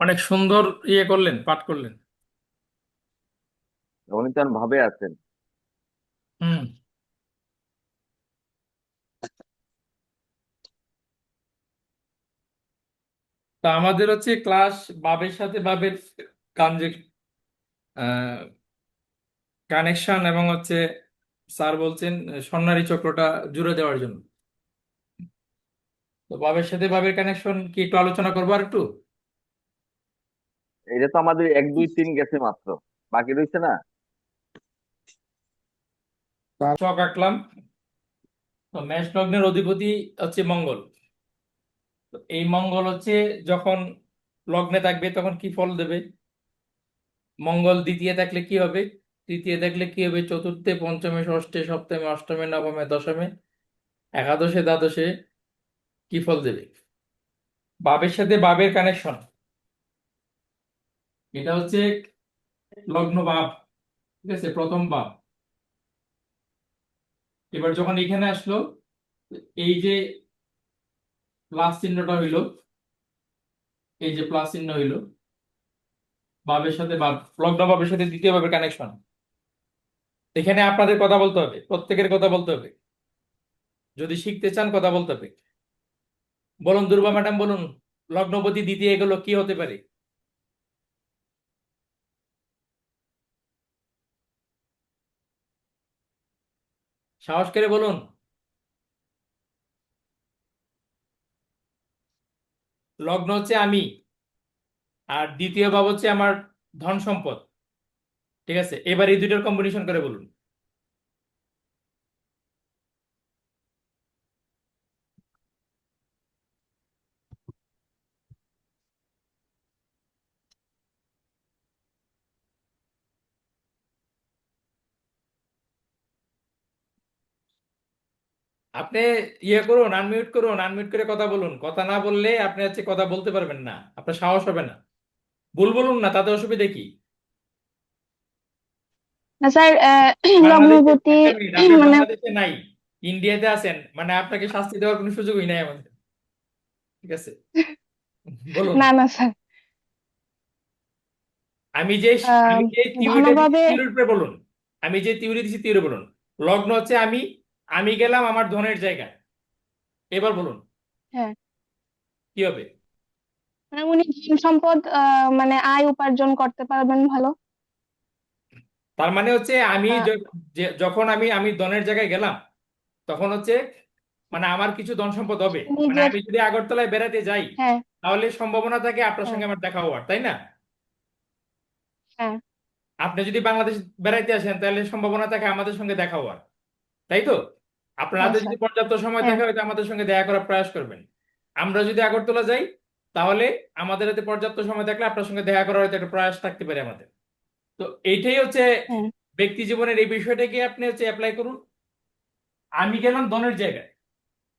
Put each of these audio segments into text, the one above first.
অনেক সুন্দর করলেন, পাঠ করলেন। উনি তো ভাবে আছেন। হুম। তা আমাদের হচ্ছে ক্লাস বাবের সাথে বাবের কানেকশন এবং হচ্ছে স্যার বলছেন স্বর্ণালী চক্রটা জুড়ে দেওয়ার জন্য। তো বাবের সাথে বাবের কানেকশন কি একটু আলোচনা করবো আর একটু। এটা তো আমাদের 1 2 3 গেছে মাত্র, বাকি রয়েছে না। ছক আঁকলাম। তো মেষ লগ্নের অধিপতি হচ্ছে মঙ্গল। তো এই মঙ্গল হচ্ছে যখন লগ্নে থাকবে তখন কি ফল দেবে? মঙ্গল দ্বিতীয় থাকলে কি হবে? তৃতীয় থাকলে কি হবে? চতুর্থে, পঞ্চমে, ষষ্ঠে, সপ্তমে, অষ্টমে, নবমে, দশমে, একাদশে, দ্বাদশে কি ফল দেবে? বাবের সাথে বাবের কানেকশন, এটা হচ্ছে লগ্ন ভাব। ঠিক আছে, প্রথম ভাব। এবার যখন এখানে আসলো, এই যে প্লাস চিহ্নটা হইলো, এই যে প্লাস চিহ্ন হইলো, বাবের সাথে বাব, লগ্ন ভাবের সাথে দ্বিতীয় ভাবের কানেকশন। এখানে আপনাদের কথা বলতে হবে, প্রত্যেকের কথা বলতে হবে। যদি শিখতে চান কথা বলতে হবে। বলুন দুর্বা ম্যাডাম, বলুন লগ্নপতি দ্বিতীয় এগুলো কি হতে পারে? সাহস করে বলুন। লগ্ন হচ্ছে আমি, আর দ্বিতীয় ভাব হচ্ছে আমার ধন সম্পদ। ঠিক আছে, এবার এই দুইটার কম্বিনেশন করে বলুন। আপনি করুন, আনমিউট করুন, আনমিউট করে কথা বলুন। কথা না বললে আপনি হচ্ছে কথা বলতে পারবেন না, আপনার সাহস হবে না। ভুল বলুন না, তাতে অসুবিধা কি? না স্যার, বাংলাদেশে লগ্নপতি একটা মিনিট, আপনি মানে বাংলাদেশে নাই, ইন্ডিয়াতে আছেন, মানে আপনাকে শাস্তি দেওয়ার কোনো সুযোগই নাই আমাদের। ঠিক আছে, বলুন। না না স্যার, আমি যে আমি যে থিওরিটা দিচ্ছি ধনভাবে। থিওরির উপরে বলুন। আমি যে থিওরি দিচ্ছি থিওরি বলুন। লগ্ন হচ্ছে আমি, আমি গেলাম আমার ধনের জায়গায়। এবার বলুন হ্যাঁ, কি হবে? মানে উনি ধন সম্পদ মানে আয় উপার্জন করতে পারবেন ভালো। তার মানে হচ্ছে আমি আহ, যখন আমি আমি ধনের জায়গায় গেলাম, তখন হচ্ছে মানে আমার কিছু ধন সম্পদ হবে। মানে নিজের। আমি যদি আগরতলায় বেড়াতে যাই, হ্যাঁ, তাহলে সম্ভাবনা থাকে আপনার হ্যাঁ, সঙ্গে আমার দেখা হওয়ার, তাই না? হ্যাঁ। আপনি যদি বাংলাদেশ বেড়াইতে আসেন, তাহলে সম্ভাবনা থাকে আমাদের সঙ্গে দেখা হওয়ার, তাই তো? আপনার হ্যাঁ হাতে যদি স্যার। পর্যাপ্ত সময় হ্যাঁ, থাকে, হয়তো আমাদের সঙ্গে দেখা করার প্রয়াস করবেন। আমরা যদি আগরতলা যাই, তাহলে আমাদের হাতে পর্যাপ্ত সময় থাকলে আপনার সঙ্গে দেখা করার হয়তো একটা প্রয়াস থাকতে পারে আমাদের। তো এইটাই হচ্ছে হ্যাঁ, ব্যক্তি জীবনের এই বিষয়টাকে আপনি হচ্ছে অ্যাপ্লাই করুন। আমি গেলাম ধনের জায়গায়,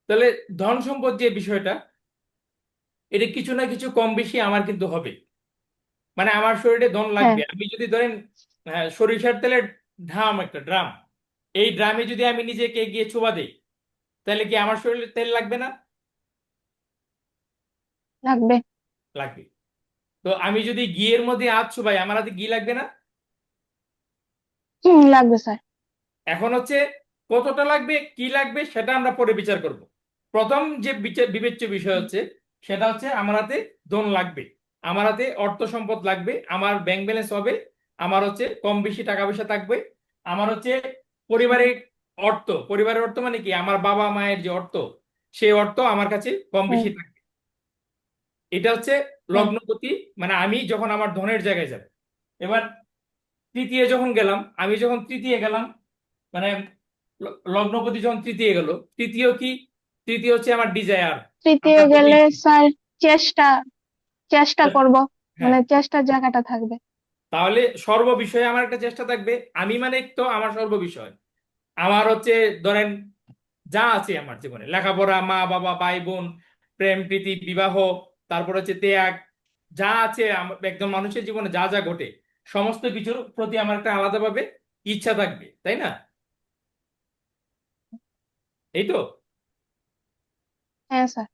তাহলে ধন সম্পদ যে বিষয়টা, এটা কিছু না কিছু কম বেশি আমার কিন্তু হবে। মানে আমার শরীরে ধন হ্যাঁ। লাগবে। আমি যদি ধরেন সরিষার তেলের একটা ড্রাম, এই ড্রামে যদি আমি নিজেকে গিয়ে ছোঁয়া দিই, তাহলে কি আমার শরীরে তেল লাগবে না? লাগবে। লাগবে। তো আমি যদি ঘিয়ের মধ্যে হাত ছোঁয়াই, আমার হাতে ঘি লাগবে না? লাগবে স্যার। এখন হচ্ছে কতটা লাগবে, কি লাগবে, সেটা আমরা পরে বিচার করব। প্রথম যে বিবেচ্য বিষয় হচ্ছে, সেটা হচ্ছে আমার হাতে ধন লাগবে, আমার হাতে অর্থ সম্পদ লাগবে, আমার ব্যাংক ব্যালেন্স হবে, আমার হচ্ছে কম বেশি টাকা পয়সা থাকবে, আমার হচ্ছে হ্যাঁ, পরিবারের অর্থ, পরিবারের অর্থ মানে কি, আমার বাবা মায়ের যে অর্থ, সেই অর্থ আমার কাছে কম হ্যাঁ, বেশি থাকবে। এটা হচ্ছে হ্যাঁ, লগ্নপতি, মানে আমি যখন আমার ধনের জায়গায় যাব। এবার তৃতীয় যখন গেলাম, আমি যখন তৃতীয় গেলাম, মানে লগ্নপতি যখন তৃতীয় গেল, তৃতীয় কি? তৃতীয় হচ্ছে আমার ডিজায়ার, তৃতীয় আমার যে গেলে ইচ্ছা। স্যার চেষ্টা চেষ্টা করব, হ্যাঁ, মানে চেষ্টার জায়গাটা থাকবে। তাহলে সর্ববিষয়ে আমার একটা চেষ্টা থাকবে। আমি মানে তো আমার সর্ববিষয়, আমার হচ্ছে ধরেন যা আছে আমার জীবনে, লেখাপড়া, মা বাবা, ভাই বোন, প্রেম প্রীতি, বিবাহ, তারপর হচ্ছে ত্যাগ, যা আছে একজন মানুষের জীবনে যা যা ঘটে, সমস্ত কিছুর প্রতি আমার একটা আলাদাভাবে ইচ্ছা থাকবে, তাই না? এই তো। হ্যাঁ স্যার।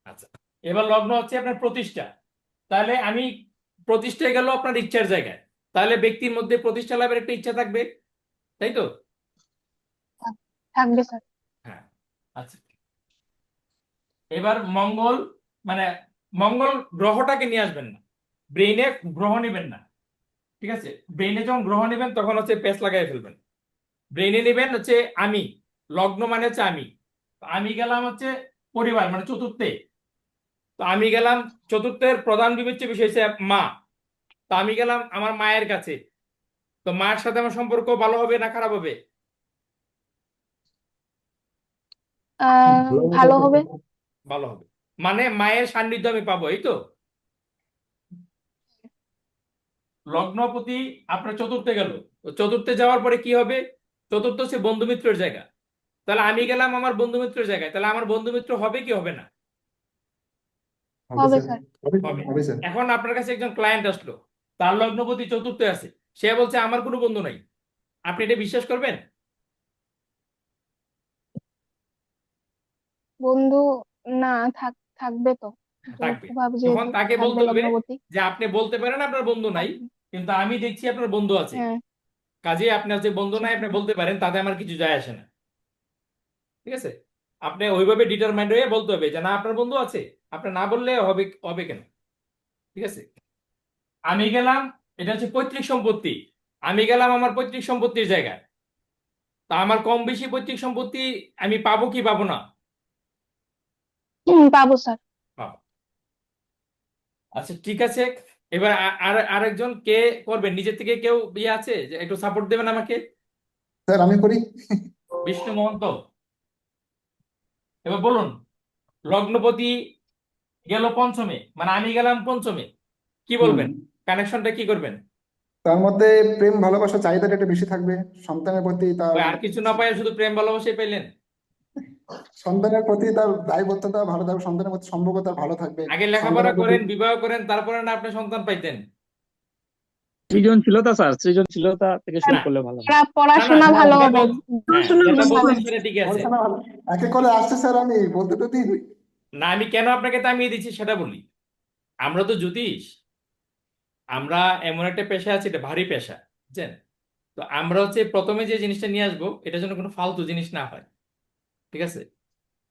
আচ্ছা, এবার লগ্ন হচ্ছে আপনার প্রতিষ্ঠা। তাহলে আমি প্রতিষ্ঠা গেল আপনার ইচ্ছার জায়গায়, তাহলে ব্যক্তির মধ্যে প্রতিষ্ঠা লাভের একটা ইচ্ছা থাকবে, তাই তো? থাকবে স্যার। হ্যাঁ। আচ্ছা, এবার মঙ্গল, মানে মঙ্গল গ্রহটাকে নিয়ে আসবেন না, ব্রেইনে গ্রহ নেবেন না, ঠিক আছে? ব্রেইনে যখন গ্রহ নেবেন তখন হচ্ছে পেস লাগাই ফেলবেন। ব্রেইনে নেবেন হচ্ছে আমি, লগ্ন মানে হচ্ছে আমি। তো আমি গেলাম হচ্ছে পরিবার মানে চতুর্থে। তো আমি গেলাম চতুর্থের প্রধান বিবেচ্য বিষয় হচ্ছে মা। তো আমি গেলাম আমার মায়ের কাছে। তো মায়ের সাথে আমার সম্পর্ক ভালো হবে না খারাপ হবে? ভালো হবে। ভালো হবে, মানে মায়ের সান্নিধ্য আমি পাবো, এই তো। লগ্নপতি আপনার চতুর্থে গেল, তো চতুর্থে যাওয়ার পরে কি হবে? চতুর্থ হচ্ছে বন্ধু মিত্রের জায়গা। তাহলে আমি গেলাম আমার বন্ধু মিত্রের জায়গায়, তাহলে আমার বন্ধু মিত্র হবে কি হবে না? হবে স্যার। হবে। এখন আপনার কাছে একজন ক্লায়েন্ট আসলো, তার লগ্নপতি চতুর্থে আছে, সে বলছে আমার কোনো বন্ধু নাই, আপনি এটা বিশ্বাস করবেন? বন্ধু না, থাকবে তো, থাকবে। ভাবছি তখন যেহেতু তাকে থাকবে বলতে হবে লগ্নপতি। যে আপনি বলতে পারেন আপনার বন্ধু নাই, থাকবে। কিন্তু আমি দেখছি আপনার বন্ধু আছে, হ্যাঁ। কাজে আপনার যে বন্ধু আচ্ছা। নাই আপনি বলতে পারেন, তাতে আমার কিছু যায় আসে না, ঠিক আছে? আপনি ওইভাবে ডিটারমাইন্ড হয়ে বলতে হবে যে না আপনার বন্ধু আছে, আপনি না বললে হবে হবে কেন, ঠিক আছে? আমি গেলাম, এটা হচ্ছে পৈতৃক সম্পত্তি, আমি গেলাম আমার পৈতৃক সম্পত্তির জায়গায়। তা আমার কম বেশি পৈতৃক সম্পত্তি আমি পাবো কি পাবো না? পাবো স্যার। পাবো। আচ্ছা ঠিক আছে, এবার আর আরেকজন কে করবেন নিজের থেকে? কেউ ইয়ে আছে যে একটু সাপোর্ট দেবেন আমাকে? স্যার আমি করি। বিষ্ণু মহন্ত, এবার বলুন। লগ্নপতি গেল পঞ্চমে, মানে আমি গেলাম পঞ্চমে, কি হুম। বলবেন? কানেকশনটা কি করবেন? তার মধ্যে প্রেম ভালোবাসা চাহিদাটা একটু বেশি থাকবে। সন্তানের প্রতি তার ওই আর কিছু না পাই শুধু প্রেম ভালোবাসাই পাইলেন? সন্তানের প্রতি তার দায়বদ্ধতা ভালো থাকবে, সন্তানের প্রতি সম্পর্ক তার ভালো থাকবে। আগে লেখাপড়া সন্তানের প্রতি করেন, বিবাহ করেন, তারপরে না আপনি সন্তান পাইতেন? সৃজনশীলতা স্যার, সৃজনশীলতা থেকে শুরু না করলে ভালো হয়। তারা না পড়াশোনা না, ভালো যেটা হবে। হ্যাঁ, যেটা বলছেন সেটা ঠিক আছে। পড়াশোনা ভালো। একে করে আসছে স্যার, আমি বলতে তো দিন। না, আমি কেন আপনাকে থামিয়ে দিচ্ছি সেটা বলি। আমরা তো জ্যোতিষ, আমরা এমন একটা পেশা আছে, এটা ভারী পেশা, বুঝছেন? তো আমরা হচ্ছে প্রথমে যে জিনিসটা নিয়ে আসবো এটা যেন কোনো ফালতু জিনিস না হয়, ঠিক আছে?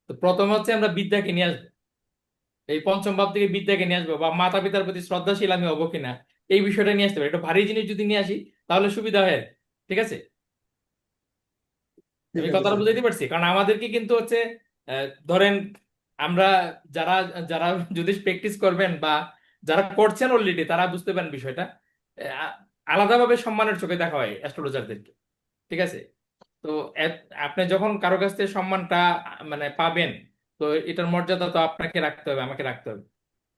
তো প্রথমে হচ্ছে আমরা বিদ্যাকে নিয়ে আসবো, এই পঞ্চম ভাব থেকে বিদ্যাকে নিয়ে আসবো, বা মাতা পিতার প্রতি শ্রদ্ধাশীল আমি হবো কিনা, এই বিষয়টা নিয়ে আসতে হবে। একটা ভারী জিনিস যদি নিয়ে আসি তাহলে সুবিধা হয় আর কি, ঠিক আছে? ঠিক আমি আছে কথাটা স্যার। বুঝাইতে পারছি? কারণ আমাদেরকে কিন্তু হচ্ছে ধরেন আমরা যারা যারা যদি প্র্যাকটিস করবেন বা যারা করছেন অলরেডি তারা বুঝতে পারেন বিষয়টা। আহ, আলাদাভাবে সম্মানের চোখে দেখা হয় অ্যাস্ট্রোলজারদেরকে, ঠিক আছে? তো আপনি যখন কারো কাছ থেকে সম্মানটা মানে পাবেন, তো এটার মর্যাদা তো আপনাকে রাখতে হবে, আমাকে রাখতে হবে।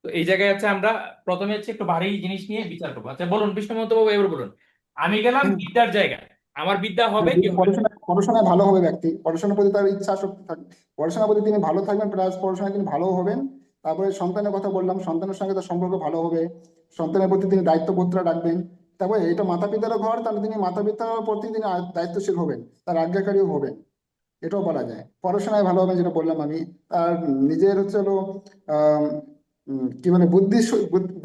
তো এই জায়গায় হচ্ছে আমরা প্রথমে হচ্ছে একটু ভারী জিনিস নিয়ে বিচার করবো। আচ্ছা বলুন বিষ্ণুমন্ত বাবু, এবার বলুন। আমি গেলাম হুম। বিদ্যার জায়গায়, আমার বিদ্যা হবে হ্যাঁ, কি হবে না? পড়াশোনায় ভালো হবে ব্যক্তি, পড়াশোনার প্রতি তার ইচ্ছা শক্তি থাকবে। পড়াশোনার প্রতি তিনি ভালো থাকবেন, প্লাস পড়াশোনায় তিনি ভালো হবেন। তারপরে সন্তানের কথা বললাম, সন্তানের সঙ্গে তার সম্পর্ক ভালো হবে। সন্তানের প্রতি তিনি দায়িত্ববোধটা রাখবেন। তারপরে এটা মাতা পিতারও ঘর, তাহলে তিনি মাতা পিতার প্রতি তিনি দায়িত্বশীল হবেন, তার আজ্ঞাকারীও হবেন। এটাও বলা যায়। পড়াশোনায় ভালো হবেন যেটা বললাম আমি। আর নিজের হচ্ছে হলো আহ কি মানে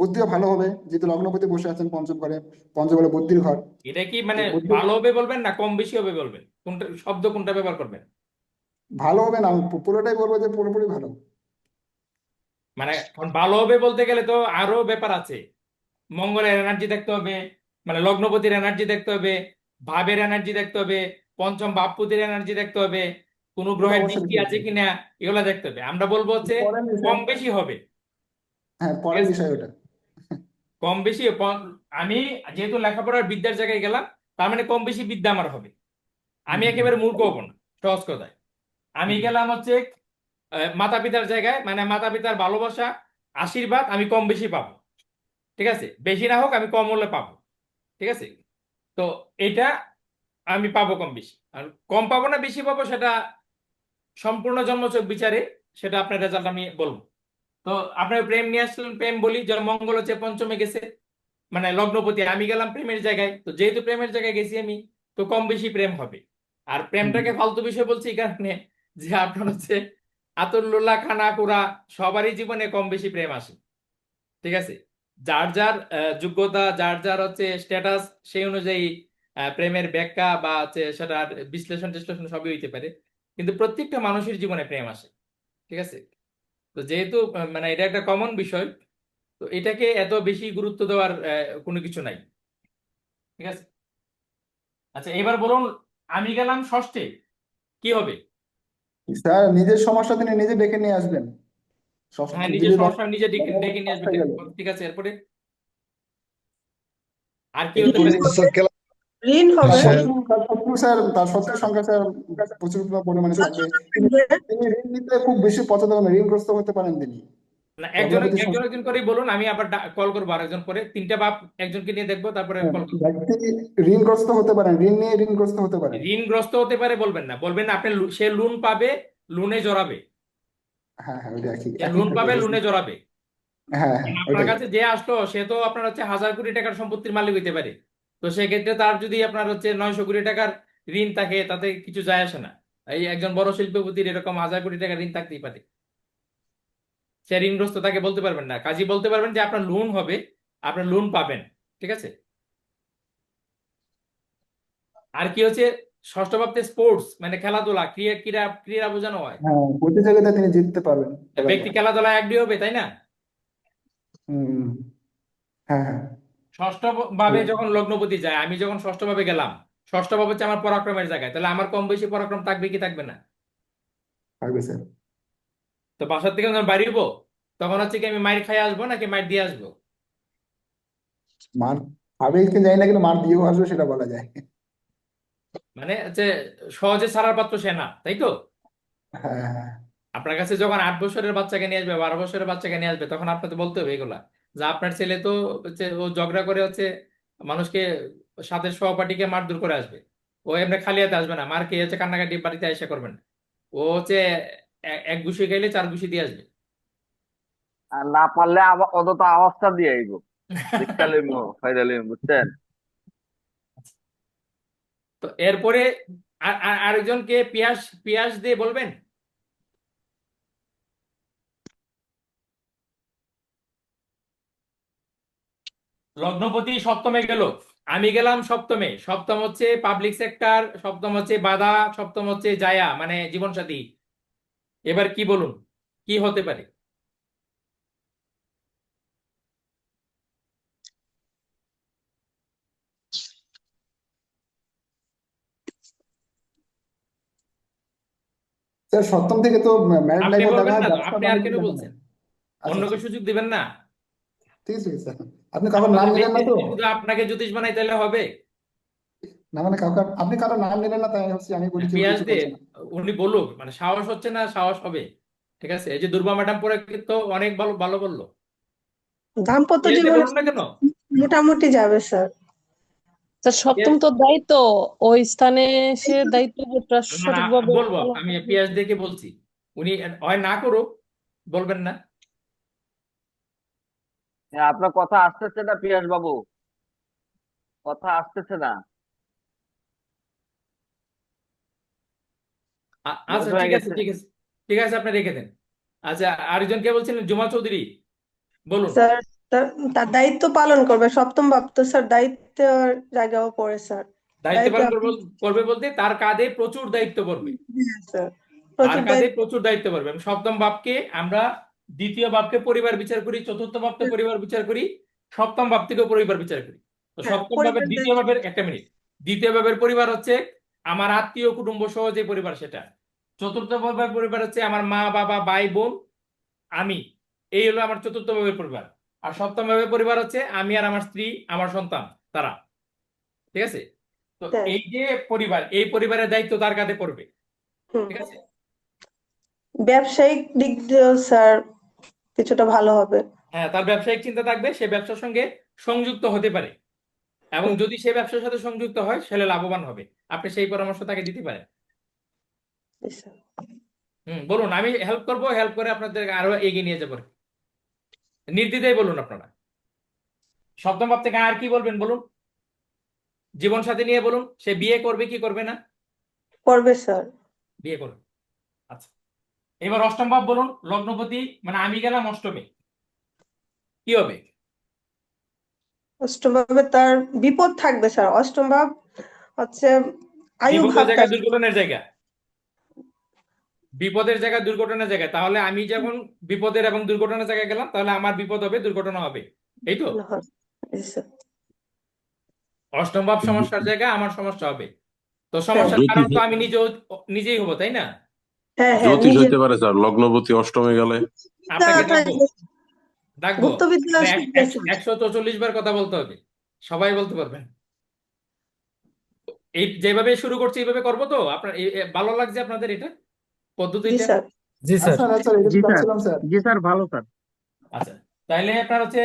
বুদ্ধিও ভালো হবে, যেহেতু লগ্নপতি বসে আছেন পঞ্চম ঘরে। পঞ্চম ঘরে বুদ্ধির ঘর। এটা কি তো মানে বুদ্ধি ভালো হবে বলবেন না কম বেশি হবে বলবেন? কোনটা শব্দ কোনটা ব্যবহার করবেন? ভালো হবে না, আমি পুরোটাই বলবো যে পুরোপুরি ভালো। মানে কারণ ভালো হবে বলতে গেলে তো আরো ব্যাপার আছে। মঙ্গলের এনার্জি দেখতে হবে, মানে লগ্নপতির এনার্জি দেখতে হবে, ভাবের এনার্জি দেখতে হবে, পঞ্চম ভাবপতির এনার্জি দেখতে হবে, কোন এটা গ্রহের অবশ্যই দৃষ্টি দেখতে আছে হবে। কিনা, এগুলো দেখতে হবে। আমরা বলবো হচ্ছে পরের বিষয়। কম বেশি হবে, হ্যাঁ, ঠিক পরের আছে? বিষয় ওটা। কম বেশি আমি যেহেতু লেখাপড়ার বিদ্যার জায়গায় গেলাম, তার মানে কম বেশি বিদ্যা আমার হবে। আমি হুম, হুম, একেবারে মূর্খ হবো না, সহজ কথায়। আমি হুম। গেলাম হচ্ছে মাতা পিতার জায়গায়, মানে মাতা পিতার ভালোবাসা, আশীর্বাদ আমি কম বেশি পাবো, ঠিক আছে? বেশি না হোক আমি কম হলে পাবো, ঠিক আছে? তো এটা আমি পাবো কম বেশি। আর কম পাবো না বেশি পাবো সেটা সম্পূর্ণ জন্মছক বিচারে, সেটা আপনার রেজাল্ট আমি বলবো। তো আপনার প্রেম নিয়ে আসলেন, প্রেম বলি যেন মঙ্গল হচ্ছে পঞ্চমে গেছে, মানে লগ্নপতি, আমি গেলাম প্রেমের জায়গায়। তো যেহেতু প্রেমের জায়গায় গেছি আমি, তো কম বেশি প্রেম হবে। আর হুম। প্রেমটাকে ফালতু বিষয় বলছি এই কারণে যে আপনার হচ্ছে আতুল্লাহ খানা কুড়া সবারই জীবনে কম বেশি প্রেম আসে, ঠিক আছে? যার যার যোগ্যতা, যার যার হচ্ছে স্ট্যাটাস, সেই অনুযায়ী প্রেমের ব্যাখ্যা বা হচ্ছে সেটার বিশ্লেষণ টিশ্লেষণ সবই হইতে পারে, কিন্তু প্রত্যেকটা মানুষের জীবনে প্রেম আসে। ঠিক আছে? তো যেহেতু মানে এটা একটা কমন বিষয়, তো এটাকে এত বেশি গুরুত্ব দেওয়ার কোনো কিছু নাই। ঠিক আছে? আচ্ছা, এবার বলুন, আমি গেলাম ষষ্ঠে, কি হবে? স্যার নিজের সমস্যা তিনি নিজে ডেকে নিয়ে আসবেন। হ্যাঁ, যদি নিজের লগ্ন সমস্যা নিজে ডেকে লগ্ন ডেকে নিয়ে আসবে। ষষ্ঠে গেল, ঠিক আছে, এরপরে আর কি হতে এরপরে পারে? ঋণ তার হবে। শত্রু স্যার, তার শত্রুর সংখ্যা স্যার প্রচুর পরিমাণে থাকবে। তিনি তিনি ঋণ নিতে খুব বেশি পছন্দ করেন, ঋণগ্রস্ত হতে পারেন তিনি। না, একজন লগ্নপতি একজন একজন করেই বলুন, আমি আবার কল করবো আরেকজন করে, তিনটা বাপ একজনকে নিয়ে দেখবো, তারপরে কল করবো। ব্যক্তি ঋণগ্রস্ত হতে পারেন, ঋণ নিয়ে ঋণগ্রস্ত হতে পারেন। ঋণগ্রস্ত হতে পারে বলবেন না, বলবেন না আপনি সে লোন পাবে, লোনে জড়াবে। হ্যাঁ হ্যাঁ, ওইটা একই সে একই লোন থাকবে পাবে, বুঝলি। লোনে জড়াবে। হ্যাঁ হ্যাঁ, আপনার ওইটাই। কাছে যে আসলো সে তো আপনার হচ্ছে 1000 কোটি টাকার সম্পত্তির মালিক হইতে পারে। তো সেক্ষেত্রে তার যদি আপনার হচ্ছে 900 কোটি টাকার ঋণ থাকে, তাতে কিছু যায় আসে না। এই একজন বড় শিল্পপতির এরকম 1000 কোটি টাকার ঋণ থাকতেই পারে। সে ঋণগ্রস্ত, তাকে বলতে পারবেন না, কাজী বলতে পারবেন যে আপনার লোন হবে, আপনার লোন পাবেন। ঠিক আছে? আর কি হচ্ছে, ষষ্ঠ ভাবতে স্পোর্টস মানে খেলাধুলা, ক্রীড়া ক্রীড়া ক্রীড়া বোঝানো হয়। হ্যাঁ, প্রতিযোগিতায় তিনি জিততে পারবেন ব্যক্তি খেলাধুলায়। খেলাধুলায় অ্যাগ্রি হবে, তাই না? হম। হ্যাঁ হ্যাঁ। ষষ্ঠ ভাবে যখন লগ্নপতি যায়, আমি যখন ষষ্ঠ ভাবে গেলাম, ষষ্ঠ ভাব হচ্ছে আমার পরাক্রমের জায়গায়, তাহলে আমার কম বেশি পরাক্রম থাকবে কি থাকবে না? থাকবে স্যার। তো বাসার থেকে যখন বাড়ি হবো, তখন হচ্ছে কি আমি মাইর খাই আসবো নাকি মাইর দিয়ে আসবো? মার খাবে কি জানি না, কিন্তু মার দিয়েও আসবে সেটা বলা যায়। মানে হচ্ছে সহজে ছাড়ার পাত্র সে না, তাই তো? হ্যাঁ হ্যাঁ। আপনার কাছে যখন 8 বছরের বাচ্চাকে নিয়ে আসবে, 12 বছরের বাচ্চাকে নিয়ে আসবে, তখন আপনাকে বলতে হবে এগুলা, যে আপনার ছেলে তো হচ্ছে ও ঝগড়া করে হচ্ছে মানুষকে, সাথে সহপাঠীকে মারধর করে আসবে। ও এমনি খালি হাতে আসবে না, মার খেয়ে হচ্ছে কান্নাকাটি বাড়িতে এসে করবেন। ও হচ্ছে এক ঘুষি খাইলে 4 ঘুষি দিয়ে আসবে। আর না পারলে আবার অন্তত আওয়াজটা দিয়ে আইবো, দিক্কালিম ফাইদালিম, বুঝছেন? তো এরপরে আরেকজনকে পিয়াস পিয়াস দিয়ে বলবেন। লগ্নপতি সপ্তমে গেল, আমি গেলাম সপ্তমে। সপ্তম হচ্ছে পাবলিক সেক্টর, সপ্তম হচ্ছে বাধা, সপ্তম হচ্ছে জায়া মানে জীবনসাথী। এবার কি বলুন, কি হতে পারে? স্যার সপ্তম থেকে তো ম্যারিড আপনি লাইফও দেখা বলবেন হয়, না তো, ব্যবসা আপনি আর বাণিজ্য কেন দেখা বলছেন? হয়। আচ্ছা অন্যকে আচ্ছা, সুযোগ দিবেন না? ঠিক আছে স্যার। আপনি কারোর নাম আপনাদের নিলেন না তো? ব্যক্তি শুধু আপনাকে জ্যোতিষ বানাই তাহলে হবে? না মানে কাউকে আপনি কারোর নাম নিলেন না, তাই আমি ভাবছি আমি বলি কেউ পিয়াস কিছু দিয়ে করছে না। উনি বলুক, মানে সাহস হচ্ছে না, সাহস হবে। ঠিক আছে? এই যে দুর্বা ম্যাডাম পরে তো অনেক ভালো ভালো বললো। দাম্পত্য পিয়াস দিয়ে জীবন বলুন না কেন? মোটামুটি যাবে স্যার। স্যার সপ্তম পিয়াস- তো দায়িত্ব, ওই স্থানে সে দায়িত্বটা না না, সঠিকভাবে বলবো, পালন আমি করবে। পিয়াস দিয়ে বলছি। উনি হয় না করুক, বলবেন না? হ্যাঁ, আপনার কথা আসতেছে না পিয়াস বাবু, কথা আসতেছে না, লেট আচ্ছা, হয়ে ঠিক আছে গেছে। ঠিক আছে, ঠিক আছে, আপনি রেখে দেন। আচ্ছা, আরেকজন কে বলছিলেন, জুমা চৌধুরী, বলুন। স্যার তার তার দায়িত্ব পালন করবে। সপ্তম ভাব তো স্যার দায়িত্বের জায়গাও পড়ে স্যার। দায়িত্ব দায়িত্ব পালন করবে, করবে বলতে তার কাঁধে প্রচুর দায়িত্ব পড়বে। হ্যাঁ, স্যার তার প্রচুর কাঁধে দায়িত্ব। প্রচুর দায়িত্ব পড়বে। আমি সপ্তম ভাবকে আমরা দ্বিতীয় ভাবকে পরিবার বিচার করি, চতুর্থ ভাবকে পরিবার বিচার করি, সপ্তম ভাব থেকেও পরিবার বিচার করি। তো হ্যাঁ, সপ্তম ভাবের পরিবার দ্বিতীয় দায়িত্ব। ভাবের, একটা মিনিট, দ্বিতীয় ভাবের পরিবার হচ্ছে আমার আত্মীয় কুটুম্ব সহ যে পরিবার সেটা। চতুর্থ ভাবের পরিবার হচ্ছে আমার মা বাবা ভাই বোন আমি, এই হলো আমার চতুর্থ ভাবের পরিবার। আর সপ্তম ভাবের পরিবার হচ্ছে আমি আর আমার স্ত্রী, আমার সন্তান, তারা। ঠিক আছে? তো স্যার। এই যে পরিবার, এই পরিবারের দায়িত্ব তার কাঁধে পড়বে। হুম। ঠিক আছে? ব্যবসায়িক দিক দিয়েও স্যার কিছুটা ভালো হবে। হ্যাঁ, তার ব্যবসায়িক চিন্তা থাকবে, সে ব্যবসার সঙ্গে সংযুক্ত হতে পারে, এবং হুম, যদি সে ব্যবসার সাথে সংযুক্ত হয় সে লাভবান হবে। আপনি সেই পরামর্শ তাকে দিতে পারেন। জি, স্যার। বলুন, আমি হেল্প করব, হেল্প করে আপনাদের আরো এগিয়ে নিয়ে যাবো। নির্দ্বিধায় বলুন আপনারা। সপ্তম ভাব থেকে আর কি বলবেন বলুন? জীবন সাথী নিয়ে বলুন, সে বিয়ে করবে কি করবে না? করবে স্যার। বিয়ে করবে। আচ্ছা, এবার অষ্টম ভাব বলুন, লগ্নপতি মানে আমি গেলাম অষ্টমে, কি হবে? অষ্টম ভাবে তার বিপদ থাকবে স্যার। অষ্টম ভাব হচ্ছে আয়ু বিপদের ভাবটা। জায়গা দুর্ঘটনার জায়গা, বিপদের জায়গা দুর্ঘটনার জায়গা, তাহলে আমি যখন বিপদের এবং দুর্ঘটনার জায়গায় গেলাম তাহলে আমার বিপদ হবে, দুর্ঘটনা হবে, এই তো। জি স্যার। অষ্টম ভাব সমস্যার জায়গায় আমার সমস্যা হবে, তো হ্যাঁ সমস্যার কারণ জ্যোতিষ তো আমি নিজেই হবো, তাই না? হ্যাঁ হ্যাঁ জ্যোতিষ নিজে। হইতে পারে স্যার, লগ্নপতি অষ্টমে গেলে। আপনাকে ডাকবো, ডাকবো, গুপ্তবিদ্যা মানে শিখতেছি। 144 বার কথা বলতে হবে, সবাই বলতে পারবেন। এই যেভাবে শুরু করছি এইভাবে করবো তো আপনার ভালো লাগছে আপনাদের এটা জি পদ্ধতিটা? স্যার। জি স্যার। স্যার এটা জি স্যার, চাচ্ছিলাম স্যার। জি স্যার, ভালো স্যার। আচ্ছা, তাইলে আপনার হচ্ছে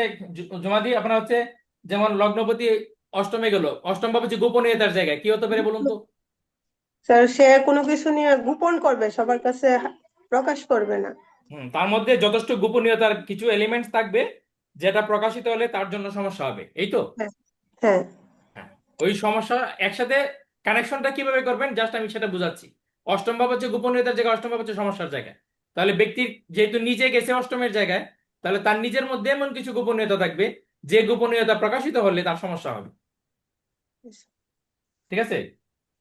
জমাদি আপনার হচ্ছে যেমন লগ্নপতি অষ্টমে গেল, অষ্টম ভাব হচ্ছে গোপনীয়তার জায়গায়, কি হতে পারে বলুন তো? স্যার সে কোনো কিছু নিয়ে গোপন করবে, সবার কাছে প্রকাশ করবে না। তার মধ্যে যথেষ্ট গোপনীয়তার কিছু এলিমেন্টস থাকবে, যেটা প্রকাশিত হলে তার জন্য সমস্যা হবে, এই তো। হ্যাঁ হ্যাঁ হ্যাঁ, ওই সমস্যা একসাথে কানেকশনটা কিভাবে করবেন জাস্ট আমি সেটা বুঝাচ্ছি। অষ্টম ভাব হচ্ছে গোপনীয়তার জায়গা, অষ্টম ভাব হচ্ছে সমস্যার জায়গা। তাহলে ব্যক্তির যেহেতু নিজে গেছে অষ্টমের জায়গায়, তাহলে তার নিজের মধ্যে এমন কিছু গোপনীয়তা থাকবে যে গোপনীয়তা প্রকাশিত হলে তার সমস্যা হবে, ঠিক আছে?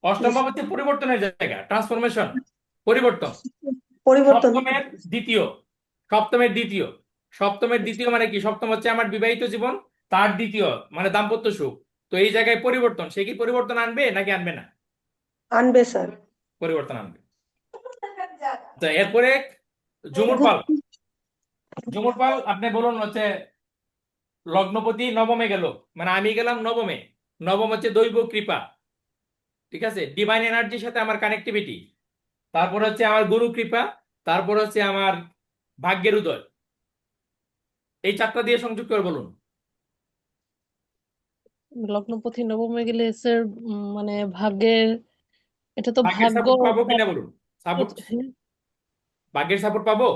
অষ্টম ভাব হচ্ছে পরিবর্তনের জায়গা, ট্রান্সফরমেশন, পরিবর্তন। পরিবর্তন। সপ্তমের দ্বিতীয়, সপ্তমের দ্বিতীয়, সপ্তমের দ্বিতীয় মানে কি? সপ্তম হচ্ছে আমার বিবাহিত জীবন, তার দ্বিতীয় মানে দাম্পত্য সুখ। তো এই জায়গায় পরিবর্তন, সে কি পরিবর্তন আনবে নাকি আনবে না? আনবে স্যার। পরিবর্তন আনবে। তো এরপরে ঝুমুর পাল, ঝুমুর পাল আপনি বলুন হচ্ছে লগ্নপতি নবমে গেল, মানে আমি গেলাম নবমে, নবম হচ্ছে দৈব কৃপা, ঠিক আছে, ডিভাইন এনার্জির সাথে আমার কানেক্টিভিটি, তারপর হচ্ছে আমার গুরু কৃপা, তারপর হচ্ছে আমার ভাগ্যের উদয়। এই চারটা দিয়ে সংযুক্ত করে বলুন। লগ্নপতি নবমে গেলে স্যার মানে ভাগ্যের, এটা তো ভাগ্যের ভাগ্য। সাপোর্ট পাবো কিনা বলুন, সাপোর্ট, হ্যাঁ ভাগ্যের সাপোর্ট পাবো।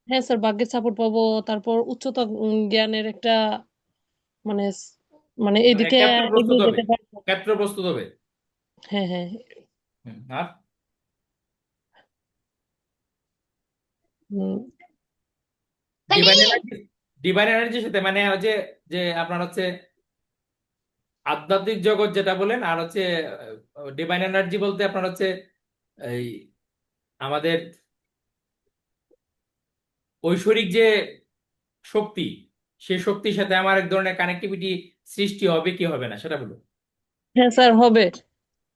হ্যাঁ স্যার, ভাগ্যের সাপোর্ট পাবো। তারপর উচ্চতা জ্ঞানের একটা মানে মানে এইদিকে ক্ষেত্র প্রস্তুত এগিয়ে হবে, যেতে পারবো। ক্ষেত্র প্রস্তুত হবে। হ্যাঁ হ্যাঁ। আর উম, ডিভাইন এনার্জি, ডিভাইন এনার্জির সাথে মানে হচ্ছে যে আপনার হচ্ছে আধ্যাত্মিক জগৎ যেটা বলেন, আর হচ্ছে ডিভাইন এনার্জি বলতে আপনার হচ্ছে এই আমাদের ঐশ্বরিক যে শক্তি, সেই শক্তির সাথে আমার এক ধরনের কানেক্টিভিটি সৃষ্টি হবে কি হবে না সেটা বলুন। হ্যাঁ স্যার হবে।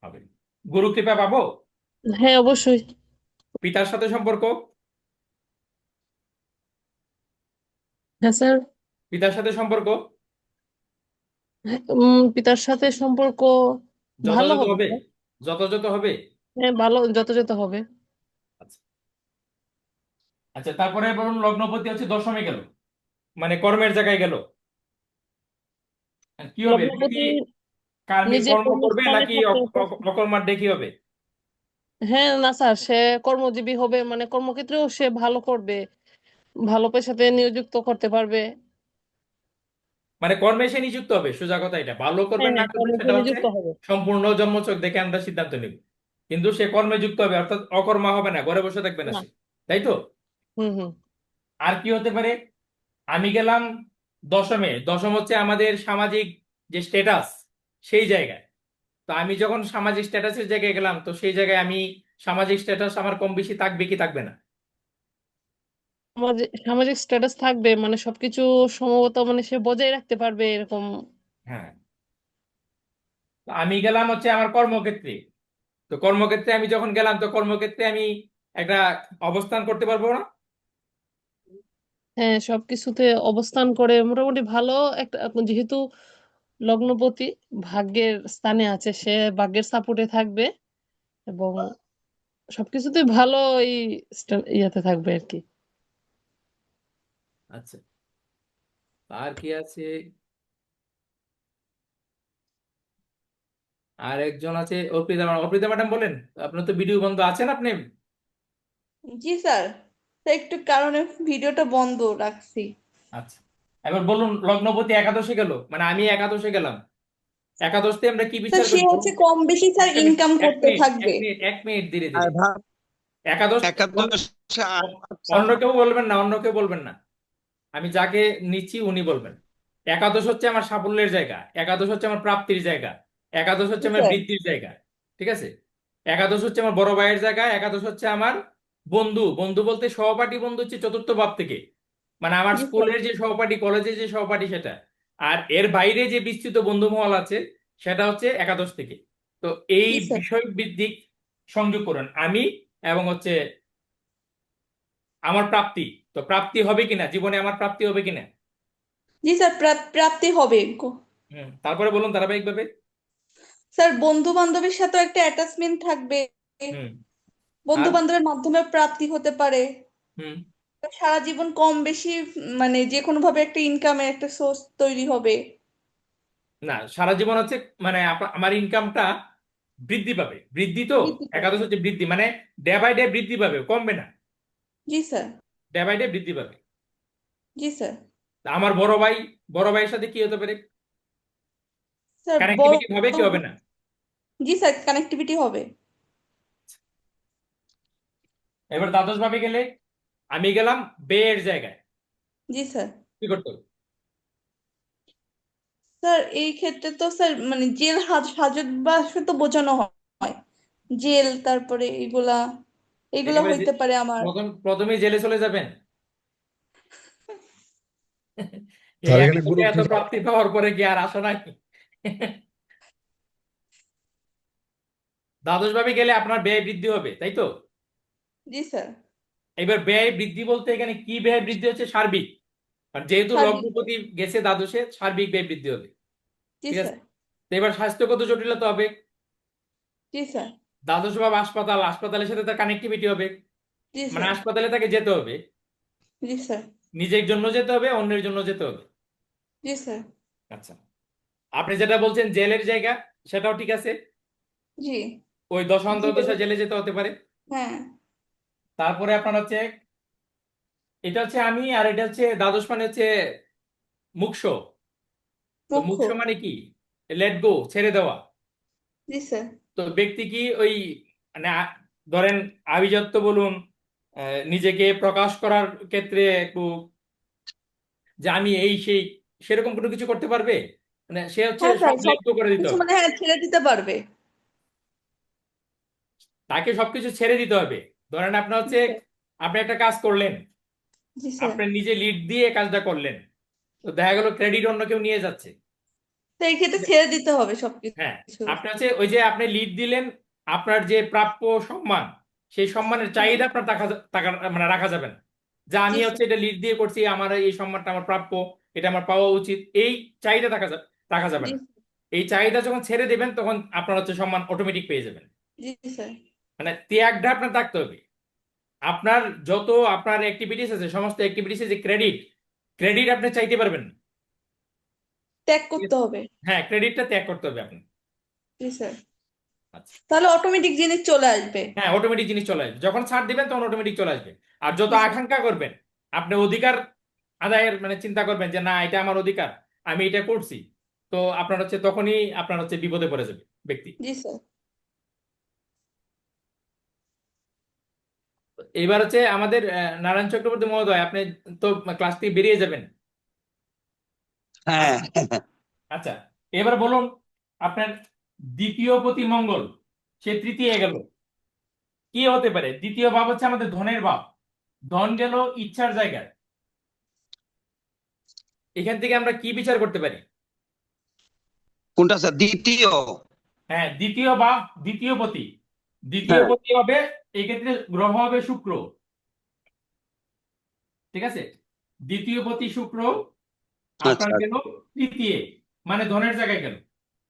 হবে। গুরু কৃপা পাবো। হ্যাঁ অবশ্যই। পিতার সাথে সম্পর্ক, হ্যাঁ স্যার। পিতার সাথে সম্পর্ক পিতার সাথে সম্পর্ক ভালো যথাযথ হবে হবে, স্যার। যথাযথ হবে। হ্যাঁ ভালো, যথাযথ হবে। আচ্ছা, আচ্ছা, তারপরে বলুন লগ্নপতি হচ্ছে দশমে গেল, মানে কর্মের জায়গায় গেল, কি হবে? ব্যক্তি লগ্নপতি কার্মিক নিজের কর্ম করবে কর্মস্থানে নাকি থাকতে অকর্মাঢ্য কি হবে? হ্যাঁ না স্যার, সে কর্মজীবী হবে, মানে কর্মক্ষেত্রেও সে ভালো করবে, ভালো পেশাতে নিয়োজিত করতে পারবে। মানে কর্মে সে নিযুক্ত হবে, সোজা কথা এটা। ভালো করবে হ্যাঁ না হ্যাঁ, করবে কর্মে সে সেটা হচ্ছে নিযুক্ত হবে। সম্পূর্ণ জন্মছক দেখে আমরা সিদ্ধান্ত নেব, কিন্তু সে কর্মে যুক্ত হবে, অর্থাৎ অকর্মা হবে না, ঘরে বসে থাকবে না না। সে, তাই তো? হুম। আর কি হতে পারে? আমি গেলাম দশমে, দশম হচ্ছে আমাদের সামাজিক যে স্ট্যাটাস, সেই জায়গায়। তো আমি যখন সামাজিক স্ট্যাটাসের জায়গায় গেলাম, তো সেই জায়গায় আমি সামাজিক স্ট্যাটাস আমার কম বেশি থাকবে কি থাকবে না? সামাজিক স্ট্যাটাস থাকবে, মানে সবকিছু সম্ভবত মানে সে বজায় রাখতে পারবে এরকম। হ্যাঁ, তো আমি গেলাম হচ্ছে আমার কর্মক্ষেত্রে, তো কর্মক্ষেত্রে আমি যখন গেলাম, তো কর্মক্ষেত্রে আমি একটা অবস্থান করতে পারবো না? হ্যাঁ সবকিছুতে অবস্থান করে মোটামুটি ভালো একটা, যেহেতু লগ্নপতি ভাগ্যের স্থানে আছে, সে ভাগ্যের সাপোর্টে থাকবে এবং সবকিছুতে ভালো এই ইয়াতে থাকবে আর কি। আচ্ছা, আর কি আছে? আর একজন আছে অর্পিতা ম্যাডাম, অর্পিতা ম্যাডাম বলেন, আপনার তো ভিডিও বন্ধ আছেন আপনি? জি স্যার, একটু কারণে ভিডিওটা বন্ধ রাখছি। আচ্ছা, এবার বলুন লগ্নপতি একাদশে গেল, মানে আমি একাদশে গেলাম, একাদশে আমরা কি স্যার বিচার সে করি বলুন? হচ্ছে কম বেশি স্যার একটা মিনিট, ইনকাম এক করতে মিনিট, এক থাকবে। মিনিট, এক মিনিট, ধীরে আর ধীরে। ভাব একাদশ, একাদশ অন্য কেউ বলবেন না, অন্য কেউ বলবেন না, আমি যাকে নিচ্ছি উনি বলবেন। একাদশ হচ্ছে আমার সাফল্যের জায়গা, একাদশ হচ্ছে আমার প্রাপ্তির জায়গা, একাদশ হচ্ছে জি আমার স্যার। বৃদ্ধির জায়গা। ঠিক আছে, একাদশ হচ্ছে আমার বড় ভাইয়ের জায়গা, একাদশ হচ্ছে আমার বন্ধু, বন্ধু বলতে সহপাঠী বন্ধু হচ্ছে চতুর্থ ভাব থেকে, মানে আমার জি স্যার। স্কুলের যে সহপাঠী, কলেজের যে সহপাঠী সেটা। আর এর বাইরে যে বিস্তৃত বন্ধু মহল আছে সেটা হচ্ছে একাদশ থেকে। তো এই জি স্যার। বিষয় ভিত্তিক সংযোগ করুন আমি এবং হচ্ছে আমার প্রাপ্তি। তো প্রাপ্তি হবে কিনা, জীবনে আমার প্রাপ্তি হবে কিনা। জি স্যার, প্রাপ্তি হবে। তারপরে বলুন ধারাবাহিকভাবে। স্যার বন্ধু বান্ধবের সাথে একটা অ্যাটাচমেন্ট থাকবে, হুম। বন্ধু আর বান্ধবের মাধ্যমে প্রাপ্তি হতে পারে। হুম। সারা জীবন কম বেশি মানে যে কোনো ভাবে একটা ইনকামের একটা সোর্স তৈরি হবে। না, সারা জীবন হচ্ছে মানে আমার ইনকামটা বৃদ্ধি পাবে, বৃদ্ধি তো। বৃদ্ধি পাবে। একাদশ হচ্ছে বৃদ্ধি, মানে ডে বাই ডে বৃদ্ধি পাবে, কমবে না, জি স্যার। ডে বাই ডে বৃদ্ধি পাবে। জি স্যার। তা আমার বড় ভাই, বড় ভাইয়ের সাথে কি হতে পারে, স্যার বড়, কানেক্টিভিটি হবে কি হবে না। জি স্যার কানেক্টিভিটি হবে। এবার দ্বাদশ ভাবে গেলে আমি গেলাম বেয়ের জায়গায়, জি স্যার। কি করতে হবে। স্যার এই ক্ষেত্রে তো স্যার মানে জেল হাজত বাসও তো বোঝানো হয়, জেল তারপরে এগুলা এগুলা একেবারে হইতে পারে আমার। প্রথমেই জেলে চলে যাবেন। এই স্যার এখানে একাদশে গ্রুপ এত প্রাপ্তি পাওয়ার পরে কি আর আশা নাই। দ্বাদশ ভাবে গেলে আপনার ব্যয় বৃদ্ধি হবে, তাই তো। জি স্যার। এবার ব্যয় বৃদ্ধি বলতে এখানে কি ব্যয় বৃদ্ধি হচ্ছে, সার্বিক। আর যেহেতু সার্বিক। লগ্নপতি গেছে দ্বাদশে, সার্বিক ব্যয় বৃদ্ধি হবে। জি ঠিক আছে, স্যার। তো এবার স্বাস্থ্যগত জটিলতা হবে। জি স্যার। দ্বাদশ ভাব হাসপাতাল, হাসপাতালের সাথে তার কানেক্টিভিটি হবে, জি মানে স্যার। হাসপাতালে তাকে যেতে হবে, জি স্যার। নিজের জন্য যেতে হবে, অন্যের জন্য যেতে হবে। জি স্যার। আচ্ছা, আপনি যেটা বলছেন জেলের জায়গা, সেটাও ঠিক আছে, জি। ওই দশা অন্তর্দশা জেল। জেলে যেতে হতে পারে। হ্যাঁ। তারপরে আপনার হচ্ছে, এটা হচ্ছে আমি, আর এটা হচ্ছে দ্বাদশ মানে হচ্ছে মুখ্য। তো মুখ্য। মুখ্য মানে কি, লেট গো, ছেড়ে দেওয়া। জি স্যার। তো ব্যক্তি কি ওই মানে ধরেন আভিজাত্য বলুন, নিজেকে প্রকাশ করার ক্ষেত্রে একটু যে আমি এই সেই, সেরকম কোনো কিছু করতে পারবে, মানে সে হচ্ছে হ্যাঁ স্যার সব সব লেট গো করে দিতে কিছু হবে, মানে হ্যাঁ ছেড়ে দিতে পারবে। তাকে সবকিছু ছেড়ে দিতে হবে। ধরেন আপনার জি হচ্ছে, স্যার। আপনি একটা কাজ করলেন, জি স্যার। আপনি নিজে লিড দিয়ে কাজটা করলেন, তো দেখা গেল ক্রেডিট অন্য কেউ নিয়ে যাচ্ছে। তো এই ক্ষেত্রে ছেড়ে দিতে হবে হ্যাঁ, সবকিছু। আপনি হচ্ছে ওই যে আপনি লিড দিলেন, আপনার যে প্রাপ্য সম্মান, সেই সম্মানের হ্যাঁ। চাহিদা আপনার টাকা টাকা মানে রাখা যাবে না, যে আমি জি হচ্ছে স্যার। এটা লিড দিয়ে করছি, আমার এই সম্মানটা আমার প্রাপ্য, এটা আমার পাওয়া উচিত, এই চাহিদা রাখা যাবে জি। না। এই চাহিদা যখন ছেড়ে দেবেন তখন আপনার হচ্ছে সম্মান অটোমেটিক পেয়ে যাবেন। জি স্যার। মানে ত্যাগটা আপনার থাকতে হবে। আপনার যত আপনার অ্যাক্টিভিটিস আছে, সমস্ত অ্যাক্টিভিটিসে যে ক্রেডিট, ক্রেডিট আপনি চাইতে পারবেন না। ত্যাগ ঠিক করতে আছে? হবে। হ্যাঁ, ক্রেডিটটা ত্যাগ করতে হবে আপনি। জি স্যার। আচ্ছা, তাহলে অটোমেটিক জিনিস চলে আসবে। হ্যাঁ, অটোমেটিক জিনিস চলে আসবে, যখন ছাড় দিবেন তখন অটোমেটিক চলে আসবে। আর যত জি স্যার। আকাঙ্ক্ষা করবেন, আপনি অধিকার আদায়ের মানে চিন্তা করবেন যে না এটা আমার অধিকার, আমি এটা করছি, তো আপনার হচ্ছে তখনই আপনার হচ্ছে বিপদে পড়ে যাবে ব্যক্তি। জি স্যার। এবার হচ্ছে আমাদের নারায়ণ চক্রবর্তী মহোদয়, আপনি তো ক্লাস থেকে বেরিয়ে যাবেন। হ্যাঁ। আচ্ছা, আচ্ছা, এবার বলুন আপনার দ্বিতীয় পতি মঙ্গল, সে তৃতীয় গেল, কি হতে পারে। দ্বিতীয় ভাব হচ্ছে আমাদের ধনের ভাব, ধন গেল ইচ্ছার জায়গায়। এখান থেকে আমরা কি বিচার করতে পারি। কোনটা স্যার? দ্বিতীয়? হ্যাঁ, দ্বিতীয় ভাব, দ্বিতীয় পতি, দ্বিতীয় হ্যাঁ। পতি হবে এই ক্ষেত্রে গ্রহ হবে শুক্র। ঠিক আছে, দ্বিতীয় পতি শুক্র আপনার আচ্ছা। গেল তৃতীয়, মানে ধনের জায়গায় গেল।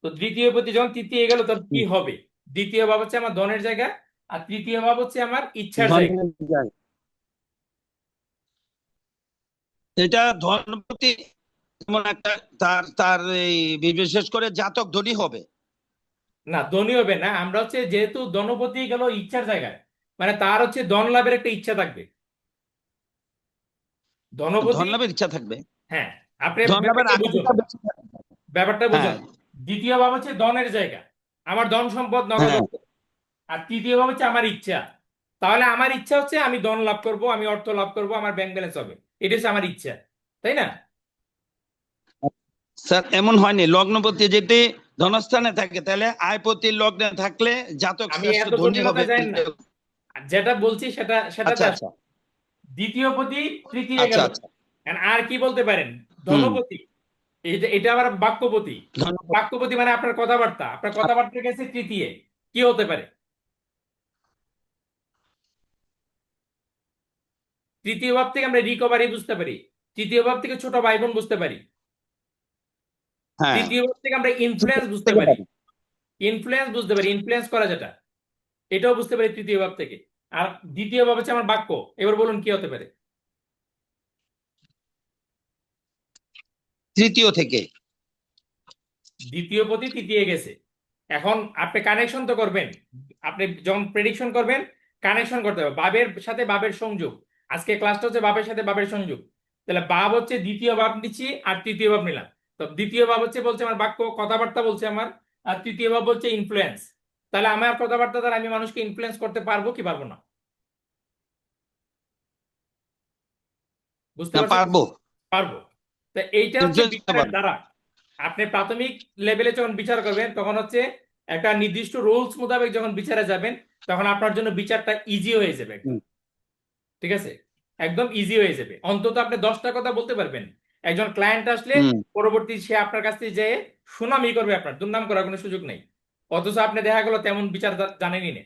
তো তৃতীয় পতি যখন তৃতীয় গেল তখন কি হবে। দ্বিতীয় ভাব হচ্ছে আমার ধনের জায়গা, আর তৃতীয় ভাব হচ্ছে আমার ইচ্ছার জায়গা। ধনের জায়গা। এটা ধনপতি যেমন একটা, তার তার এই বিশেষ করে জাতক ধনী হবে। না, ধনী হবে না, আমরা হচ্ছে যেহেতু ধনপতি গেল ইচ্ছার জায়গায়, মানে তার হচ্ছে ধন লাভের একটা ইচ্ছা থাকবে ধনপতি। ধন লাভের ইচ্ছা থাকবে। হ্যাঁ, আপনি ধন লাভের ব্যাপারটা বুঝুন, আকাঙ্ক্ষা বেশি থাকবে। ব্যাপারটা বুঝুন। হ্যাঁ। দ্বিতীয় ভাব হচ্ছে ধনের জায়গা, আমার ধন সম্পদ নগদ হ্যাঁ। অর্থ। আর তৃতীয় ভাব হচ্ছে আমার ইচ্ছা। তাহলে আমার ইচ্ছা হচ্ছে আমি ধন লাভ করব, আমি অর্থ লাভ করব, আমার ব্যাংক ব্যালেন্স হবে, এটা হচ্ছে আমার ইচ্ছা, তাই না। স্যার এমন হয়নি, লগ্নপতি যদি ধনস্থানে থাকে তাহলে আয়পতি লগ্নে থাকলে জাতক আমি শ্রেষ্ঠ এত ধনী হবে। জটিলতা জানি না, যেটা বলছি সেটাতে আচ্ছা আসো। আচ্ছা দ্বিতীয় পতি তৃতীয় আচ্ছা গেল, আচ্ছা আর কি বলতে পারেন? হুম ধনপতি, এটা আবার বাক্যপতি। ধন্যবাদ। বাক্যপতি মানে আপনার কথাবার্তা গেছে তৃতীয়, কি হতে পারে? তৃতীয় ভাব থেকে আমরা রিকভারি বুঝতে পারি, তৃতীয় ভাব থেকে ছোট ভাই বোন বুঝতে পারি, হ্যাঁ তৃতীয় ভাব থেকে আমরা ইনফ্লুয়েন্স বুঝতে থেকে পারি, পারি। ইনফ্লুয়েন্স করা যেটা, এটাও বুঝতে পারি তৃতীয় ভাব থেকে। আর দ্বিতীয় ভাব হচ্ছে আমার বাক্য। এবার বলুন কি হতে পারে? তৃতীয় থেকে দ্বিতীয় পতি তৃতীয় গেছে, এখন আপনি কানেকশন তো করবেন। আপনি যখন প্রেডিকশন করবেন, কানেকশন করতে হবে বাবের সাথে বাবের সংযোগ। আজকে ক্লাসটা হচ্ছে বাবের সাথে বাবের সংযোগ। তাহলে বাব হচ্ছে দ্বিতীয় ভাব নিচ্ছি আর তৃতীয় ভাব নিলাম। তো দ্বিতীয় ভাব হচ্ছে বলছে আমার বাক্য, কথাবার্তা বলছে আমার, আর তৃতীয় ভাব হচ্ছে ইনফ্লুয়েন্স। তাহলে আমার কথাবার্তা দ্বারা আমি মানুষকে ইনফ্লুয়েন্স করতে পারবো কি পারবো না? বুঝতে না পারছেন? পারবো, পারবো। তো এইটা হচ্ছে influence করতে বিচারের পারবো। দ্বারা। আপনি প্রাথমিক লেভেলে যখন বিচার করবেন তখন হচ্ছে একটা নির্দিষ্ট রুলস মোতাবেক যখন বিচারে যাবেন, তখন আপনার জন্য বিচারটা ইজি হয়ে যাবে একদম। হুম ঠিক আছে, একদম ইজি হয়ে যাবে। অন্তত আপনি 10টা কথা বলতে পারবেন। একজন ক্লায়েন্ট আসলে হুম পরবর্তী সে আপনার কাছ থেকে যেয়ে সুনামই করবে, আপনার দুর্নাম করার কোনো সুযোগ নেই। অথচ আপনি দেখা গেল তেমন বিচার জানেনই না,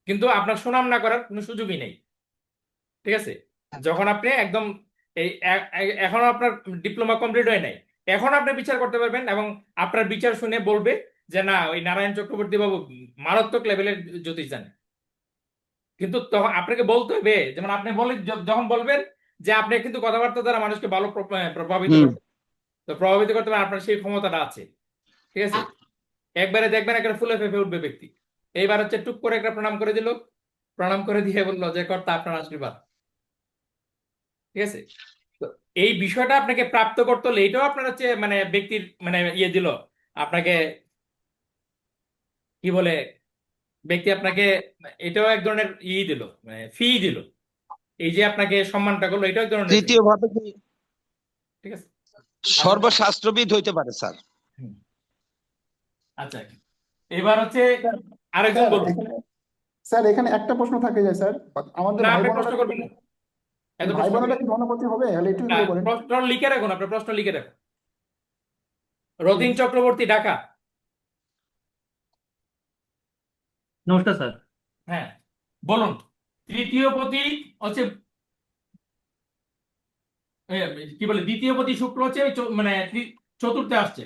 কিন্তু আপনার সুনাম না করার কোনো সুযোগই নেই। ঠিক আছে, যখন আপনি একদম এখনো আপনার ডিপ্লোমা কমপ্লিট হয় নাই, এখন আপনি বিচার করতে পারবেন এবং আপনার বিচার শুনে বলবে যে না, ওই নারায়ণ চক্রবর্তী বাবু মারাত্মক লেভেলের জ্যোতিষ জানে। কিন্তু তখন আপনাকে বলতে হবে, যেমন আপনি যখন বলবেন যে আপনি কিন্তু কথাবার্তা দ্বারা মানুষকে ভালো প্রভাবিত হুম করতে, তো প্রভাবিত করতে পারেন, আপনার সেই ক্ষমতাটা আছে। ঠিক আছে, একবারে দেখবেন একটা ফুলে ফেঁপে উঠবে ব্যক্তি। এইবার হচ্ছে টুক করে একটা প্রণাম করে দিল, প্রণাম করে দিয়ে বললো যে কর্তা আপনার আশীর্বাদ। ঠিক আছে, তো এই বিষয়টা আপনাকে প্রাপ্ত করতে হলে এটাও আপনার হচ্ছে মানে ব্যক্তির মানে ইয়ে দিল আপনাকে, কি বলে, ব্যক্তি আপনাকে এটাও এক ধরনের দিল, মানে ফি দিল। এই যে আপনাকে সম্মানটা করলো, এটাও এক ধরনের ফি। তৃতীয় ভাবে কি ঠিক আছে, আর- সর্বশাস্ত্রবিদ হইতে পারে স্যার? হুম, আচ্ছা, এবার হচ্ছে আরেকজন স্যার বলুন। এখানে স্যার এখানে একটা প্রশ্ন থাকে যায় স্যার, আমাদের না, ভাই আপনি বোনেরা প্রশ্ন করবেন না, এত ভাই প্রশ্ন বোনেরা করবেন কি ধনপতি হবে? তাহলে একটু না। করে বলেন। প্রশ্ন লিখে রাখুন, আপনার প্রশ্ন লিখে রাখুন। রতিন চক্রবর্তী, ঢাকা। নমস্কার স্যার। হ্যাঁ, বলুন। তৃতীয় পতি হচ্ছে এ, কি বলে, দ্বিতীয় পতি শুক্র হচ্ছে মানে চতুর্থে আসছে।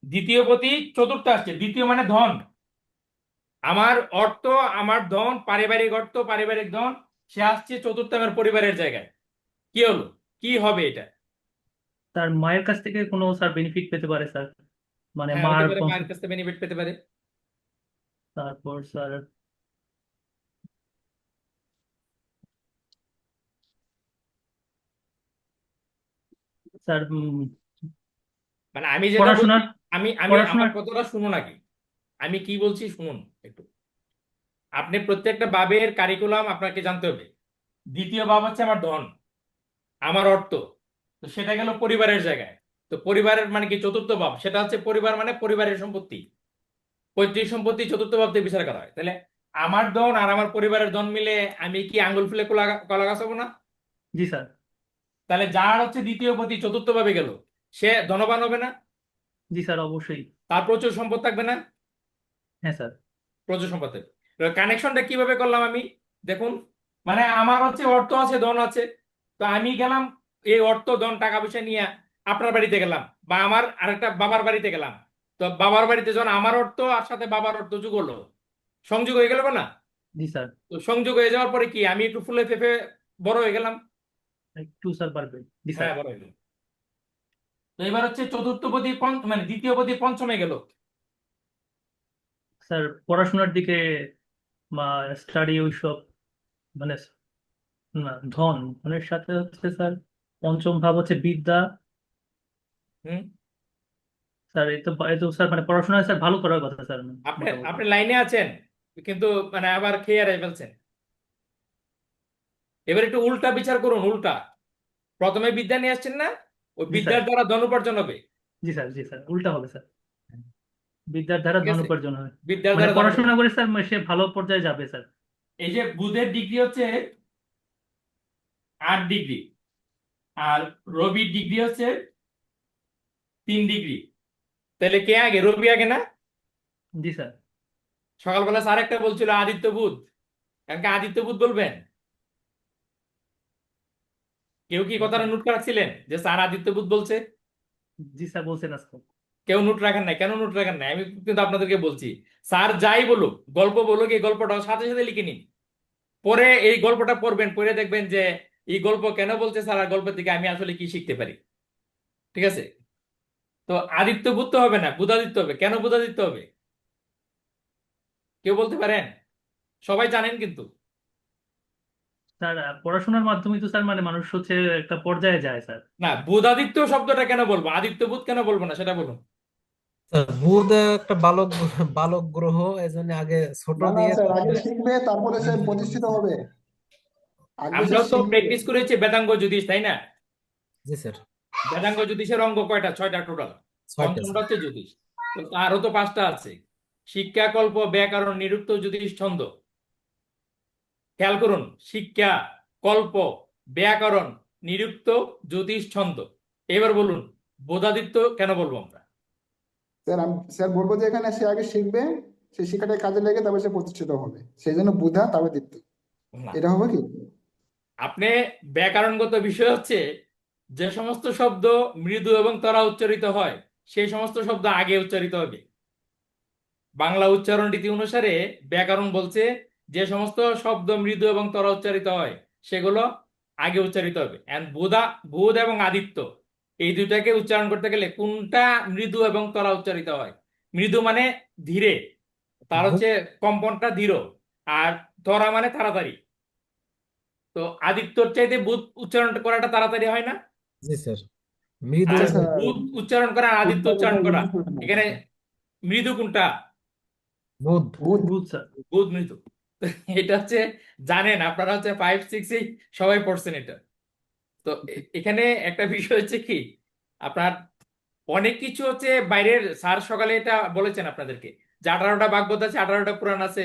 দ্বিতীয় পতি চতুর্থে আসছে, দ্বিতীয় মানে ধন। আমার অর্থ, আমার ধন, পারিবারিক অর্থ, পারিবারিক ধন, সে আসছে চতুর্থ আমার পরিবারের জায়গায়। কি হলো, কি হবে এটা? স্যার মায়ের কাছ থেকে কোনো স্যার বেনিফিট পেতে পারে স্যার, মানে হ্যাঁ, হতে মার পারে, বংশ। মায়ের কাছ থেকে বেনিফিট পেতে পারে। তারপর স্যার স্যার মানে আমি যেটা বলছি, পড়াশোনার আমি আমি আমার পড়াশোনার কথাটা শুনুন আগে, আমি কি বলছি শুনুন একটু। আপনি প্রত্যেকটা বাবের কারিকুলাম আপনাকে জানতে হবে। দ্বিতীয় ভাব হচ্ছে আমার ধন, আমার অর্থ, তো সেটা গেল পরিবারের জায়গায়। তো পরিবারের মানে কি চতুর্থ ভাব, সেটা হচ্ছে পরিবার মানে পরিবারের সম্পত্তি, পৈতৃক সম্পত্তি চতুর্থ ভাব থেকে বিচার করা হয়। তাহলে আমার ধন আর আমার পরিবারের ধন মিলে আমি কি আঙ্গুল ফুলে কলা গাছ হবো না? জি স্যার। তাহলে যার হচ্ছে দ্বিতীয় পতি চতুর্থ ভাবে গেল, সে ধনবান হবে না? জি স্যার অবশ্যই। তার প্রচুর সম্পদ থাকবে না? হ্যাঁ স্যার। প্রচুর সম্পদ থাকবে। কানেকশনটা কিভাবে করলাম আমি, দেখুন। মানে আমার হচ্ছে অর্থ আছে, ধন আছে, তো আমি গেলাম এই অর্থ ধন টাকা পয়সা নিয়ে আপনার বাড়িতে গেলাম, বা আমার আরেকটা বাবার বাড়িতে গেলাম। তো বাবার বাড়িতে যখন আমার অর্থ আর সাথে বাবার অর্থ যোগ হলো, সংযোগ হয়ে গেল না? জি স্যার। তো সংযোগ হয়ে যাওয়ার পরে কি আমি একটু ফুলে ফেপে বড় হয়ে গেলাম? একটু স্যার পারবে। জি স্যার। হ্যাঁ, বড় হয়ে গেলাম। তো এবার হচ্ছে চতুর্থ পতি মানে দ্বিতীয় পতি পঞ্চমে গেল। স্যার পড়াশোনার দিকে বা স্টাডি ওইসব, মানে না ধনের সাথে হচ্ছে স্যার পঞ্চম ভাব হচ্ছে বিদ্যা। হুম, স্যার এই তো স্যার মানে পড়াশোনায় স্যার ভালো করার কথা স্যার আপনি মোটামুটি। আপনি লাইনে আছেন, কিন্তু মানে আবার খেয়ে হারিয়ে ফেলছেন। এবার একটু উল্টা বিচার করুন, উল্টা। প্রথমে বিদ্যা নিয়ে আসছেন না, ওই জি স্যার, বিদ্যার দ্বারা ধন উপার্জন হবে। জি স্যার উল্টা হবে স্যার, বিদ্যার দ্বারা ঠিক ধন আছে, উপার্জন হয়, বিদ্যার মানে দ্বারা ধন পড়াশোনা উপার্জন। করে স্যার সে ভালো পর্যায়ে যাবে স্যার। এই যে বুধের ডিগ্রি হচ্ছে 8 ডিগ্রি, আর রবির ডিগ্রি হচ্ছে 3 ডিগ্রি। তাহলে কে আগে, রবি আগে না? জি স্যার, সকালবেলা স্যার একটা বলছিল আদিত্য বুধ, কালকে আদিত্য বুধ বলবেন? কেউ কি কথাটা নোট করে রাখছিলেন যে স্যার আদিত্য বুধ বলছে? জি স্যার বলছেন আজকে। কেউ নোট রাখেন নাই, কেন নোট রাখেন নাই? আমি কিন্তু আপনাদেরকে বলছি, স্যার যাই বলুক, গল্প বলুক, এই গল্পটা সাথে সাথে লিখে নিন। পরে এই গল্পটা পড়বেন, পড়ে দেখবেন যে এই গল্প কেন বলছে স্যার, আর গল্পের থেকে আমি আসলে কি শিখতে পারি। ঠিক আছে? তো আদিত্য বুধ তো হবে না, বুধাদিত্য হবে। কেন বুধাদিত্য হবে কেউ বলতে পারেন? সবাই জানেন কিন্তু। স্যার পড়াশোনার মাধ্যমে তো স্যার মানে মানুষ হচ্ছে একটা পর্যায়ে যায় স্যার। না, বুধাদিত্য শব্দটা কেন বলবো, আদিত্য বুধ কেন বলবো না, সেটা বলুন। স্যার বুধ একটা বালক বালক গ্রহ, এই জন্য আগে ছোট না না দিয়ে স্যার, আগে তারপরে শিখবে তারপরে সে প্রতিষ্ঠিত হবে। আগে সে আমরাও তো শিখবে। প্র্যাকটিস করেছি বেদাঙ্গ জ্যোতিষ, তাই না? জি স্যার, বেদাঙ্গ জ্যোতিষের অঙ্গ কয়টা? 6টা টোটাল। 6টা পঞ্চমটা স্যার। হচ্ছে জ্যোতিষ। তো আরো তো 5টা আছে: শিক্ষা, কল্প, ব্যাকরণ, নিরুক্ত, জ্যোতিষ, ছন্দ। খেয়াল করুন, শিক্ষা, কল্প, ব্যাকরণ, নিরুক্ত, জ্যোতিষ, ছন্দ। এবার বলুন বোধাদিত্য কেন বলবো আমরা? স্যার বলবো যে এখানে সে আগে শিখবে, সেই শিক্ষাটা কাজে লেগে তারপরে সে প্রতিষ্ঠিত হবে, সেই জন্য বুধা তারপরে দিত্য। না, এটা হবে কি? আপনি ব্যাকরণগত বিষয় হচ্ছে যে সমস্ত শব্দ মৃদু এবং ত্বরা উচ্চারিত হয়, সেই সমস্ত শব্দ আগে উচ্চারিত হবে। বাংলা উচ্চারণ রীতি অনুসারে ব্যাকরণ বলছে যে সমস্ত শব্দ মৃদু এবং ত্বরা উচ্চারিত হয় সেগুলো আগে উচ্চারিত হবে। এন্ড বুধ এবং আদিত্য, এই দুইটাকে উচ্চারণ করতে গেলে কোনটা মৃদু এবং ত্বরা উচ্চারিত হয়? মৃদু মানে ধীরে, তার হচ্ছে কম্পনটা ধীর, আর ত্বরা মানে তাড়াতাড়ি। তো আদিত্যর চাইতে বুধ উচ্চারণ করাটা তাড়াতাড়ি হয় না? জি স্যার, মৃদু আর আচ্ছা এবং স্যার, বুধ উচ্চারণ করা আর আদিত্য বুধটা উচ্চারণ বোধহয় করা, ইজি হবে না। এখানে মৃদু কোনটা? বুধ। বুধ। বুঝ স্যার। বুধ মৃদু। এটা হচ্ছে, জানেন আপনারা হচ্ছে 5, 6 সবাই পড়ছেন এটা। তো এখানে একটা বিষয় হচ্ছে কি, আপনার অনেক কিছু হচ্ছে বাইরের। স্যার সকালে এটা বলেছেন আপনাদেরকে যে 18টা বাগবত আছে, 18টা পুরাণ আছে,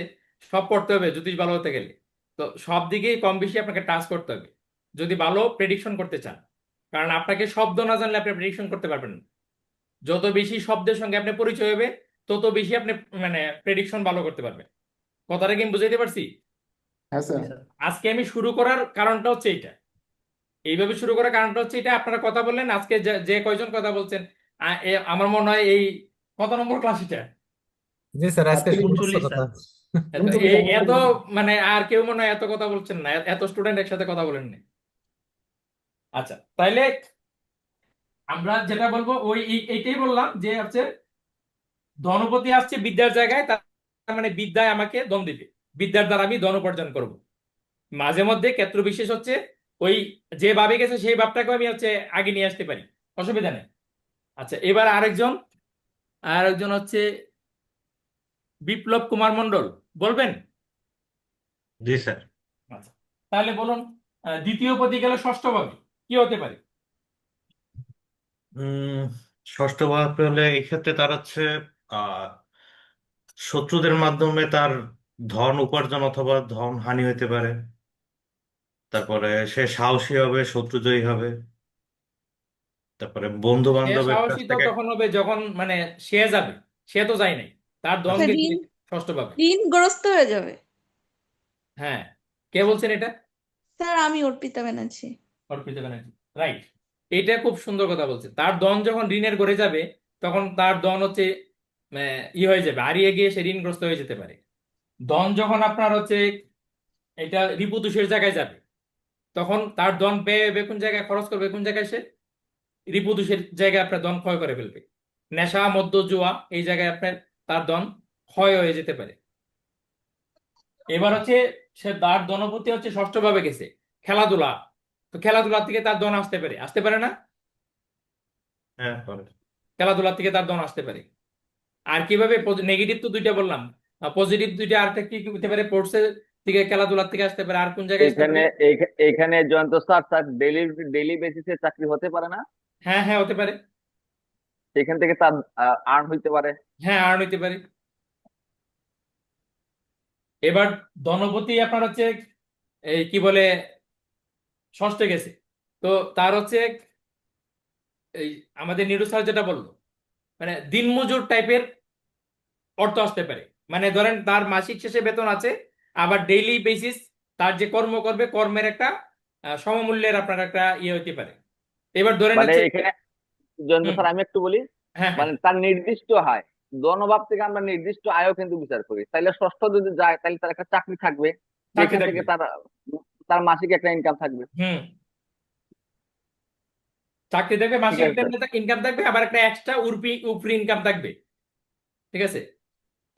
সব পড়তে হবে জ্যোতিষ ভালো হতে গেলে। তো সব দিকেই কম বেশি আপনাকে টাচ করতে হবে যদি ভালো প্রেডিকশন করতে চান। কারণ আপনাকে শব্দ না জানলে আপনি প্রেডিকশন করতে পারবেন না। যত বেশি শব্দের সঙ্গে আপনি পরিচয় হবে, তত বেশি আপনি মানে প্রেডিকশন ভালো করতে পারবেন। কথাটা কি আমি বুঝাইতে পারছি? হ্যাঁ জি স্যার। স্যার, আজকে আমি শুরু করার কারণটা হচ্ছে এটা, এইভাবে শুরু করার কারণটা হচ্ছে এটা। আপনারা কথা বললেন আজকে, যে যে কয়জন কথা বলছেন, আমার মনে হয় এই কত নম্বর ক্লাস এটা? জি স্যার, আজকে 38। 39 39 কথা। স্যার। এত 39 এত মানে আর কেউ মনে হয় এত কথা বলছেন না, এত স্টুডেন্ট একসাথে কথা বলেন না। আচ্ছা, তাইলে আমরা যেটা বলবো ওই এইটাই বললাম যে হচ্ছে ধনপতি আসছে বিদ্যার জায়গায়, তার মানে বিদ্যায় আমাকে ধন দিবে, বিদ্যার দ্বারা আমি ধন উপার্জন করব। মাঝে মধ্যে ক্ষেত্র বিশেষ হচ্ছে ওই যে ভাবে গেছে সেই ভাবটাকে আমি হচ্ছে আগে নিয়ে আসতে পারি, অসুবিধা নেই। আচ্ছা, এবার আরেকজন হচ্ছে বিপ্লব কুমার মন্ডল, বলবেন? জি স্যার। আচ্ছা, তাহলে বলুন দ্বিতীয় পতি গেলে ষষ্ঠ ভাবে কি হতে পারে? উম ষষ্ঠ ভাব হলে এই ক্ষেত্রে তার হচ্ছে আহ শত্রুদের মাধ্যমে তার ধন উপার্জন অথবা ধন হানি হতে পারে। তারপরে সে সাহসী হবে, শত্রু জয়ী হবে। তারপরে বন্ধু সে বান্ধবের কাছ সাহসী তো থেকে তখন হবে যখন মানে সে যাবে, সে তো যায় নাই, তার ধন আচ্ছা, স্যার গেছে ঋণ ষষ্ঠ ভাবে। ঋণগ্রস্ত হয়ে যাবে। হ্যাঁ, কে বলছেন এটা? স্যার আমি অর্পিতা ব্যানার্জি। অর্পিতা ব্যানার্জি, রাইট। এটা খুব সুন্দর কথা বলছে। তার ধন যখন ঋণের ঘরে যাবে, তখন তার ধন হচ্ছে ই হয়ে যাবে, হারিয়ে গিয়ে সে ঋণগ্রস্ত হয়ে যেতে পারে। ধন যখন আপনার হচ্ছে এটা রিপুদোষের জায়গায় যাবে, তখন তার ধন ব্যয় হবে কোন জায়গায়, খরচ করবে কোন জায়গায়, সে রিপুদোষের জায়গায় আপনার ধন ক্ষয় করে ফেলবে। নেশা, মদ্য, জুয়া, এই জায়গায় আপনার তার ধন ক্ষয় হয়ে যেতে পারে। এবার হচ্ছে সে তার ধনপতি হচ্ছে ষষ্ঠ ভাবে গেছে, খেলাধুলা। তো খেলাধুলার থেকে তার ধন আসতে পারে, আসতে পারে না? হ্যাঁ করে। খেলাধুলার থেকে তার ধন আসতে পারে। আর কিভাবে, নেগেটিভ তো দুইটা বললাম, পজিটিভ দুইটা, আরেকটা কি হতে পারে? থেকে খেলাধুলার থেকে আসতে পারে, আর কোন জায়গায় আসতে এখানে পারে? এখানে জয়ন্ত স্যার তার ডেইলি ডেইলি বেসিসে চাকরি হতে পারে না? হ্যাঁ হ্যাঁ, হতে পারে। সেখান থেকে তার আর্ন হইতে পারে। হ্যাঁ, আর হইতে পারে। এবার ধনপতি আপনার হচ্ছে এই কি বলে ষষ্ঠে গেছে, তো তার হচ্ছে এই আমাদের নিরু স্যার যেটা বললো, মানে দিনমজুর টাইপের অর্থ আসতে পারে। মানে ধরেন তার মাসিক শেষে বেতন আছে, আবার ডেইলি বেসিস তার যে কর্ম করবে কর্মের একটা সমমূল্যের আপনার একটা ইয়ে হইতে পারে। এবার ধরেন মানে হচ্ছে এখানে জয়ন্ত হুম, স্যার আমি একটু বলি, হ্যাঁ হ্যাঁ, মানে তার নির্দিষ্ট আয়, ধনভাব থেকে আমরা নির্দিষ্ট আয়ও কিন্তু বিচার করি। তাইলে ষষ্ঠ যদি যায় তাহলে তার একটা চাকরি থাকবে, চাকরি যেখান থেকে থাকবে। তার তার মাসিক একটা ইনকাম থাকবে। হুম, চাকরি থাকবে, ঠিক মাসিক আছে একটা স্যার। ইনকাম থাকবে, আবার একটা এক্সট্রা উপরি ইনকাম থাকবে। ঠিক আছে,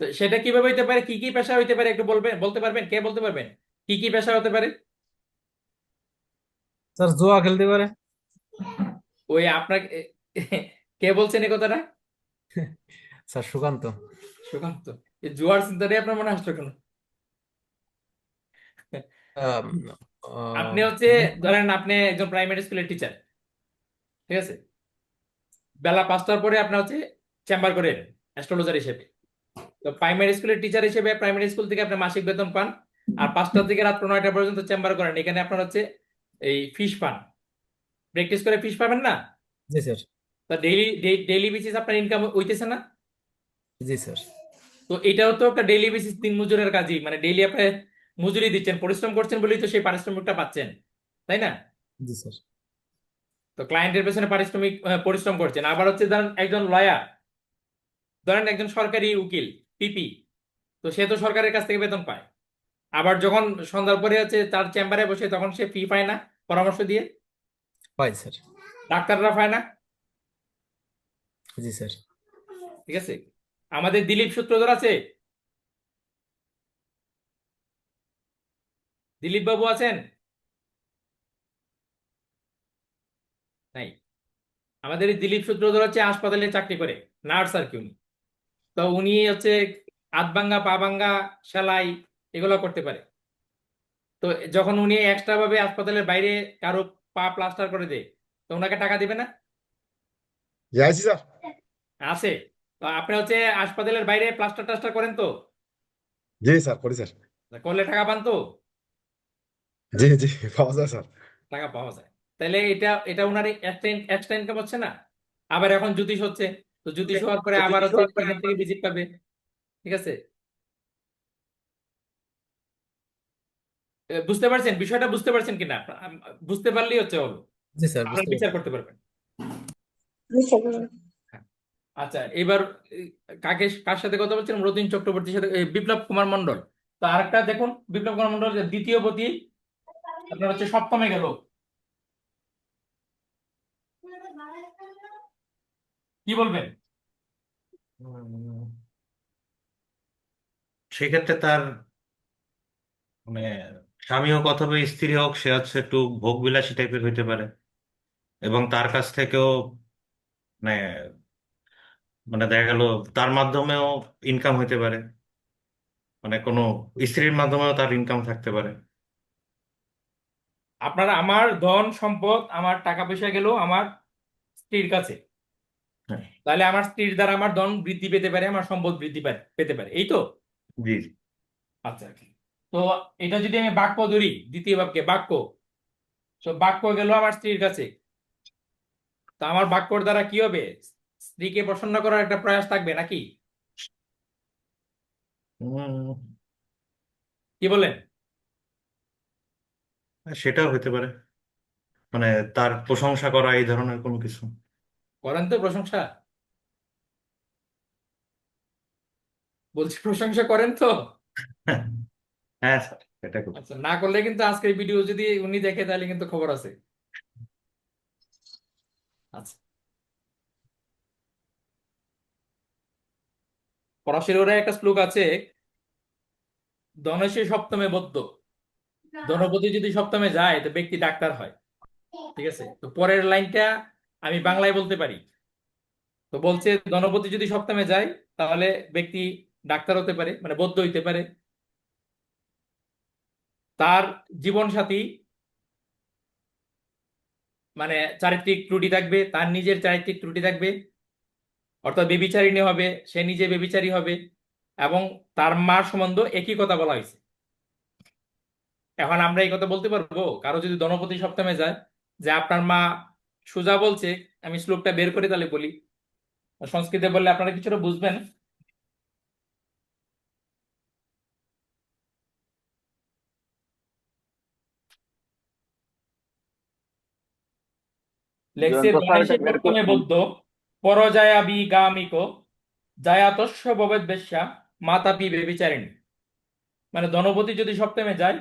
তো সেটা কিভাবে হইতে পারে, কি কি পেশা হইতে পারে একটু বলবেন, বলতে পারবেন, কে বলতে পারবেন কি কি পেশা হতে পারে? স্যার জুয়া খেলতে পারে। ওই আপনাকে কে বলছেন এই কথাটা? স্যার সুকান্ত। সুকান্ত। এই জুয়ার চিন্তাটাই আপনার মনে আসলো কেন? আম, আপনি আহ, হচ্ছে ধরেন আপনি একজন প্রাইমারি স্কুলের টিচার, ঠিক আছে, বেলা 5টার পরে আপনার হচ্ছে চেম্বার করেন অ্যাস্ট্রোলজার হিসেবে। তো প্রাইমারি স্কুলের টিচার হিসেবে প্রাইমারি স্কুল থেকে আপনি মাসিক বেতন পান, আর 5টা থেকে রাত 9টা পর্যন্ত চেম্বার করেন, এখানে আপনার হচ্ছে এই ফিস পান, প্র্যাকটিস করে ফিস পাবেন না? জি স্যার। তো ডেইলি ডেইলি বেসিস আপনার ইনকাম হইতেছে না? জি স্যার। তো এটাও তো একটা ডেইলি বেসিস দিন মজুরের কাজই, মানে ডেইলি আপনি মজুরি দিচ্ছেন, পরিশ্রম করছেন বলেই তো সেই পারিশ্রমিকটা পাচ্ছেন, তাই না? জি স্যার। তো ক্লায়েন্টের পেছনে পারিশ্রমিক পরিশ্রম করছেন। আবার হচ্ছে ধরেন একজন লয়ার, ধরেন একজন সরকারি উকিল, পিপি, তো সে তো সরকারের কাছ থেকে বেতন পায়। আবার যখন সন্ধ্যার পরে হচ্ছে তার চেম্বারে বসে তখন সে ফি পায় না পরামর্শ দিয়ে? পাই স্যার। ডাক্তাররা পায় না? জি স্যার। ঠিক আছে, আমাদের দিলীপ সূত্রধর আছে, দিলীপ বাবু আছেন? নাই। আমাদের এই দিলীপ সূত্রধর হচ্ছে হাসপাতালে চাকরি করে, নার্স আর কি উনি। তো উনি হচ্ছে হাত ভাঙ্গা, পা ভাঙ্গা, সেলাই এগুলো করতে পারে। তো যখন উনি এক্সট্রা ভাবে হাসপাতালের বাইরে কারো পা প্লাস্টার করে দেয়, তো ওনাকে টাকা দিবে না? যাইছি স্যার। আছে। তো আপনি হচ্ছে হাসপাতালের বাইরে প্লাস্টার টাস্টার করেন তো, জি স্যার, করি স্যার। করলে টাকা পান তো? জি জি, পাওয়া যায় স্যার। টাকা পাওয়া যায়। তাহলে এটা এটা ওনার এক্সট্রা ইনকাম হচ্ছে না? আবার এখন জ্যোতিষ হচ্ছে, তো জ্যোতিষ হওয়ার পরে আবার হচ্ছে এখান থেকে ভিজিট পাবে। ঠিক আছে, বুঝতে পারছেন বিষয়টা, বুঝতে পারছেন কিনা? বুঝতে পারলেই হচ্ছে হলো, জি স্যার, আপনারা বুঝতে বিচার পারছি। করতে পারবেন। বুঝতে পারলাম। আচ্ছা, এবার কার সাথে কথা বলছিলাম, রতিন চক্রবর্তীর সাথে, বিপ্লব কুমার মন্ডল। তো আরেকটা দেখুন, বিপ্লব কুমার মন্ডল যে দ্বিতীয় পতি আপনার হচ্ছে সপ্তমে গেল, কি বলবেন? উম, সেক্ষেত্রে তার মানে স্বামী হোক অথবা স্ত্রী হোক, সে হচ্ছে একটু ভোগবিলাসী টাইপের হইতে পারে, এবং তার কাছ থেকেও মানে মানে দেখা গেল তার মাধ্যমেও ইনকাম হইতে পারে, মানে কোনো স্ত্রীর মাধ্যমেও তার ইনকাম থাকতে পারে। আপনার আমার ধন সম্পদ, আমার টাকা পয়সা গেল আমার স্ত্রীর কাছে, হ্যাঁ। তাহলে আমার স্ত্রীর দ্বারা আমার ধন বৃদ্ধি পেতে পারে, আমার সম্পদ বৃদ্ধি পেতে পারে, এই তো? জি। আচ্ছা, তো এটা যদি আমি বাক্য ধরি, দ্বিতীয় বাক্যে বাক্য, তো বাক্য গেল আমার স্ত্রীর কাছে, তো আমার বাক্যর দ্বারা কি হবে? স্ত্রীকে প্রসন্ন করার একটা প্রয়াস থাকবে নাকি? উম, কি বলেন? সেটাও হইতে পারে, মানে তার প্রশংসা করা এই ধরনের কোনো কিছু। করেন তো প্রশংসা? বলছি প্রশংসা করেন তো? হ্যাঁ, হ্যাঁ স্যার, এটা খুব। আচ্ছা, না করলে কিন্তু আজকের ভিডিও যদি উনি দেখে তাহলে কিন্তু খবর আছে। আচ্ছা, ফরাসির ওরা একটা শ্লোক আছে, ধনেশে সপ্তমে বদ্ধ, ধনপতি যদি সপ্তমে যায় তো ব্যক্তি ডাক্তার হয়। ঠিক আছে, তো পরের লাইনটা আমি বাংলায় বলতে পারি। তো বলছে ধনপতি যদি সপ্তমে যায় তাহলে ব্যক্তি ডাক্তার হতে পারে, মানে বদ্ধ হইতে পারে। তার জীবনসাথী মানে চারিত্রিক ত্রুটি থাকবে, তার নিজের চারিত্রিক ত্রুটি থাকবে, অর্থাৎ বেবিচারিণী হবে, সে নিজে বেবিচারী হবে, এবং তার মার সম্বন্ধ একই কথা বলা হয়েছে। এখন আমরা এই কথা বলতে পারবো কারো যদি ধনপতি সপ্তমে যায় যে আপনার মা সুজা বলছে, আমি শ্লোকটা বের করে তাহলে বলি, সংস্কৃতে বললে আপনারা কিছুটা বুঝবেন। লেখছে জয়ন্ত স্যার গণেশে এটা বের সপ্তমে করছেন। বৌদ্ধ পরজায়াবিগামিক জায়াতস্য ভবেদ বেশ্যা মাতাপি বেবিচারিণী। মানে ধনপতি যদি সপ্তমে যায়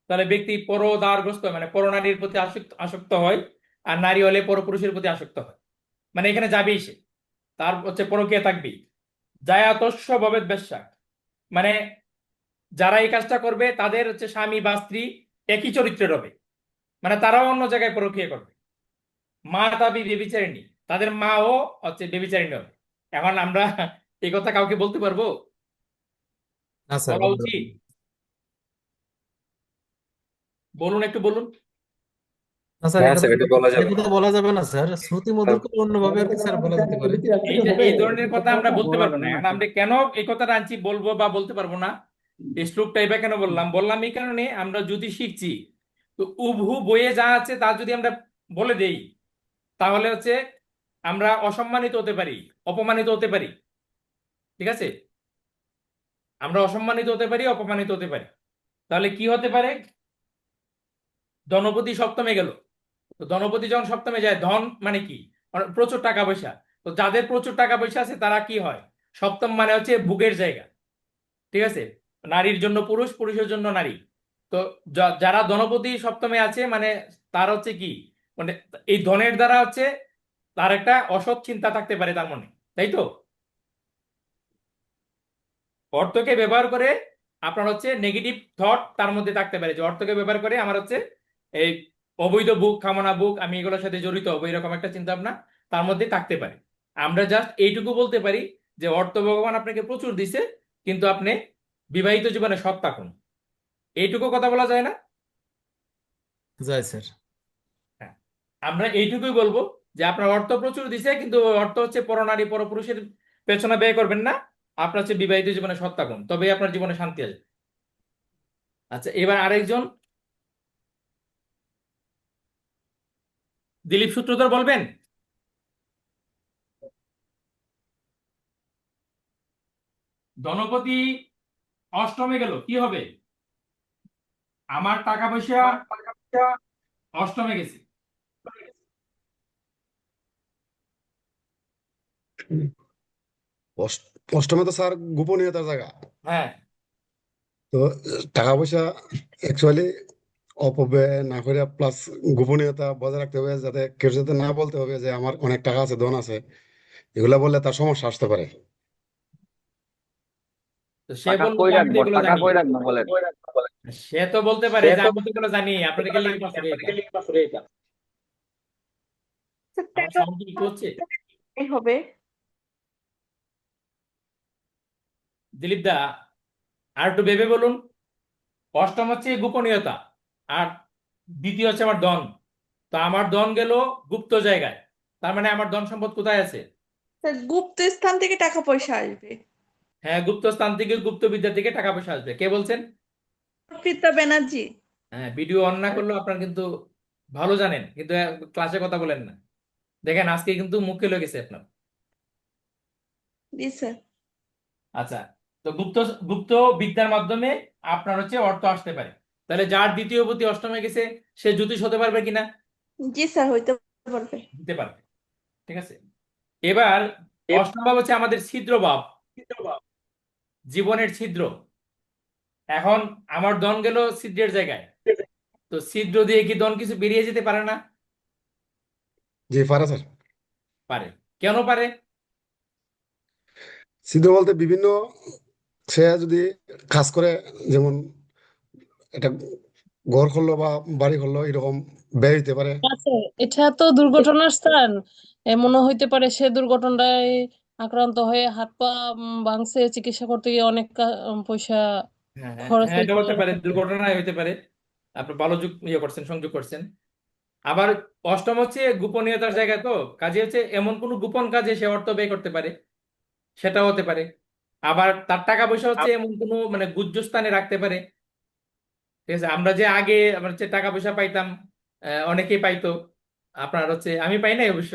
তাহলে ব্যক্তি পরদারগ্রস্ত মানে পরনারীর প্রতি আসক্ত আসক্ত হয়, আর নারী হলে পরপুরুষের প্রতি আসক্ত হয়। মানে এখানে যাবেই সে, তার হচ্ছে পরকীয়া থাকবেই। জায়াতস্য ভবেদ বেশ্যা মানে যারা এই কাজটা করবে তাদের হচ্ছে স্বামী বা স্ত্রী একই চরিত্রের হবে, মানে তারাও অন্য জায়গায় পরকীয়া করবে। মা তাবি বেবিচারিণী, তাদের মাও হচ্ছে বেবিচারিণী হবে। এখন আমরা এই কথা কাউকে বলতে পারবো? না স্যার, বলা বলতে উচিত? পারবেন না। বলুন, একটু বলুন। না স্যার, হ্যাঁ এখানে স্যার, এটা বলা যাবে না। কথা বলা যাবে না স্যার, শ্রুতি মধুর করে অন্যভাবে আর কি স্যার বলা যেতে পারে। এই ধরনের কথা আমরা বলতে পারবো না। এখন আমরা কেন এই কথাটা আনছি বলবো বা বলতে পারবো না, এই শ্লোকটা এবার কেন বললাম এই কারণে, আমরা যদি শিখছি তো উভু বইয়ে যা আছে তা যদি আমরা বলে দেই তাহলে হচ্ছে আমরা অসম্মানিত হতে পারি, অপমানিত হতে পারি। ঠিক আছে, আমরা অসম্মানিত হতে পারি, অপমানিত হতে পারি। তাহলে কি হতে পারে? ধনপতি সপ্তমে গেল, তো ধনপতি যখন সপ্তমে যায়, ধন মানে কি? মানে প্রচুর টাকা পয়সা। তো যাদের প্রচুর টাকা পয়সা আছে তারা কি হয়? সপ্তম মানে হচ্ছে ভোগের জায়গা। ঠিক আছে, নারীর জন্য পুরুষ, পুরুষের জন্য নারী। তো যারা ধনপতি সপ্তমে আছে মানে তার হচ্ছে কি, মানে এই ধনের দ্বারা হচ্ছে তার একটা অসৎ চিন্তা থাকতে পারে তার মনে, তাই তো? অর্থকে ব্যবহার করে আপনার হচ্ছে নেগেটিভ থট তার মধ্যে থাকতে পারে, যে অর্থকে ব্যবহার করে আমার হচ্ছে এই অবৈধ ভোগ কামনা ভোগ, আমি এগুলোর সাথে জড়িত হবো, এরকম একটা চিন্তা ভাবনা তার মধ্যে থাকতে পারে। আমরা জাস্ট এইটুকু বলতে পারি যে অর্থ ভগবান আপনাকে প্রচুর দিছে, কিন্তু আপনি বিবাহিত জীবনে সৎ থাকুন, এইটুকু কথা বলা যায় না? জয় স্যার। হ্যাঁ, আমরা এইটুকুই বলবো যে আপনার অর্থ প্রচুর দিছে, কিন্তু ওই অর্থ হচ্ছে পরনারী পরপুরুষের পেছনে ব্যয় করবেন না, আপনার হচ্ছে বিবাহিত জীবনে সৎ থাকুন, তবেই আপনার জীবনে শান্তি আসবে। আচ্ছা, এবার আরেকজন দিলীপ সূত্রধর বলবেন। ধনপতি অষ্টমে গেল, কি হবে? আমার টাকা পয়সা অষ্টমে গেছে। অষ্টমে তো স্যার গোপনীয়তার জায়গা। হ্যাঁ, তো টাকা পয়সা অ্যাকচুয়ালি অপব্যয় না করে প্লাস গোপনীয়তা বজায় রাখতে হবে, যাতে কেউ যাতে না বলতে হবে যে আমার অনেক টাকা আছে, ধন আছে। এগুলা বললে তার সমস্যা আসতে পারে। তো সে টাকা বললো কই তো আমি তো রাখবো, এগুলো টাকা জানি। কই রাখবো বলেন। সে তো বলতে পারে যে আমি তো এগুলো জানি, আপনাদেরকে লিখে পাস এটা। আমার সাউন্ড কি একটু হচ্ছে? হবে। দিলীপ দা, আর একটু ভেবে বলুন। অষ্টম হচ্ছে গোপনীয়তা, আর দ্বিতীয় হচ্ছে আমার ধন। তো আমার ধন গেল গুপ্ত জায়গায়, তার মানে আমার ধন সম্পদ কোথায় আছে? স্যার গুপ্ত স্থান থেকে টাকা পয়সা আসবে। হ্যাঁ, গুপ্ত স্থান থেকে, গুপ্ত বিদ্যা থেকে টাকা পয়সা আসবে। কে বলছেন? অর্পিতা ব্যানার্জি। হ্যাঁ, ভিডিও অন না করলেও আপনার কিন্তু ভালো জানেন, কিন্তু ক্লাসে কথা বলেন না। দেখেন আজকে কিন্তু মুখে লেগেছে আপনার। জি স্যার। আচ্ছা, তো গুপ্ত গুপ্ত বিদ্যার মাধ্যমে আপনার হচ্ছে অর্থ আসতে পারে। তাহলে যার দ্বিতীয় পতি অষ্টমে গেছে সে জ্যোতিষ হতে পারবে কিনা? জি স্যার, হইতে পারবে। দিতে পারবে। ঠিক আছে, এবার অষ্টম ভাব হচ্ছে আমাদের ছিদ্র ভাব, জীবনের ছিদ্র। এখন আমার ধন গেল ছিদ্রের জায়গায়, তো ছিদ্র দিয়ে কি ধন কিছু বেরিয়ে যেতে পারে না? জি পারে স্যার। পারে। কেন পারে? সিদ্ধ বলতে বিভিন্ন, সে যদি কাজ করে, যেমন এটা ঘর করলো বা বাড়ি করলো, এরকম ব্যয় হইতে পারে। আচ্ছা, এটা তো দুর্ঘটনার স্থান। এমনও হইতে পারে সে দুর্ঘটনায় আক্রান্ত হয়ে হাত পা ভাঙছে, চিকিৎসা করতে গিয়ে অনেক পয়সা হ্যাঁ হ্যাঁ খরচ হ্যাঁ, এটা হইতে হতে পারে, পারে। দুর্ঘটনায় হতে পারে। আপনি ভালো করছেন, সংযোগ করছেন। আবার অষ্টম হচ্ছে গোপনীয়তার জায়গা, তো কাজে হচ্ছে এমন কোন গোপন কাজে সে অর্থ ব্যয় করতে পারে, সেটাও হতে পারে। আবার তার টাকা পয়সা হচ্ছে এমন কোনো মানে গুহ্য স্থানে রাখতে পারে। ঠিক আছে, আমরা যে আগে আমরা হচ্ছে টাকা পয়সা পাইতাম, অনেকেই পাইতো, আপনার হচ্ছে আমি পাই নাই অবশ্য,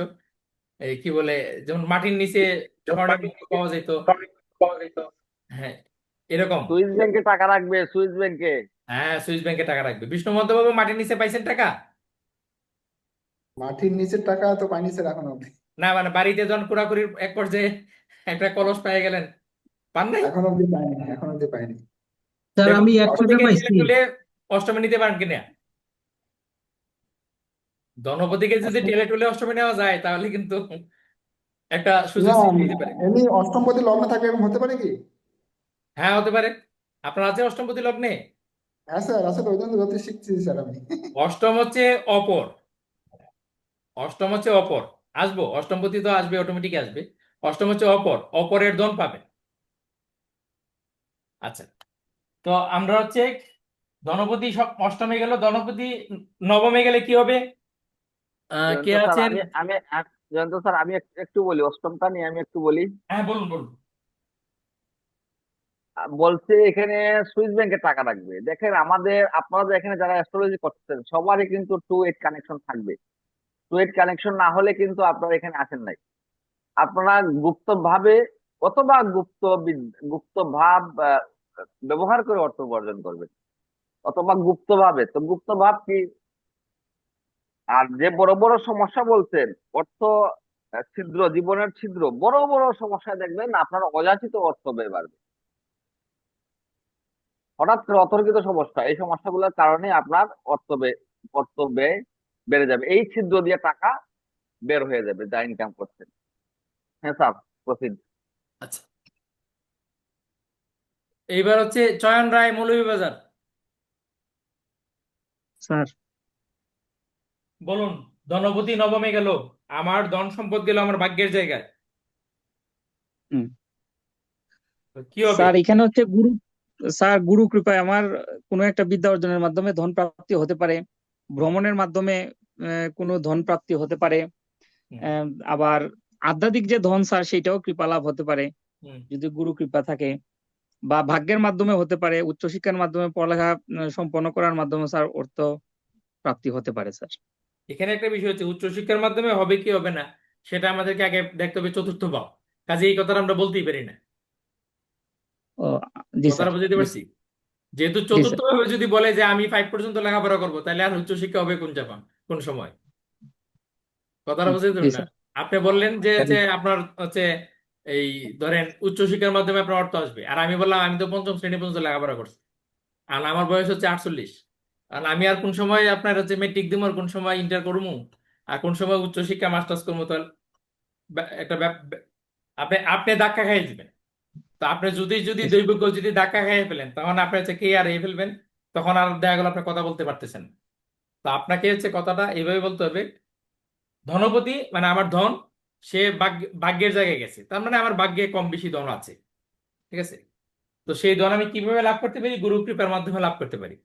এই কি বলে, যেমন মাটির নিচে স্বর্ণের মতো পাওয়া যেত। হ্যাঁ, এরকম। সুইস ব্যাংকে টাকা রাখবে, সুইস ব্যাংকে। হ্যাঁ, সুইস ব্যাংকে টাকা রাখবে। বিষ্ণু মধ্যবাবু মাটির নিচে পাইছেন টাকা? মাটির নিচের টাকা তো পাইনি স্যার এখন অব্দি। না মানে বাড়িতে যখন পুরাপুরির এক পর্যায়ে একটা কলস পেয়ে গেলেন, পান নাই? এখন অব্দি পাইনি, এখন অব্দি পাইনি। স্যার দেখুন আমি 1 টাকা ধনপতিকে ঢেলে পাইছি। ঢুলে অষ্টমী নিতে পারেন কিনা। ধনপতিকে যদি ঢেলে ঢুলে অষ্টমী নেওয়া যায় তাহলে কিন্তু একটা সুযোগ না, সৃষ্টি হতে পারে। এমনি অষ্টমপতি লগ্ন থাকলে এরকম হতে পারে কি? হ্যাঁ, হতে পারে। আপনার আছে অষ্টমপতি লগ্নে? হ্যাঁ স্যার, আসলে ওই জন্য জ্যোতিষ শিখছি স্যার আমি। অষ্টম হচ্ছে অপর, অষ্টম হচ্ছে অপর। আসবো, অষ্টমপতি তো আসবে, অটোমেটিক আসবে। অষ্টম হচ্ছে অপর, অপরের ধন পাবে। আচ্ছা, তো আমরা হচ্ছে ধনপতি সব অষ্টমে গেল, ধনপতি নবমে গেলে কি হবে? কে জয়ন্ত স্যার, আছেন? জয়ন্ত স্যার, আমি একটু বলি, অষ্টমটা নিয়ে আমি একটু বলি। হ্যাঁ, বলুন বলুন। বলছে এখানে সুইস ব্যাংকে টাকা রাখবে। দেখেন, আপনারা এখানে যারা অ্যাস্ট্রোলজি করতেছেন সবারই কিন্তু 2-8 কানেকশন থাকবে। 2-8 কানেকশন না হলে কিন্তু আপনারা এখানে আসেন নাই। আপনারা গুপ্ত ভাবে অথবা গুপ্ত ভাব ব্যবহার করে অর্থ উপার্জন করবেন, অথবা গুপ্ত ভাবে। তো গুপ্ত ভাব কি? আর যে বড় বড় সমস্যা বলছেন, অর্থ ছিদ্র, জীবনের ছিদ্র, বড় বড় সমস্যা দেখবেন আপনার অযাচিত অর্থ ব্যয় বাড়বে। হঠাৎ করে অতর্কিত সমস্যা, এই সমস্যাগুলোর কারণে আপনার অর্থ ব্যয় বেড়ে যাবে। এই ছিদ্র দিয়ে টাকা বের হয়ে যাবে যা ইনকাম করছেন। হ্যাঁ স্যার, প্রসিড। আচ্ছা, এইবার হচ্ছে চয়ন রায়, মৌলভীবাজার। স্যার বলুন, ধনপতি নবমে গেল, আমার ধন সম্পদ গেল আমার ভাগ্যের জায়গায়, হুম। তো কি হবে? স্যার এখানে হচ্ছে গুরু কৃপায় আমার কোনো একটা বিদ্যা অর্জনের মাধ্যমে ধন প্রাপ্তি হতে পারে, ভ্রমণের মাধ্যমে কোনো ধন প্রাপ্তি হতে পারে, হুম, আবার আধ্যাত্মিক যে ধন স্যার সেটাও কৃপা লাভ হতে পারে হুম। যদি গুরু কৃপা থাকে, বা ভাগ্যের মাধ্যমে হতে পারে, উচ্চশিক্ষার মাধ্যমে পড়ালেখা সম্পন্ন করার মাধ্যমে স্যার অর্থ প্রাপ্তি হতে পারে স্যার। এখানে একটা বিষয় হচ্ছে উচ্চশিক্ষার মাধ্যমে হবে কি হবে না সেটা আমাদেরকে আগে দেখতে হবে চতুর্থ ভাব। কাজে এই কথাটা আমরা বলতেই পারি না। ও জি কথাটা স্যার, বুঝতে জি পারছি? যেহেতু জি চতুর্থ স্যার, ভাবে যদি বলে যে আমি 5 পর্যন্ত লেখাপড়া করবো, তাহলে আর উচ্চশিক্ষা হবে কোন জাপান, কোন সময়? কথাটা বুঝতে জি পারবেন না? স্যার। আপনি বললেন যে যে আপনার হচ্ছে এই ধরেন উচ্চশিক্ষার মাধ্যমে আপনার অর্থ আসবে, আর আমি বললাম আমি তো পঞ্চম শ্রেণী পর্যন্ত লেখাপড়া করছি, আর আমার বয়স হচ্ছে 48, আর আমি আর কোন সময় আপনার হচ্ছে মেট্রিক দিব, আর কোন সময় ইন্টার করবো, আর কোন সময় উচ্চশিক্ষা মাস্টার্স করবো, তাহলে একটা আপনি আপনি ধাক্কা খাইয়ে দিবেন। তো আপনি যদি যদি জি স্যার। দৈবজ্ঞ যদি ধাক্কা খাইয়ে ফেলেন, তখন আপনি হচ্ছে কে আর ফেলবেন, তখন আর দেখা গেল আপনি কথা বলতে পারতেছেন না। তো আপনাকে হচ্ছে কথাটা এইভাবে বলতে হবে, ধনপতি মানে আমার ধন, সে ভাগ্যের জায়গায় গেছে, তার মানে আমার ভাগ্যে কম বেশি ধন আছে। ঠিক আছে, তো সেই ধন আমি কিভাবে লাভ করতে পারি? গুরু কৃপার মাধ্যমে লাভ করতে পারি।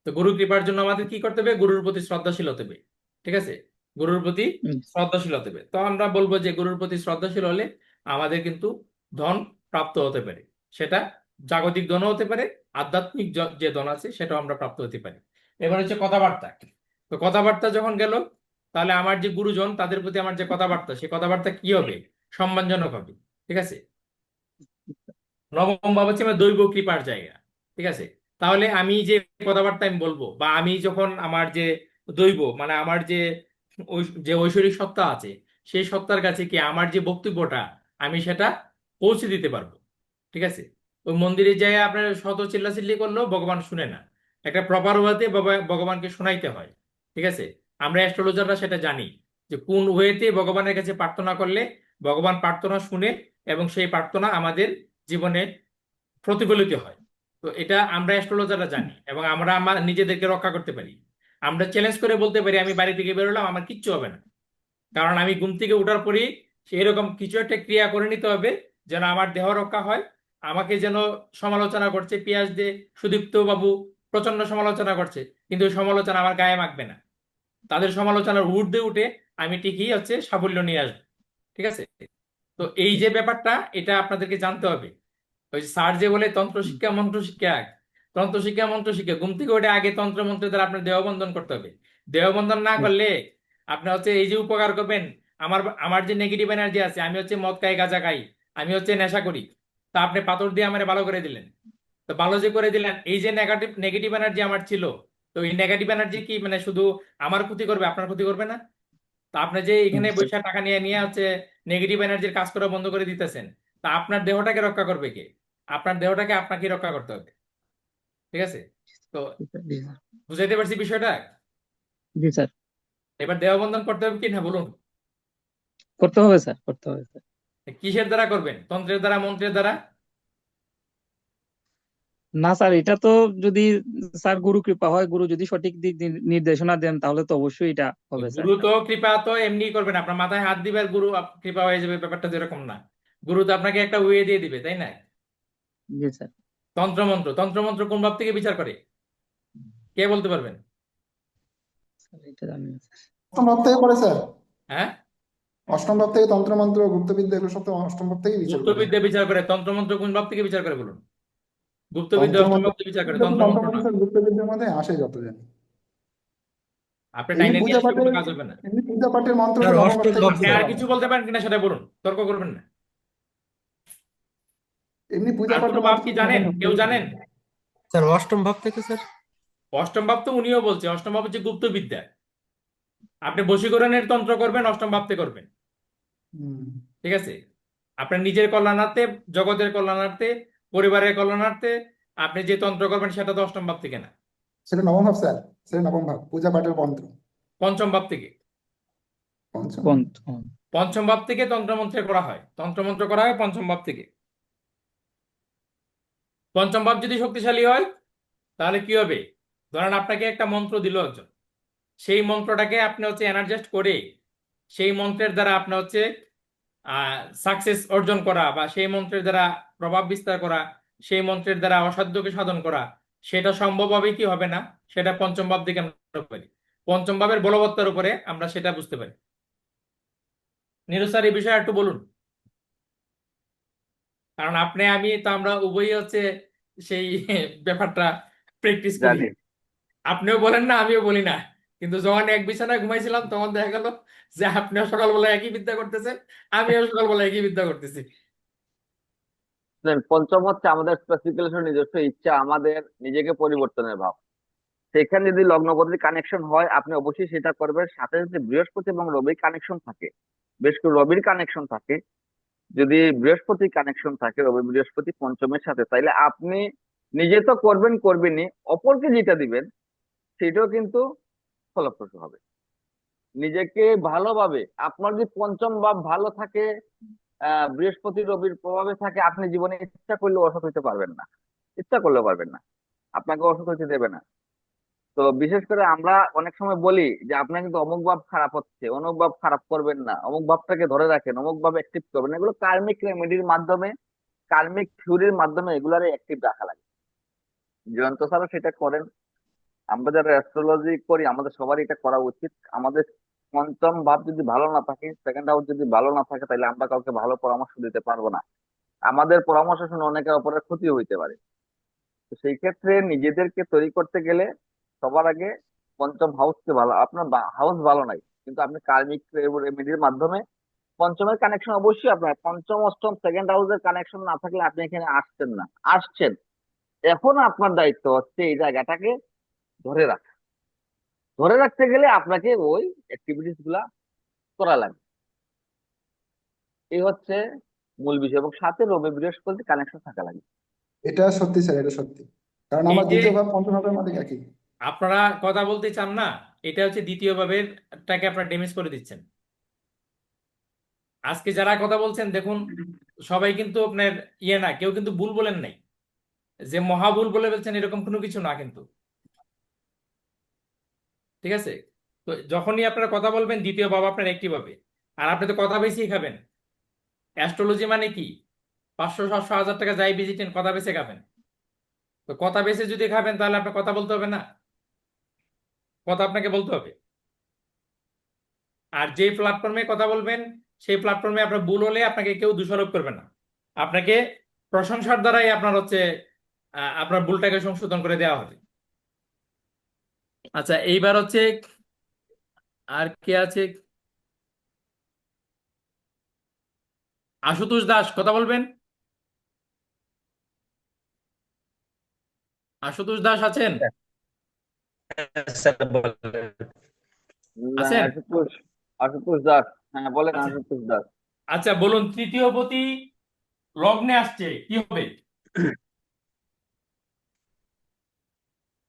তো গুরু কৃপার জন্য আমাদের কি করতে হবে? গুরুর প্রতি শ্রদ্ধাশীল হতে হবে। ঠিক আছে, গুরুর প্রতি হুম, শ্রদ্ধাশীল হতে হবে। তো আমরা বলবো যে গুরুর প্রতি শ্রদ্ধাশীল হলে আমাদের কিন্তু ধন প্রাপ্ত হতে পারে। সেটা জাগতিক ধনও হতে পারে, আধ্যাত্মিক যে ধন আছে সেটাও আমরা প্রাপ্ত হতে পারি। এবার হচ্ছে কথাবার্তা। তো কথাবার্তা যখন গেল, তাহলে আমার যে গুরুজন তাদের প্রতি আমার যে কথাবার্তা, সে কথাবার্তা কি হবে? সম্মানজনক হবে। ঠিক আছে, নবম ভাব হচ্ছে আমার দৈব কৃপার জায়গা। ঠিক আছে, তাহলে আমি যে কথাবার্তা আমি বলবো, বা আমি যখন আমার যে দৈব মানে আমার যে যে ঐশ্বরিক সত্তা আছে, সেই সত্তার কাছে কি আমার যে বক্তব্যটা আমি সেটা পৌঁছে দিতে পারবো। ঠিক আছে, ওই মন্দিরের জায়গায় আপনার শত চিল্লাচিল্লি করলেও ভগবান শুনে না, একটা প্রপার ওয়েতে ভগবানকে শোনাইতে হয়। ঠিক আছে, আমরা অ্যাস্ট্রোলজাররা সেটা জানি যে কোন ওয়েতে ভগবানের কাছে প্রার্থনা করলে ভগবান প্রার্থনা শুনে এবং সেই প্রার্থনা আমাদের জীবনে প্রতিফলিত হয়। তো এটা আমরা অ্যাস্ট্রোলজাররা জানি, এবং আমরা আমার নিজেদেরকে রক্ষা করতে পারি। আমরা চ্যালেঞ্জ করে বলতে পারি আমি বাড়ি থেকে বেরোলাম, আমার কিচ্ছু হবে না, কারণ আমি ঘুম থেকে উঠার পরেই এরকম কিছু একটা ক্রিয়া করে নিতে হবে যেন আমার দেহ রক্ষা হয় আমাকে যেন সমালোচনা করছে, পিয়াস দিয়ে সুদীপ্ত বাবু প্রচন্ড সমালোচনা করছে, কিন্তু ওই সমালোচনা আমার গায়ে মাখবে না। তাদের সমালোচনার ঊর্ধ্বে উঠে আমি ঠিকই হচ্ছে সাফল্য নিয়ে আসবো। ঠিক আছে? তো এই যে ব্যাপারটা, এটা আপনাদেরকে জানতে হবে। ওই যে স্যার যে বলে তন্ত্র শিক্ষা মন্ত্র শিক্ষা এক, তন্ত্র শিক্ষা মন্ত্র শিক্ষা, ঘুম থেকে ওঠে আগে তন্ত্র মন্ত্রের দ্বারা আপনার দেহবন্ধন করতে হবে। দেহবন্ধন না করলে আপনি হচ্ছে এই যে উপকার করবেন, আমার আমার যে নেগেটিভ এনার্জি আছে, আমি হচ্ছে মদ খাই, গাঁজা খাই, আমি হচ্ছে নেশা করি, তা আপনি পাথর দিয়ে আমার ভালো করে দিলেন। তো ভালো যে করে দিলেন, এই যে নেগেটিভ এনার্জি আমার ছিল, তো এই নেগেটিভ এনার্জি কি মানে শুধু আমার ক্ষতি করবে, আপনার ক্ষতি করবে না? তা আপনি যে এখানে পয়সা টাকা নিয়ে নিয়ে হচ্ছে নেগেটিভ এনার্জির কাজ করা বন্ধ করে দিতেছেন, তা আপনার দেহটাকে রক্ষা করবে কে? আপনার দেহটাকে আপনাকে রক্ষা করতে হবে। ঠিক আছে? তো জি স্যার। বুঝাইতে পারছি বিষয়টা? জি স্যার, এবার দেহ বন্ধন করতে হবে কি না বলুন? করতে হবে স্যার, করতে হবে স্যার। কিসের দ্বারা করবেন? তন্ত্রের দ্বারা, মন্ত্রের দ্বারা? না স্যার, এটা তো যদি স্যার গুরু কৃপা হয়, গুরু যদি সঠিক দিক নির্দেশনা দেন, তাহলে তো অবশ্যই এটা হবে স্যার। গুরু তো কৃপা তো এমনি করবেন, আপনার মাথায় হাত দিবে আর গুরু কৃপা হয়ে যাবে, ব্যাপারটা যেরকম না। গুরু তো আপনাকে একটা ওয়ে দিয়ে দিবে, তাই না? জি স্যার। তন্ত্রমন্ত্র, তন্ত্রমন্ত্র কোন ভাব থেকে বিচার করে কে বলতে পারবেন? স্যার, এটা জানি না স্যার। অষ্টম ভাব থেকে করে স্যার। হ্যাঁ, অষ্টম ভাব থেকে তন্ত্রমন্ত্র গুপ্তবিদ্যা এগুলো সব তো অষ্টম ভাব থেকে বিচার করে। গুপ্তবিদ্যা বিচার করে। তন্ত্রমন্ত্র কোন ভাব থেকে বিচার করে বলুন? গুপ্তবিদ্যা অষ্টম তন্ত্রমন্ত্র ভাব থেকে বিচার করে, তন্ত্রমন্ত্র না। তন্ত্রমন্ত্র গুপ্তবিদ্যার মধ্যে আসে যত জানি। আপনি এমনি টাইনে নিয়ে পূজা আসলে পাঠের কোনো কাজ হবে না। এমনি পূজা পাঠের মন্ত্র তো স্যার নবম ভাব অষ্টম থেকে ভাব আপনি বিচার আর করা কিছু হয়। বলতে পারেন কিনা সেটা বলুন, তর্ক করবেন না। এমনি পূজা আর কোনো পাঠের ভাব মন্ত্র কি তো জানেন? নবম ভাব কেউ থেকে জানেন? বিচার করা হয়। স্যার অষ্টম ভাব থেকে স্যার। অষ্টম ভাব তো উনিও বলছে, অষ্টম ভাব হচ্ছে গুপ্তবিদ্যা। আপনি বশীকরণের তন্ত্র করবেন, অষ্টম ভাবতে করবেন। হুম। ঠিক আছে? আপনার নিজের কল্যাণার্থে, জগতের কল্যাণার্থে, পরিবারের কল্যাণার্থে আপনি যে তন্ত্র করবেন সেটা তো অষ্টম ভাব থেকে না, সেটা নবম ভাব স্যার, সেটা নবম ভাব পূজা পাঠের মন্ত্র। পঞ্চম ভাব থেকে। পঞ্চম। পঞ্চম ভাব থেকে তন্ত্রমন্ত্রে করা হয়, তন্ত্রমন্ত্র করা হয় পঞ্চম ভাব থেকে। পঞ্চম ভাব যদি শক্তিশালী হয়, তাহলে কি হবে? ধরেন আপনাকে একটা মন্ত্র দিল একজন, সেই মন্ত্রটাকে আপনি হচ্ছে এনার্জাইজ করে সেই মন্ত্রের দ্বারা আপনি হচ্ছে সাকসেস অর্জন করা, বা সেই মন্ত্রের দ্বারা প্রভাব বিস্তার করা, সেই মন্ত্রের দ্বারা অসাধ্যকে সাধন করা, সেটা সম্ভব হবে কি হবে না, সেটা পঞ্চম ভাব থেকে আমরা পারি। পঞ্চম ভাবের বলবত্তার উপরে আমরা সেটা বুঝতে পারি। নীরজ স্যার, এই বিষয়ে একটু বলুন। কারণ আপনি আমি তো আমরা উভয়ই হচ্ছে সেই ব্যাপারটা প্র্যাকটিস করি। জানি। আপনিও বলেন না, আমিও বলি না, কিন্তু যখন এক বিছানায় ঘুমাইছিলাম তখন দেখা গেল যে আপনিও সকালবেলা একই বিদ্যা করতেছেন, আমিও সকালবেলা একই বিদ্যা করতেছি। পঞ্চম হচ্ছে আমাদের স্পেসিফিকেশন, নিজস্ব ইচ্ছা, আমাদের নিজেকে পরিবর্তনের ভাব। সেখানে যদি লগ্নপতি কানেকশন হয়, আপনি অবশ্যই সেটা করবেন। সাথে যদি বৃহস্পতি এবং রবির কানেকশন থাকে, বেশ করে রবির কানেকশন থাকে, যদি বৃহস্পতি কানেকশন থাকে, রবি বৃহস্পতি পঞ্চমের সাথে, তাইলে আপনি নিজে তো করবেনই, অপরকে যেটা দিবেন সেটাও কিন্তু ফলপ্রসূ হবে। নিজেকে ভালোভাবে, আপনার যদি পঞ্চম ভাব ভালো থাকে, বৃহস্পতি রবির প্রভাবে থাকে, আপনি জীবনে ইচ্ছা করলেও অসৎ হইতে পারবেন না, ইচ্ছা করলেও পারবেন না, আপনাকে অসৎ হইতে দেবে না। তো বিশেষ করে আমরা অনেক সময় বলি যে আপনার কিন্তু অমুক ভাব খারাপ হচ্ছে, অমুক ভাব খারাপ করবেন না, অমুক ভাবটাকে ধরে রাখেন, অমুক ভাব অ্যাক্টিভ করবেন। এগুলো কার্মিক রেমেডির মাধ্যমে, কার্মিক থিওরির মাধ্যমে এগুলারে অ্যাক্টিভ রাখা লাগে। জয়ন্ত স্যারও সেটা করেন, আমরা যারা অ্যাস্ট্রোলজি করি আমাদের সবারই এটা করা উচিত। আমাদের পঞ্চম ভাব যদি ভালো না থাকে, সেকেন্ড হাউস যদি ভালো না থাকে, তাহলে আমরা কাউকে ভালো পরামর্শ দিতে পারবো না। আমাদের পরামর্শ শুনে অনেকের অপরের ক্ষতি হইতে পারে। তো সেই ক্ষেত্রে নিজেদেরকে তৈরি করতে গেলে সবার আগে পঞ্চম হাউসকে ভালো, আপনার হাউস ভালো নাই কিন্তু আপনি কার্মিক রেমেডির মাধ্যমে পঞ্চমের কানেকশন, অবশ্যই আপনার পঞ্চম অষ্টম সেকেন্ড হাউসের কানেকশন না থাকলে আপনি এখানে আসছেন না, আসছেন। এখন আপনার দায়িত্ব হচ্ছে এই জায়গাটাকে ধরে রাখা। ধরে রাখতে গেলে আপনাকে ওই অ্যাক্টিভিটিস গুলা করা লাগবে। এই হচ্ছে মূল বিষয়, এবং সাথে রবি বৃহস্পতি কানেকশন থাকা লাগবে। এটা সত্যি স্যার, এটা সত্যি, কারণ এই আমার যে দ্বিতীয় ভাব পঞ্চম ভাবের মধ্যে একই। আপনারা কথা বলতে চান না, এটা হচ্ছে দ্বিতীয় ভাবের টাকে আপনারা ড্যামেজ করে দিচ্ছেন। আজকে যারা কথা বলছেন দেখুন, সবাই কিন্তু আপনার ইয়ে না, কেউ কিন্তু ভুল বলেন নাই, যে মহা ভুল বলে বলছেন এরকম কোনো কিছু না কিন্তু। ঠিক আছে? তো যখনই আপনারা কথা বলবেন, দ্বিতীয় ভাব আপনার একটি ভাবে, আর আপনি তো কথা বেশি খাবেন। অ্যাস্ট্রোলজি মানে কি? 500 700 1000 টাকা যাই ভিজিটেন কথা বেছে খাবেন। তো কথা বেছে যদি খাবেন তাহলে আপনার কথা বলতে হবে না, কথা আপনাকে বলতে হবে। আর যে প্ল্যাটফর্মে কথা বলবেন সেই প্ল্যাটফর্মে আপনার ভুল হলে আপনাকে কেউ দোষারোপ করবে না, আপনাকে প্রশংসার দ্বারাই আপনার হচ্ছে আপনার ভুলটাকে সংশোধন করে দেওয়া হবে। আচ্ছা, এইবার হচ্ছে আর কে আছে? আশুতোষ দাস কথা বলবেন? আশুতোষ দাস আছেন? স্যার বলেন। আছেন? আশুতোষ আশুতোষ দাস, হ্যাঁ বলেন আচ্ছা আশুতোষ দাস। আচ্ছা, বলুন তৃতীয় পতি লগ্নে আসছে কি হবে?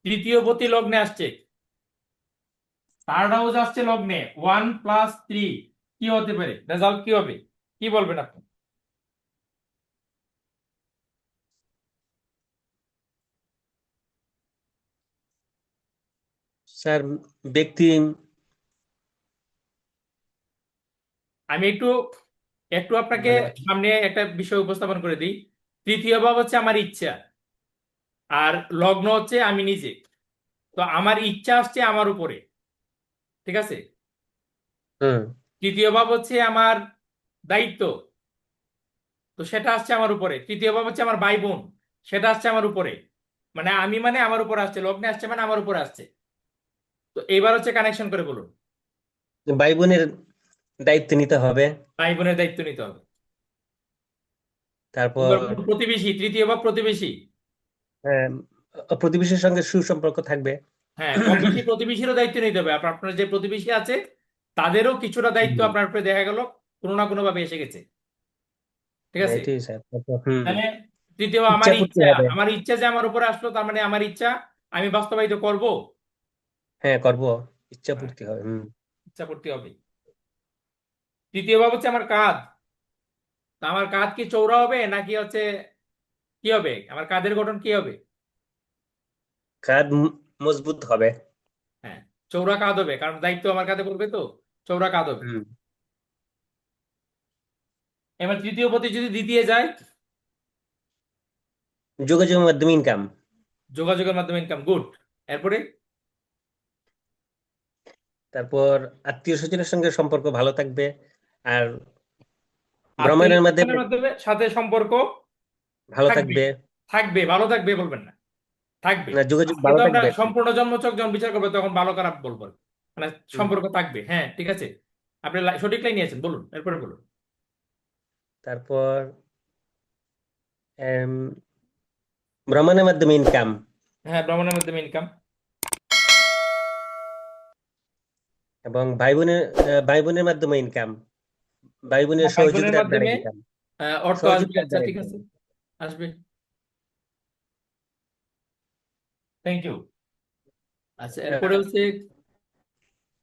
তৃতীয় পতি লগ্নে আসছে, থার্ড হাউস আসছে লগ্নে, 1+3 কি হতে পারে? রেজাল্ট কি হবে? কি বলবেন আপনি? স্যার ব্যক্তি আমি একটু একটু আপনাকে সামনে একটা বিষয় উপস্থাপন করে দিই। তৃতীয় ভাব হচ্ছে আমার ইচ্ছা, আর লগ্ন হচ্ছে আমি নিজে। তো আমার ইচ্ছা আসছে আমার উপরে, ঠিক আছে? তৃতীয় ভাব হচ্ছে আমার দায়িত্ব, তো সেটা আসছে আমার উপরে। তৃতীয় ভাব হচ্ছে আমার ভাই বোন, সেটা আসছে আমার উপরে। মানে আমি মানে আমার উপরে আসছে, লগ্নে আসছে মানে আমার উপরে আসছে। তো এবার হচ্ছে কানেকশন করে বলুন। ভাই বোনের দায়িত্ব নিতে হবে, ভাই বোনের দায়িত্ব নিতে হবে। তারপর এবার বলুন প্রতিবেশী, তৃতীয় ভাব প্রতিবেশী। প্রতিবেশীর সঙ্গে সুসম্পর্ক থাকবে। হ্যাঁ, কম বেশি প্রতিবেশীরও দায়িত্ব নিতে হবে। আপনার যে প্রতিবেশী আছে তাদেরও কিছুটা দায়িত্ব আপনার উপরে দেখা গেল কোনো না কোনো ভাবে এসে গেছে, ঠিক আছে? এটাই স্যার। তারপর মানে তৃতীয় ইচ্ছা পূর্তি হবে। আমার ইচ্ছা যে আমার উপরে আসলো, তার মানে আমার ইচ্ছা আমি বাস্তবায়িত করব। হ্যাঁ করব, ইচ্ছা হ্যাঁ, পূর্তি হবে। ইচ্ছা করতে হবে। তৃতীয় ভাব হচ্ছে আমার কাঁধ। তা আমার কাঁধ কি চৌড়া হবে নাকি হচ্ছে কি হবে? আমার কাঁধের গঠন কি হবে? কাঁধ মজবুত হবে। হ্যাঁ, চৌড়া কাঁধ হবে, কারণ দায়িত্ব আমার কাঁধে পড়বে, তো চৌড়া কাঁধ হবে। এবার তৃতীয় পতি যদি দ্বিতীয় যায়, যোগাযোগের মাধ্যমে ইনকাম। যোগাযোগের মাধ্যমে ইনকাম, গুড। এরপরে তারপর আত্মীয় স্বজনের সঙ্গে সম্পর্ক ভালো থাকবে, আর ভ্রমণের মাধ্যমে মাধ্যমে সাথে সম্পর্ক ভালো থাকবে। থাকবে। থাকবে, ভালো থাকবে বলবেন না, থাকবে। না, যোগাযোগ আজকে ভালো তো আমরা থাকবে। সম্পূর্ণ জন্মছক যখন বিচার করবো তখন ভালো খারাপ বলবো, মানে সম্পর্ক থাকবে। হ্যাঁ ঠিক আছে, আপনি সঠিক লাইন নিয়েছেন, বলুন এরপরে বলুন। তারপর ভ্রমণের মাধ্যমে ইনকাম। হ্যাঁ, ভ্রমণের মাধ্যমে ইনকাম। এবং ভাই বোনের মাধ্যমে ইনকাম, ভাই বোনের ভাই বোনের সহযোগিতার দ্বারা মাধ্যমে ইনকাম। অর্থ আসবে। সহযোগিতার আচ্ছা দ্বারা ঠিক ইনকাম। আছে, আসবে। Thank you. আচ্ছা, এরপরে হচ্ছে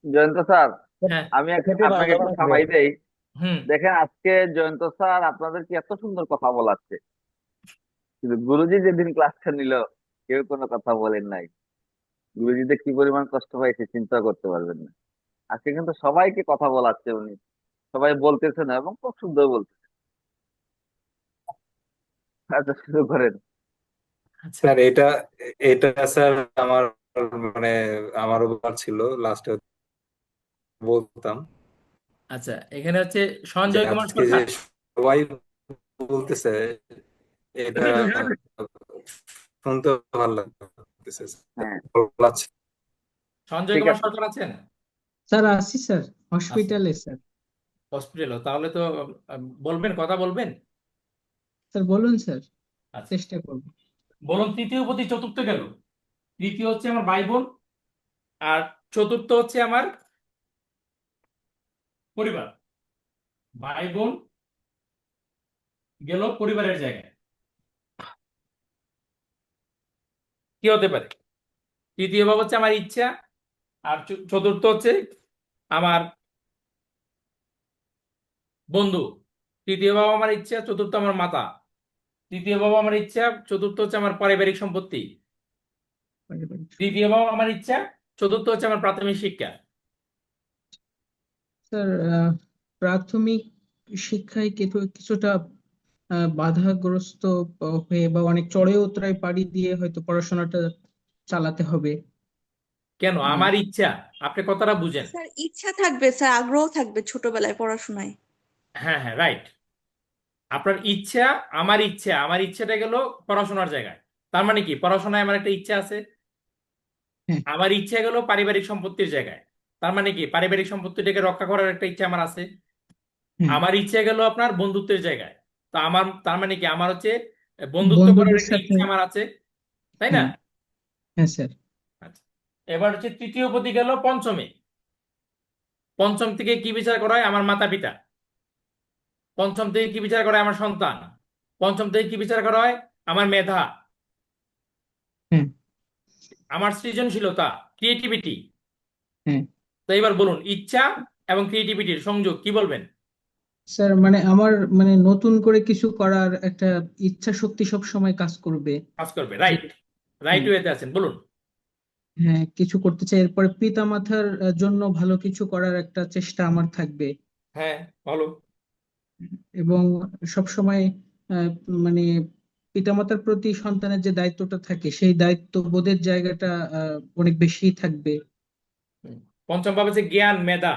জয়ন্ত স্যার, হ্যাঁ, আমি খেতে ভালো আপনাকে একটু লাগবে। থামাই দেই। হুম, দেখেন আজকে জয়ন্ত স্যার আপনাদেরকে এত সুন্দর কথা বলাচ্ছে, কিন্তু গুরুজি যেদিন ক্লাসটা নিল কেউ কোনো কথা বলেন নাই। গুরুজিতে কি পরিমাণ কষ্ট পাইছে চিন্তা করতে পারবেন না। আজকে কিন্তু সবাইকে কথা বলাচ্ছে উনি, সবাই বলতেছে না এবং খুব সুন্দর বলতেছে। আচ্ছা শুরু করেন। স্যার এটা এটা স্যার আমার মানে আমার উপর ছিল লাস্টে বলতাম আচ্ছা এখানে হচ্ছে যে সঞ্জয় কুমার আজকে যে সরকার। সবাই বলতেছে এটা শুনতে ভালো লাগতেছে হ্যাঁ বলাচ্ছে। সঞ্জয় ঠিক কুমার আছে। সরকার আছেন? স্যার আসি স্যার, আছেন হসপিটালে স্যার। হসপিটাল, তাহলে তো বলবেন, কথা বলবেন। স্যার বলুন স্যার, আচ্ছা চেষ্টা করব। বলুন, তৃতীয় পতি চতুর্থ গেল। তৃতীয় হচ্ছে আমার ভাই বোন, আর চতুর্থ হচ্ছে আমার পরিবার। ভাই বোন গেল পরিবারের জায়গায়, কি হতে পারে? তৃতীয় ভাব হচ্ছে আমার ইচ্ছা, আর চতুর্থ হচ্ছে আমার বন্ধু। তৃতীয় ভাব আমার ইচ্ছা, চতুর্থ আমার মাতা। তৃতীয় ভাব আমার ইচ্ছা, চতুর্থ হচ্ছে আমার পারিবারিক সম্পত্তি। তৃতীয় ভাব আমার ইচ্ছা, চতুর্থ হচ্ছে আমার প্রাথমিক শিক্ষা। স্যার প্রাথমিক শিক্ষায় কিছুটা বাধাগ্রস্ত হয়ে বা অনেক চড়াই উতরাই পাড়ি দিয়ে হয়তো পড়াশোনাটা চালাতে হবে। কেন আমার ইচ্ছা, আপনি কথাটা বুঝেন। স্যার ইচ্ছা থাকবে, স্যার আগ্রহ থাকবে ছোটবেলায় পড়াশোনায়। হ্যাঁ হ্যাঁ, রাইট। আপনার ইচ্ছা, আমার ইচ্ছাটা গেল পড়াশোনার জায়গায়। তার মানে কি, পড়াশোনায় আমার একটা ইচ্ছা আছে। হ্যাঁ আমার ইচ্ছা গেল পারিবারিক সম্পত্তির জায়গায়। তার মানে কি, পারিবারিক সম্পত্তিটাকে রক্ষা করার একটা ইচ্ছা আমার আছে। হ্যাঁ আমার ইচ্ছা গেল আপনার বন্ধুত্বের জায়গায়। তো আমার তার মানে কি, আমার হচ্ছে বন্ধুত্ব করার বন্ধুদের একটা সাথে। ইচ্ছা আমার আছে, তাই না? হ্যাঁ হ্যাঁ স্যার। আচ্ছা, এবার হচ্ছে তৃতীয় পতি গেল পঞ্চমে। পঞ্চম থেকে কি বিচার করা হয়? আমার মাতা পিতা। পঞ্চম থেকে কি বিচার করা হয়? আমার সন্তান। পঞ্চম থেকে কি বিচার করা হয়? আমার মেধা, হ্যাঁ আমার সৃজনশীলতা, ক্রিয়েটিভিটি। হ্যাঁ তো এবার বলুন, ইচ্ছা এবং ক্রিয়েটিভিটির সংযোগ কি বলবেন? স্যার, মানে আমার মানে নতুন করে কিছু করার একটা ইচ্ছা শক্তি সব সময় কাজ করবে। কাজ করবে, যে রাইট। রাইট হ্যাঁ ওয়েতে আছেন, বলুন। হ্যাঁ কিছু করতে চাই, এরপরে পিতা মাতার জন্য ভালো কিছু করার একটা চেষ্টা আমার থাকবে। হ্যাঁ, ভালো। এবং সব সময় মানে পিতামাতার প্রতি সন্তানের যে দায়িত্বটা থাকে সেই দায়িত্ববোধের জায়গাটা অনেক বেশি থাকবে। হুম। পঞ্চম ভাব হচ্ছে জ্ঞান, মেধা।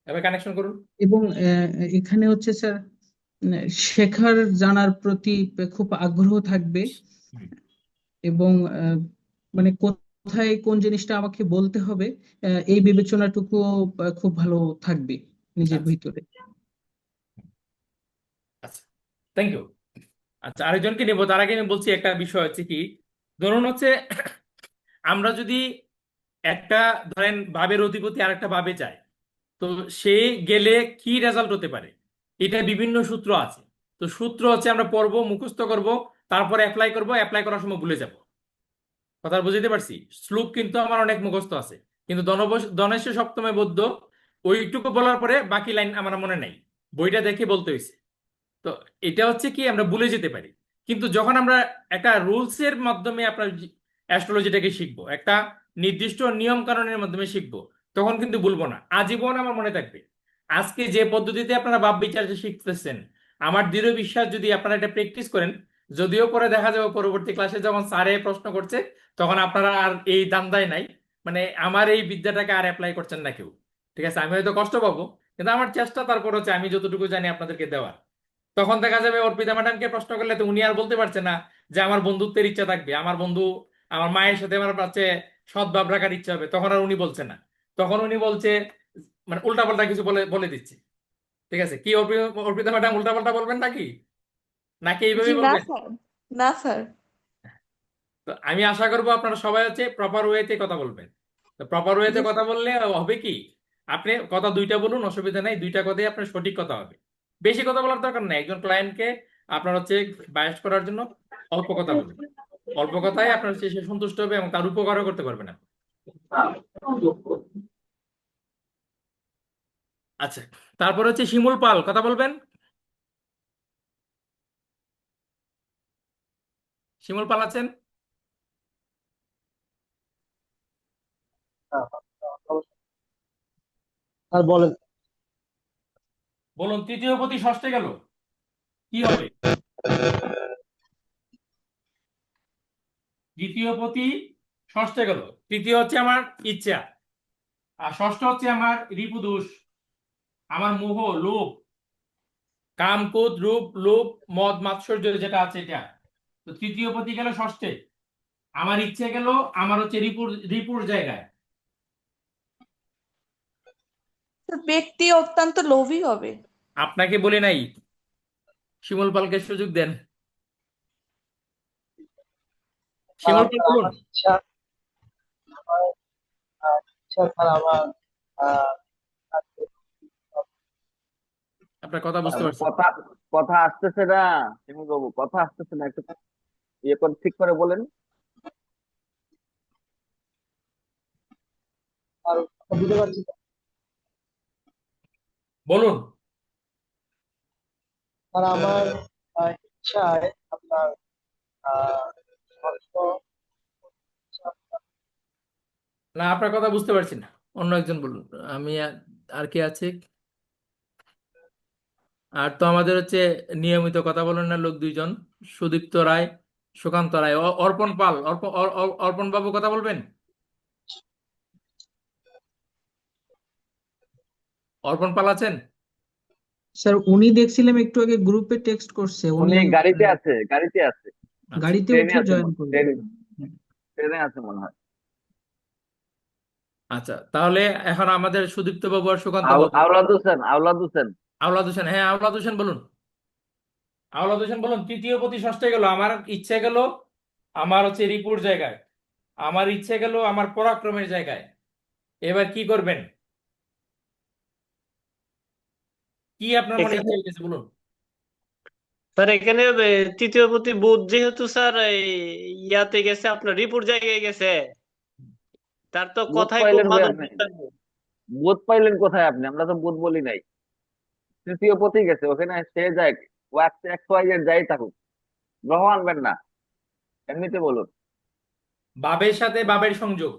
এবার কানেকশন করুন। এবং এখানে হচ্ছে স্যার উম, শেখার জানার প্রতি খুব আগ্রহ থাকবে। হুম। এবং মানে কোথায় কোন জিনিসটা আমাকে বলতে হবে, এই বিবেচনাটুকু খুব ভালো থাকবে নিজের আচ্ছা ভিতরে। আচ্ছা, থ্যাংক ইউ। আচ্ছা, আরেকজনকে নেবো, তার আগে আমি বলছি একটা বিষয় হচ্ছে কি, ধরুন হচ্ছে আমরা যদি একটা, ধরেন ভাবের অধিপতি আরেকটা ভাবে যায়, তো সে গেলে কি রেজাল্ট হতে পারে? এটা বিভিন্ন সূত্র আছে। তো সূত্র হচ্ছে আমরা পড়বো, মুখস্থ করব, তারপরে অ্যাপ্লাই করব, অ্যাপ্লাই করার সময় ভুলে যাব। কথা বুঝতে পারছি? শ্লোক কিন্তু আমার অনেক মুখস্থ আছে, কিন্তু ধনেশ সপ্তমে বৌদ্ধ, ওইটুকু বলার পরে বাকি লাইন আমার মনে নাই, বইটা দেখে বলতে হয়েছে। তো এটা হচ্ছে কি, আমরা ভুলে যেতে পারি। কিন্তু যখন আমরা একটা রুলস এর মাধ্যমে আপনার অ্যাস্ট্রোলজিটাকে শিখবো, একটা নির্দিষ্ট নিয়ম কানুনের মাধ্যমে শিখবো, তখন কিন্তু ভুলবো না, আজীবন আমার মনে থাকবে। আজকে যে পদ্ধতিতে আপনারা ভাব বিচার যে শিখতেছেন, আমার দৃঢ় বিশ্বাস যদি আপনারা এটা প্র্যাকটিস করেন, যদিও পরে দেখা যাবে পরবর্তী ক্লাসে যখন স্যারে প্রশ্ন করছে, তখন আপনারা আর এই দান্দায় নাই, মানে আমার এই বিদ্যাটাকে আর অ্যাপ্লাই করছেন না কেউ। ঠিক আছে, আমি হয়তো কষ্ট পাবো, কিন্তু আমার চেষ্টা তারপর হচ্ছে আমি যতটুকু জানি আপনাদেরকে দেওয়ার। তখন দেখা যাবে অর্পিতা ম্যাডামকে প্রশ্ন করলে তো উনি আর বলতে পারছে না যে আমার বন্ধুত্বের ইচ্ছা থাকবে, আমার বন্ধু, আমার মায়ের সাথে আমার কাছে সদ্ভাব রাখার ইচ্ছা হবে, তখন আর উনি বলছে না। তখন উনি বলছে, মানে উল্টাপাল্টা কিছু বলে বলে দিচ্ছে। ঠিক আছে কি, অর্পিতা ম্যাডাম উল্টাপাল্টা বলবেন নাকি, নাকি জি এইভাবেই না বলবেন? স্যার, না স্যার। তো আমি আশা করবো আপনারা সবাই হচ্ছে প্রপার ওয়েতে কথা বলবেন। তো প্রপার ওয়েতে জি কথা স্যার। বললে হবে কি, আপনি কথা দুইটা বলুন, অসুবিধা নেই, দুইটা কথাই আপনার সঠিক কথা হবে। বেশি কথা বলার দরকার নেই, একজন ক্লায়েন্টকে আপনার হচ্ছে বায়াস করার জন্য অল্প কথা বলুন। অল্প কথায় আপনার হচ্ছে সে সন্তুষ্ট হবে এবং তার উপকারও করতে পারবেন আপনি। আচ্ছা, তারপর হচ্ছে শিমুল পাল, কথা বলবেন। শিমুল পাল আছেন? আর বলেন। বলুন, তৃতীয় পতি ষষ্ঠে গেল, কি হবে? দ্বিতীয় পতি ষষ্ঠে গেল, তৃতীয় হচ্ছে আমার ইচ্ছা, আর ষষ্ঠ হচ্ছে আমার রিপুদোষ, আমার মোহ, লোভ, কাম, ক্রোধ, রূপ, লোভ, মদ, মাৎসর্য যেটা আছে এটা। তো তৃতীয় পতি গেল ষষ্ঠে, আমার ইচ্ছে গেল আমার হচ্ছে রিপুর রিপুর জায়গায়। স্যার, ব্যক্তি অত্যন্ত লোভী হবে। আপনাকে বলে নাই, শিমুল পালকে সুযোগ দেন। শিমুল পাল বলুন। আমার ইচ্ছা, আমার ইচ্ছা ছাড়া আমার আহ, আপনার কথা বুঝতে পারছি। কথা কথা আসতেছে না, শিমুল বাবু, কথা আসতেছে না, একটু ইয়ে করে ঠিক করে বলেন। আর বুঝতে পারছি না। বলুন। আর আমার ইচ্ছায় আপনার আহ, স্বর্গ, ইচ্ছা, না, আপনার কথা বুঝতে পারছি না, অন্য একজন বলুন। আমি আর কে আছে? আর তো আমাদের হচ্ছে নিয়মিত কথা বলেন না লোক দুইজন, সুদীপ্ত রায়, সুকান্ত রায়, অর্পণ পাল, অর্পণ বাবু কথা বলবেন? অর্পণ পাল আছেন? স্যার উনি দেখছিলাম একটু আগে গ্রুপে টেক্সট করছে, উনি উনি গাড়িতে আছে, গাড়িতে আছে, আচ্ছা, গাড়িতে ট্রেনে উঠে আছে, জয়েন করবে। ট্রেনে আছে মনে হয়। আচ্ছা, তাহলে এখন আমাদের সুদীপ্ত বাবু আর সুকান্ত বাবু। আওলাদ হোসেন, আওলাদ হোসেন। আওলাদ হোসেন, হ্যাঁ আওলাদ হোসেন বলুন। আওলাদ হোসেন বলুন। তৃতীয় প্রতি ষষ্ঠে গেল, আমার ইচ্ছে গেল আমার হচ্ছে রিপুর জায়গায়, আমার ইচ্ছে গেল আমার পরাক্রমের জায়গায়। এবার কি করবেন? কি আপনার মনে এখানে ইচ্ছে হইতেছে বলুন। স্যার এখানে তৃতীয় প্রতি বুধ যেহেতু স্যার এই ইয়াতে গেছে, আপনার রিপুর জায়গায় গেছে, তার তো বুথ কথাই খুব পাইলেন কই মাধুর্য আপনি? থাকবে। বুথ পাইলেন কোথায় আপনি? আমরা তো বুথ বলি নাই। তৃতীয় পথই গেছে, ওখানে সে যায়, ও এক্স ওয়াই জেড যাই থাকুক, গ্রহ আনবেন না, এমনিতে বলুন। বাবের সাথে বাবের সংযোগ,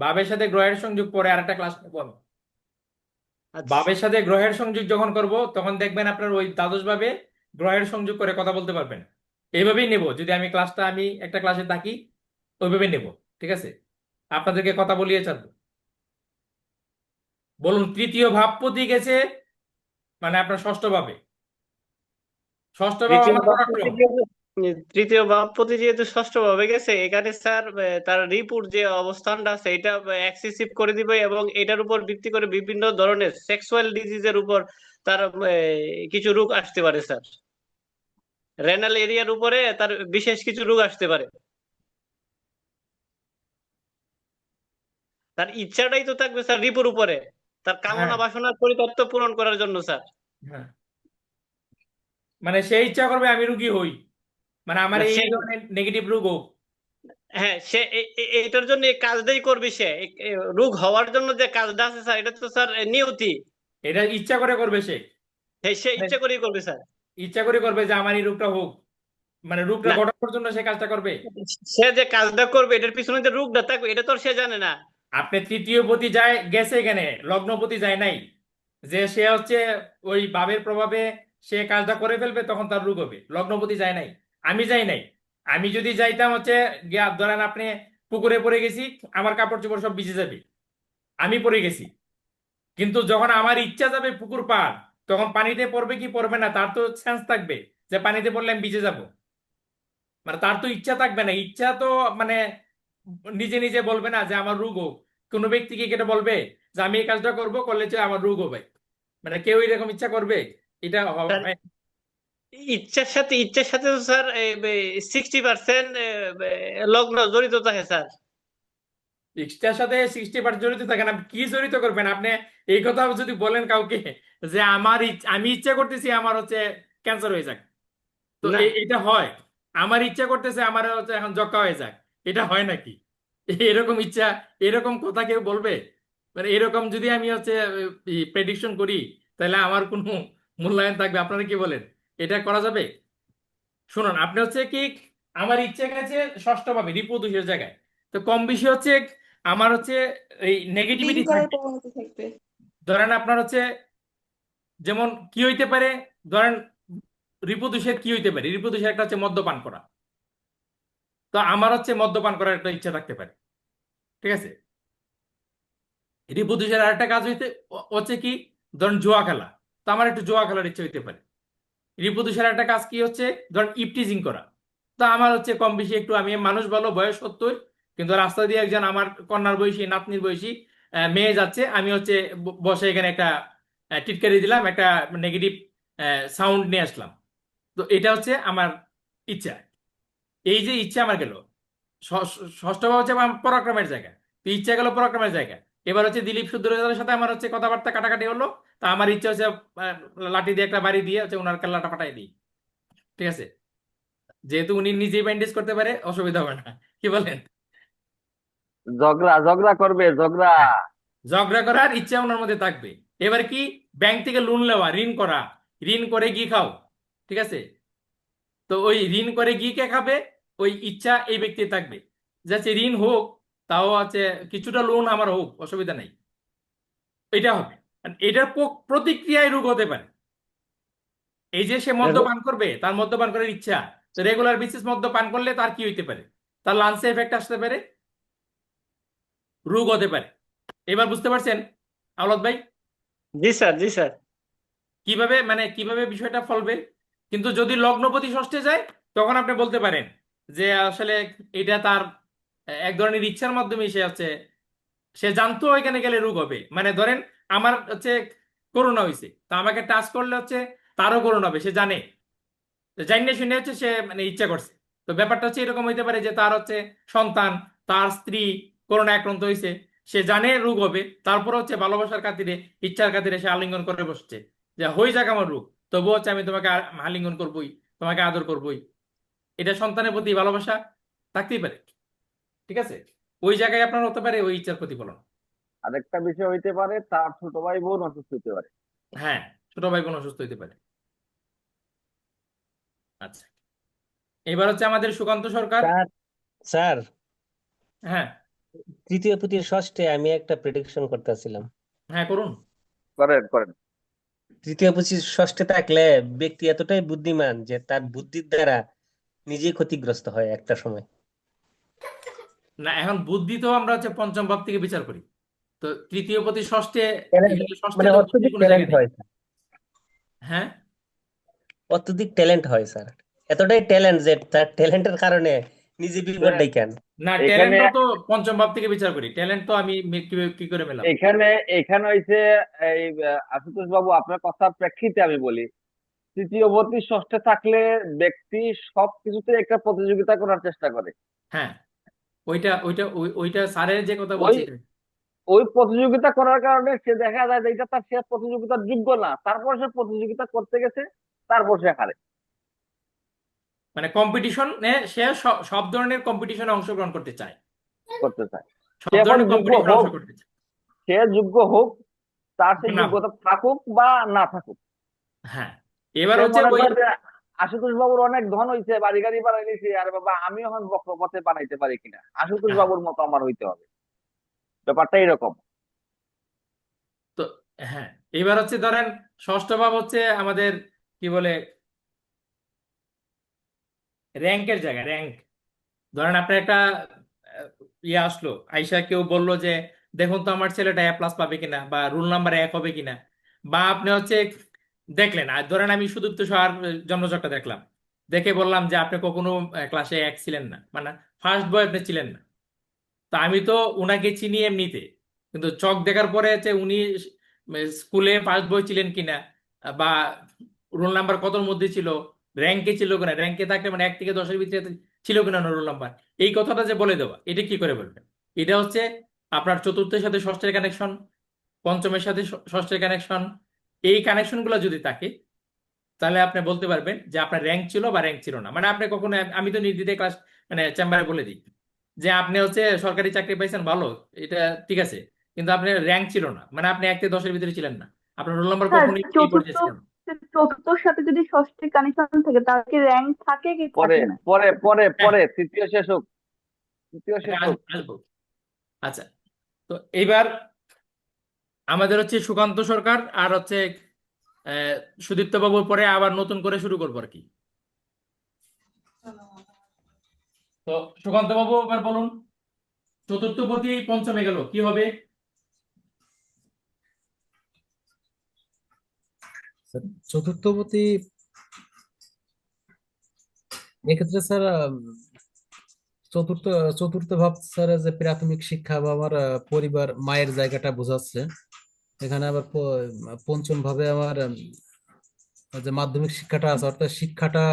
বাবের সাথে গ্রহের সংযোগ পরে আরেকটা ক্লাস নেব আমি। আচ্ছা বাবের সাথে গ্রহের সংযোগ যখন করব তখন দেখবেন আপনার ওই দ্বাদশ ভাবে গ্রহের সংযোগ করে কথা বলতে পারবেন। এইভাবেই নেব, যদি আমি একটা ক্লাসে থাকি ওইভাবেই নেব, ঠিক আছে? আপনাদেরকে কথা বলিয়ে ছাড়বো। বলুন, তৃতীয় ভাবপতি গেছে মানে আপনার ষষ্ঠ ভাবে, ষষ্ঠ ভাব তৃতীয় আমার ভাবপতি পরাক্রম। যেহেতু তৃতীয় ভাবপতি যেহেতু ষষ্ঠ ভাবে গেছে, এখানে স্যার তার রিপুর যে অবস্থানটা আছে এটা এক্সেসিভ করে দিবে, এবং এটার উপর ভিত্তি করে বিভিন্ন ধরনের সেক্সুয়াল ডিজিজের উপর তার কিছু রোগ আসতে পারে স্যার। রেনাল এরিয়ার উপরে তার বিশেষ কিছু রোগ আসতে পারে। তার ইচ্ছাটাই তো থাকবে স্যার রিপুর উপরে, তার হ্যাঁ, কামনা বাসনার পরিতত্ত্ব পূরণ করার জন্য স্যার। হ্যাঁ, মানে সে ইচ্ছা করবে আমি রুগী হই, মানে আমার না, এই সে ধরনের নেগেটিভ রোগ হোক। হ্যাঁ সে এটার জন্য এই কাজটাই করবে সে। রোগ হওয়ার জন্য যে কাজটা আছে স্যার, এটা তো স্যার নিয়তি। এটা ইচ্ছা করে করবে সে, সে মানে ইচ্ছা করেই করবে স্যার। ইচ্ছা করে করবে যে আমার এই রোগটা হোক, মানে রোগটা না, ঘটানোর জন্য সে কাজটা করবে। সে যে কাজটা করবে এটার পিছনে যে রোগটা থাকবে এটা তো আর সে জানে না। আপনি তৃতীয় পতি যায় গেছে এখানে, লগ্নপতি যায় নাই, যে সে হচ্ছে ওই ভাবের প্রভাবে সে কাজটা করে ফেলবে তখন তার রোগ হবে। লগ্নপতি যায় নাই, আমি যাই নাই। আমি যদি যাইতাম হচ্ছে গিয়া ধরেন আপনি পুকুরে পড়ে গেছি, আমার কাপড় চোপড় সব ভিজে যাবে, আমি পড়ে গেছি। কিন্তু যখন আমার ইচ্ছা যাবে পুকুর পার, তখন পানিতে পড়বে কি পড়বে না তার তো সেন্স থাকবে, যে পানিতে পড়লে আমি ভিজে যাব। মানে তার তো ইচ্ছা থাকবে না, ইচ্ছা তো মানে নিজে নিজে বলবে না যে আমার রোগ হোক। কোনো ব্যক্তিকে কেটে বলবে যে আমি এই কাজটা করবো, করলে যে আমার রোগ হবে, মানে কেউ এরকম ইচ্ছা করবে? এটা স্যার হয়? ইচ্ছার সাথে তো স্যার 60% লগ্ন জড়িত থাকে স্যার। ইচ্ছার সাথে 60% জড়িত থাকে না, কি জড়িত করবেন আপনি? এই কথা যদি বলেন কাউকে যে আমি ইচ্ছা করতেছি আমার হচ্ছে ক্যান্সার হয়ে যাক, তো না এটা হয়? আমার ইচ্ছা করতেছে আমার হচ্ছে এখন যক্ষা হয়ে যাক, এটা হয় নাকি? এরকম ইচ্ছা, এরকম কথা কেউ বলবে? মানে এরকম যদি আমি হচ্ছে প্রেডিকশন করি তাহলে আমার কোনো মূল্যায়ন থাকবে? আপনারা কি বলেন, এটা করা যাবে? শুনুন, আপনি হচ্ছে কি, আমার ইচ্ছে গেছে ষষ্ঠ ভাবে রিপুদোষের জায়গায়, তো কম বেশি হচ্ছে আমার হচ্ছে এই লিঙ্ক নেগেটিভিটি করার থাকবে। প্রবণতা থাকবে। ধরেন আপনার হচ্ছে যেমন কি হইতে পারে, ধরেন রিপুদোষের কি হইতে পারে, রিপুদোষের একটা হচ্ছে মদ্যপান করা, তো আমার হচ্ছে মদ্যপান করার একটা ইচ্ছা থাকতে পারে, ঠিক আছে? রিপুদোষের আরেকটা কাজ হচ্ছে কি, ধরেন জুয়া খেলা, তো আমার একটু জুয়া খেলার ইচ্ছা হইতে পারে। রিপুদোষের একটা কাজ কি হচ্ছে, ধরেন ইপটিজিং করা, তো আমার হচ্ছে কম বেশি একটু, আমি মানুষ বলো বয়স 70, কিন্তু রাস্তা দিয়ে একজন আমার কন্যার বয়সী নাতনির বয়সী মেয়ে যাচ্ছে, আমি হচ্ছে বসে এখানে একটা টিটকারি দিলাম, একটা নেগেটিভ সাউন্ড নিয়ে আসলাম, তো এটা হচ্ছে আমার ইচ্ছা। এই যে ইচ্ছা আমার গেল, ষষ্ঠ ভাব হচ্ছে আমার পরাক্রমের জায়গা, তো ইচ্ছা গেল পরাক্রমের জায়গা। এবার হচ্ছে দিলীপ শুদ্ররাজের সাথে আমার হচ্ছে কথাবার্তা কাটাকাটি হলো, তা আমার ইচ্ছা হচ্ছে লাঠি দিয়ে একটা বাড়ি দিয়ে হচ্ছে ওনার কেল্লাটা ফাটাই দিই, ঠিক আছে? যেহেতু উনি নিজেই ব্যান্ডেজ করতে পারে, অসুবিধা হবে না, কি বলেন? ঝগড়া ঝগড়া করবে, ঝগড়া। হ্যাঁ, ঝগড়া করার ইচ্ছা ওনার মধ্যে থাকবে। এবার কি, ব্যাংক থেকে লোন নেওয়া, ঋণ করা, ঋণ করে ঘি খাও, ঠিক আছে? তো ওই ঋণ করে ঘি কে খাবে, ওই ইচ্ছা এই ব্যক্তির থাকবে, যাচ্ছে ঋণ হোক, তাও আছে কিছুটা লোন আমার হোক, অসুবিধা নেই, এটা হবে। আর এটার প্রতিক্রিয়ায় রোগ হতে পারে। এই যে সে মদ্যপান করবে, তার মদ্যপান করার ইচ্ছা, তো রেগুলার বেসিস মদ্যপান করলে তার কি হইতে পারে? তার লাংসে এফেক্ট আসতে পারে, রোগ হতে পারে। এবার বুঝতে পারছেন আওলাদ ভাই জি স্যার, জি স্যার। কিভাবে বিষয়টা ফলবে? কিন্তু যদি লগ্নপতি ষষ্ঠে যায়, তখন আপনি বলতে পারেন যে আসলে এটা তার এক ধরনের ইচ্ছার মাধ্যমে সে জানতো এখানে গেলে রোগ হবে। মানে ধরেন আমার করোনা হয়েছে, তা আমাকে টাচ করলে তারও করোনা হবে, সে জানে, জানিয়ে শুনে সে মানে ইচ্ছা করছে। তো ব্যাপারটা এরকম হইতে পারে যে তার সন্তান, তার স্ত্রী করোনা আক্রান্ত হয়েছে, সে জানে রোগ হবে, তারপর ভালোবাসার খাতিরে, ইচ্ছার খাতিরে সে আলিঙ্গন করে বসছে যে হয়ে যাক আমার রোগ, তবুও আমি তোমাকে আলিঙ্গন করবই, তোমাকে আদর করবই। এটা সন্তানের প্রতি ভালোবাসা থাকতেই পারে, ঠিক আছে? ওই জায়গায় আপনার হতে পারে ওই ইচ্ছার প্রতিফলন। আরেকটা বিষয় হইতে পারে, তার ছোট ভাই বোন অসুস্থ হতে পারে। হ্যাঁ, ছোট ভাই বোন অসুস্থ হইতে পারে। আচ্ছা, এবার আমাদের সুকান্ত সরকার। স্যার স্যার হ্যাঁ, তৃতীয় পুঁতির ষষ্ঠে আমি একটা প্রেডিকশন করতেছিলাম। হ্যাঁ করুন। করেন করেন। তৃতীয় পুঁতির ষষ্ঠে থাকলে ব্যক্তি এতটাই বুদ্ধিমান যে তার বুদ্ধির দ্বারা নিজেই ক্ষতিগ্রস্ত হয় একটা সময়। না, এখন বুদ্ধি তো আমরা পঞ্চম ভাব থেকে বিচার করি, তো তৃতীয় প্রতি ষষ্ঠে, ষষ্ঠে মানে তো বুদ্ধির অত্যধিক কোনো জায়গা ট্যালেন্ট নেই। হয় স্যার, হ্যাঁ, অত্যধিক ট্যালেন্ট হয় স্যার, এতটাই ট্যালেন্ট যে তার ট্যালেন্টের কারণে নিজে বিপদ ডেকেন। না এখানে ট্যালেন্টও তো পঞ্চম ভাব থেকে বিচার করি, ট্যালেন্ট তো আমি কি করে মেলাম? এখানে এখানে হইছে এই আশুতোষ বাবু, আপনার কথার প্রেক্ষিতে আমি বলি, তৃতীয় পতি ষষ্ঠে থাকলে ব্যক্তি সবকিছুতে একটা প্রতিযোগিতা করার চেষ্টা করে। হ্যাঁ, ওইটা ওইটা ওইটা স্যারের যে কথা ওই বলছি ওই প্রতিযোগিতা করার কারণে সে দেখা যায় যে এটা সে প্রতিযোগিতার যোগ্য না, তারপর সে প্রতিযোগিতা করতে গেছে, তারপর সে হারে। মানে কম্পিটিশন, সে সব ধরনের কম্পিটিশনে অংশগ্রহণ করতে চায়, সব সে এখন ধরনের যোগ্য কম্পিটিশনে হোক, অংশ করতে চায়। সে যোগ্য হোক, তার সে না, যোগ্যতা থাকুক বা না থাকুক। হ্যাঁ, এবার সে মনে ওই করে যে আশুতোষ বাবুর অনেক ধন হইছে, বাড়ি গাড়ি বানাই নিয়েছি, আর বাবা আমি এখন বক্রপথে বানাইতে পারি কিনা, আশুতোষ বাবুর মতো আমার হইতে হবে, ব্যাপারটা এরকম। তো হ্যাঁ, এবার ধরেন ষষ্ঠ ভাব আমাদের কি বলে র্যাঙ্কের জায়গা, র্যাঙ্ক। ধরেন আপনার একটা ইয়ে আসলো, আইসা কেউ বললো যে দেখুন তো আমার ছেলেটা এ প্লাস পাবে কিনা, বা রোল নাম্বার 1 হবে কিনা, বা আপনি দেখলেন, আর ধরেন আমি সুদীপ্ত সহার জন্মচকটা দেখলাম, দেখে বললাম যে আপনি কখনো ক্লাসে 1 ছিলেন না, মানে ফার্স্ট বয় আপনি ছিলেন না। তা আমি তো উনাকে চিনি এমনিতে, কিন্তু চক দেখার পরে উনি স্কুলে ফার্স্ট বয় ছিলেন কিনা, বা রোল নাম্বার কতর মধ্যে ছিল, র্যাঙ্কে ছিল কিনা, র্যাঙ্কে থাকলে মানে 1 থেকে 10-এর ভিতরে ছিল কিনা রোল নাম্বার, এই কথাটা বলে দেওয়া, এটা কি করে বলবেন? এটা আপনার চতুর্থের সাথে ষষ্ঠের কানেকশন, পঞ্চমের সাথে ষষ্ঠের কানেকশন, এই কানেকশন গুলো যদি থাকে, তাহলে আপনি বলতে পারবেন যে আপনার র্যাঙ্ক ছিল বা র্যাঙ্ক ছিল না। মানে আপনি কখনো, আমি তো নির্দ্বিধায় ক্লাস মানে চেম্বারে বলে দিই যে আপনি সরকারি চাকরি পাইছেন ভালো, এটা ঠিক আছে, কিন্তু আপনার র্যাঙ্ক ছিল না, মানে আপনি 1 থেকে 10-এর ভিতরে ছিলেন না, আপনার রোল নাম্বার স্যার কখনোই এই চতুর্থ পর্যায়ে ছিল না। চতুর্থর সাথে যদি ষষ্ঠীর কানেকশন থাকে তাহলে কি র্যাঙ্ক থাকে কি পরে থাকে না? পরে পরে হ্যাঁ, পরে তৃতীয় শেষ হোক, তৃতীয় শেষ হোক। আসবো। আচ্ছা, তো এইবার আমাদের সুকান্ত সরকার আর সুদীপ্ত বাবুর পরে আবার নতুন করে শুরু করবো আর কি। তো সুকান্ত বাবু এবার বলুন, চতুর্থ পতি পঞ্চমে গেল, কি হবে? চতুর্থপতি এক্ষেত্রে স্যার চতুর্থ চতুর্থ ভাব স্যার যে প্রাথমিক শিক্ষা বা আমার পরিবার মায়ের জায়গাটা বোঝাচ্ছে। এখানে আবার পঞ্চম ভাবে আমার যে মাধ্যমিক শিক্ষাটা আছে, অর্থাৎ শিক্ষাটা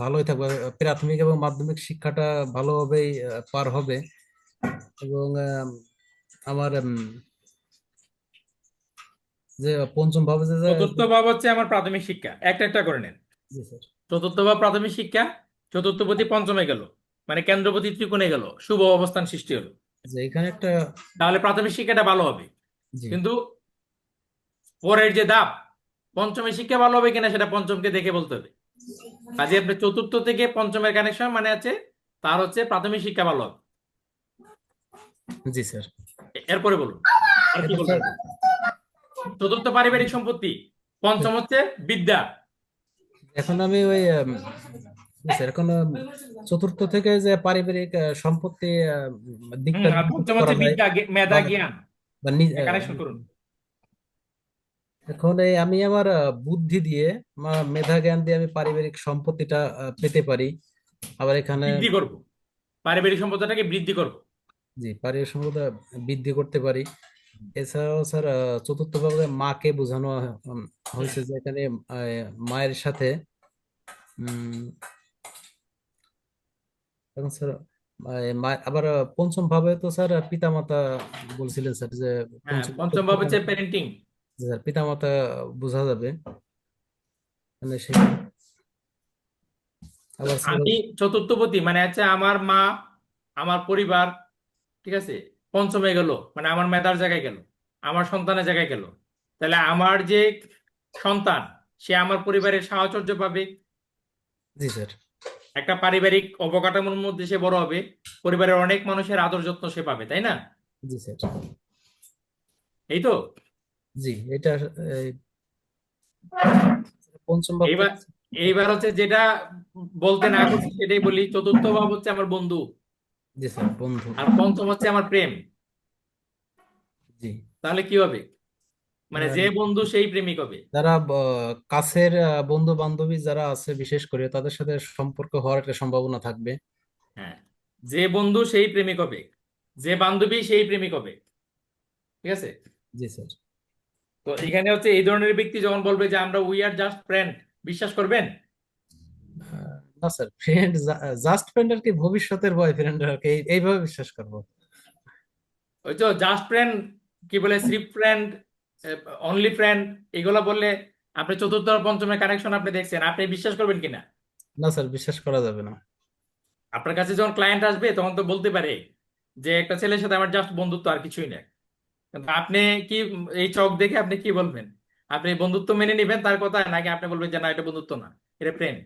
ভালোই থাকবে, প্রাথমিক এবং মাধ্যমিক শিক্ষাটা ভালোভাবেই পার হবে। এবং আমার যে পঞ্চম ভাবে যে চতুর্থ ভাব আমার প্রাথমিক শিক্ষা, একটা একটা করে নেন। চতুর্থ ভাব প্রাথমিক শিক্ষা, চতুর্থ পতি পঞ্চমে গেল, মানে কেন্দ্রপতি ত্রিকোণে গেল, শুভ অবস্থান সৃষ্টি হলো, এখানে একটা, তাহলে প্রাথমিক শিক্ষাটা ভালো হবে। জি, কিন্তু পরের যে ধাপ, পঞ্চমের শিক্ষা ভালো হবে কিনা সেটা পঞ্চমকে দেখে বলতে হবে। কাজে আপনি চতুর্থ থেকে পঞ্চমের কানেকশন মানে তার প্রাথমিক শিক্ষা ভালো হবে। জি স্যার। এরপরে বলুন আর কি বলবেন? চতুর্থ পারিবারিক সম্পত্তি, পঞ্চম বিদ্যা, এখন আমি ওই স্যার এখন চতুর্থ থেকে যে পারিবারিক সম্পত্তি দিকটা আর যদি পঞ্চম করা হচ্ছে যায় মেধা বা জ্ঞান, বা কানেকশন করুন। এখন এই আমি আমার বুদ্ধি দিয়ে মেধা জ্ঞান দিয়ে আমি পারিবারিক সম্পত্তিটা পেতে পারি। আবার এখানে বৃদ্ধি করব, পারিবারিক সম্পদটাকে বৃদ্ধি করব। জি পারিবারিক সম্পত্তি বৃদ্ধি করতে পারি। এছাড়াও স্যার চতুর্থ ভাবে মাকে বোঝানো হয়েছে যে এখানে মায়ের সাথে এখন স্যার আবার পঞ্চম ভাবে তো স্যার পিতামাতা বলছিলেন স্যার যে হ্যাঁ, পঞ্চম ভাবে পঞ্চম ভাব হচ্ছে প্যারেন্টিং। স্যার পিতামাতা বোঝা যাবে মানে সেই আবার স্যার আমি চতুর্থপতি মানে হচ্ছে আমার মা, আমার পরিবার, ঠিক আছে, পঞ্চমে গেল মানে আমার মেধার জায়গায় গেল, আমার সন্তানের জায়গায় গেল। তাহলে আমার যে সন্তান সে আমার পরিবারের সাহচর্য পাবে, জি স্যার একটা পারিবারিক অবকাঠামোর মধ্যে সে বড় হবে, পরিবারের অনেক মানুষের আদর যত্ন সে পাবে, তাই না? জি স্যার এই তো। জি এটা এই, পঞ্চম ভাব এইবার এইবার হচ্ছে যেটা বলতে না করছি সেটাই বলি। চতুর্থ ভাব হচ্ছে আমার বন্ধু, জি স্যার বন্ধু। আর পঞ্চম হচ্ছে আমার প্রেম। জি তাহলে কি হবে? মানে যে বন্ধু সেই প্রেমিক হবে। যারা কাছের বন্ধু বান্ধবী যারা আছে বিশেষ করে তাদের সাথে সম্পর্ক হওয়ার একটা সম্ভাবনা থাকবে। হ্যাঁ, যে বন্ধু সেই প্রেমিক হবে, যে বান্ধবী সেই প্রেমিক হবে, ঠিক আছে? জি স্যার তো এখানে হচ্ছে এই ধরনের ব্যক্তি যখন বলবে যে আমরা উই আর জাস্ট ফ্রেন্ড, বিশ্বাস করবেন? না স্যার ফ্রেন্ড জাস্ট ফ্রেন্ড আর কি ভবিষ্যতের বয়ফ্রেন্ড আর কি এইভাবে বিশ্বাস করবো। ওই তো জাস্ট ফ্রেন্ড, কি বলে, স্লিপ ফ্রেন্ড, অনলি ফ্রেন্ড, এগুলো বললে আপনি চতুর্থ আর পঞ্চমের কানেকশন আপনি দেখছেন, আপনি বিশ্বাস করবেন কিনা? না স্যার বিশ্বাস করা যাবে না। আপনার কাছে যখন ক্লায়েন্ট আসবে তখন তো বলতে পারে যে একটা ছেলের সাথে আমার জাস্ট বন্ধুত্ব, আর কিছুই না। কিন্তু আপনি কি এই চোখ দেখে আপনি কি বলবেন? আপনি বন্ধুত্ব মেনে নেবেন তার কথা, নাকি আপনি বলবেন যে না এটা বন্ধুত্ব না, এটা প্রেম?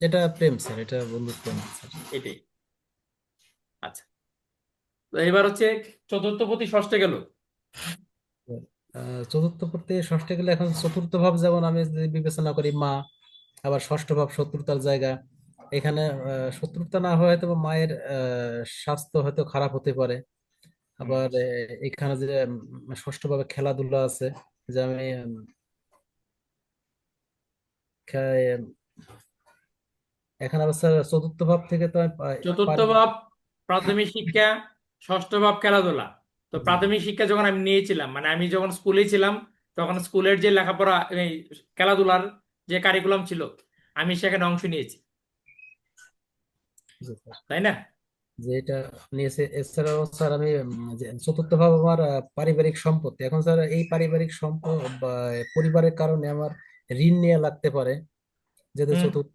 এটা প্রেম স্যার, এটা বন্ধুত্ব না স্যার। এটাই। আচ্ছা, তো এবার হচ্ছে চতুর্থ প্রতি ষষ্ঠে গেল। চতুর্থ পড়তে ষষ্ঠে গেলে এখন চতুর্থ ভাব যেমন আমি যদি বিবেচনা করি মা, আবার ষষ্ঠ ভাব শত্রুতার জায়গা। এখানে শত্রুতা না হয় হয়তো বা মায়ের স্বাস্থ্য হয়তো খারাপ হতে পারে। আবার এখানে যে ষষ্ঠ ভাবে খেলাধুলা আছে, যে আমি এখানে আবার স্যার চতুর্থ ভাব থেকে তো আমি চতুর্থ ভাব প্রাথমিক শিক্ষা, ষষ্ঠ ভাব খেলাধুলা। তো প্রাথমিক শিক্ষা যখন আমি নিয়েছিলাম, মানে আমি যখন স্কুলে ছিলাম, তখন স্কুলের যে লেখাপড়া, এই খেলাধুলার যে কারিকুলাম ছিল, আমি সেখানে অংশ নিয়েছি, তাই না? যে এটা নিয়েছে। এছাড়াও স্যার আমি যে চতুর্থ ভাব আমার পারিবারিক সম্পত্তি। এখন স্যার এই পারিবারিক সম্পদ বা পরিবারের কারণে আমার ঋণ নেওয়া লাগতে পারে, যেহেতু চতুর্থ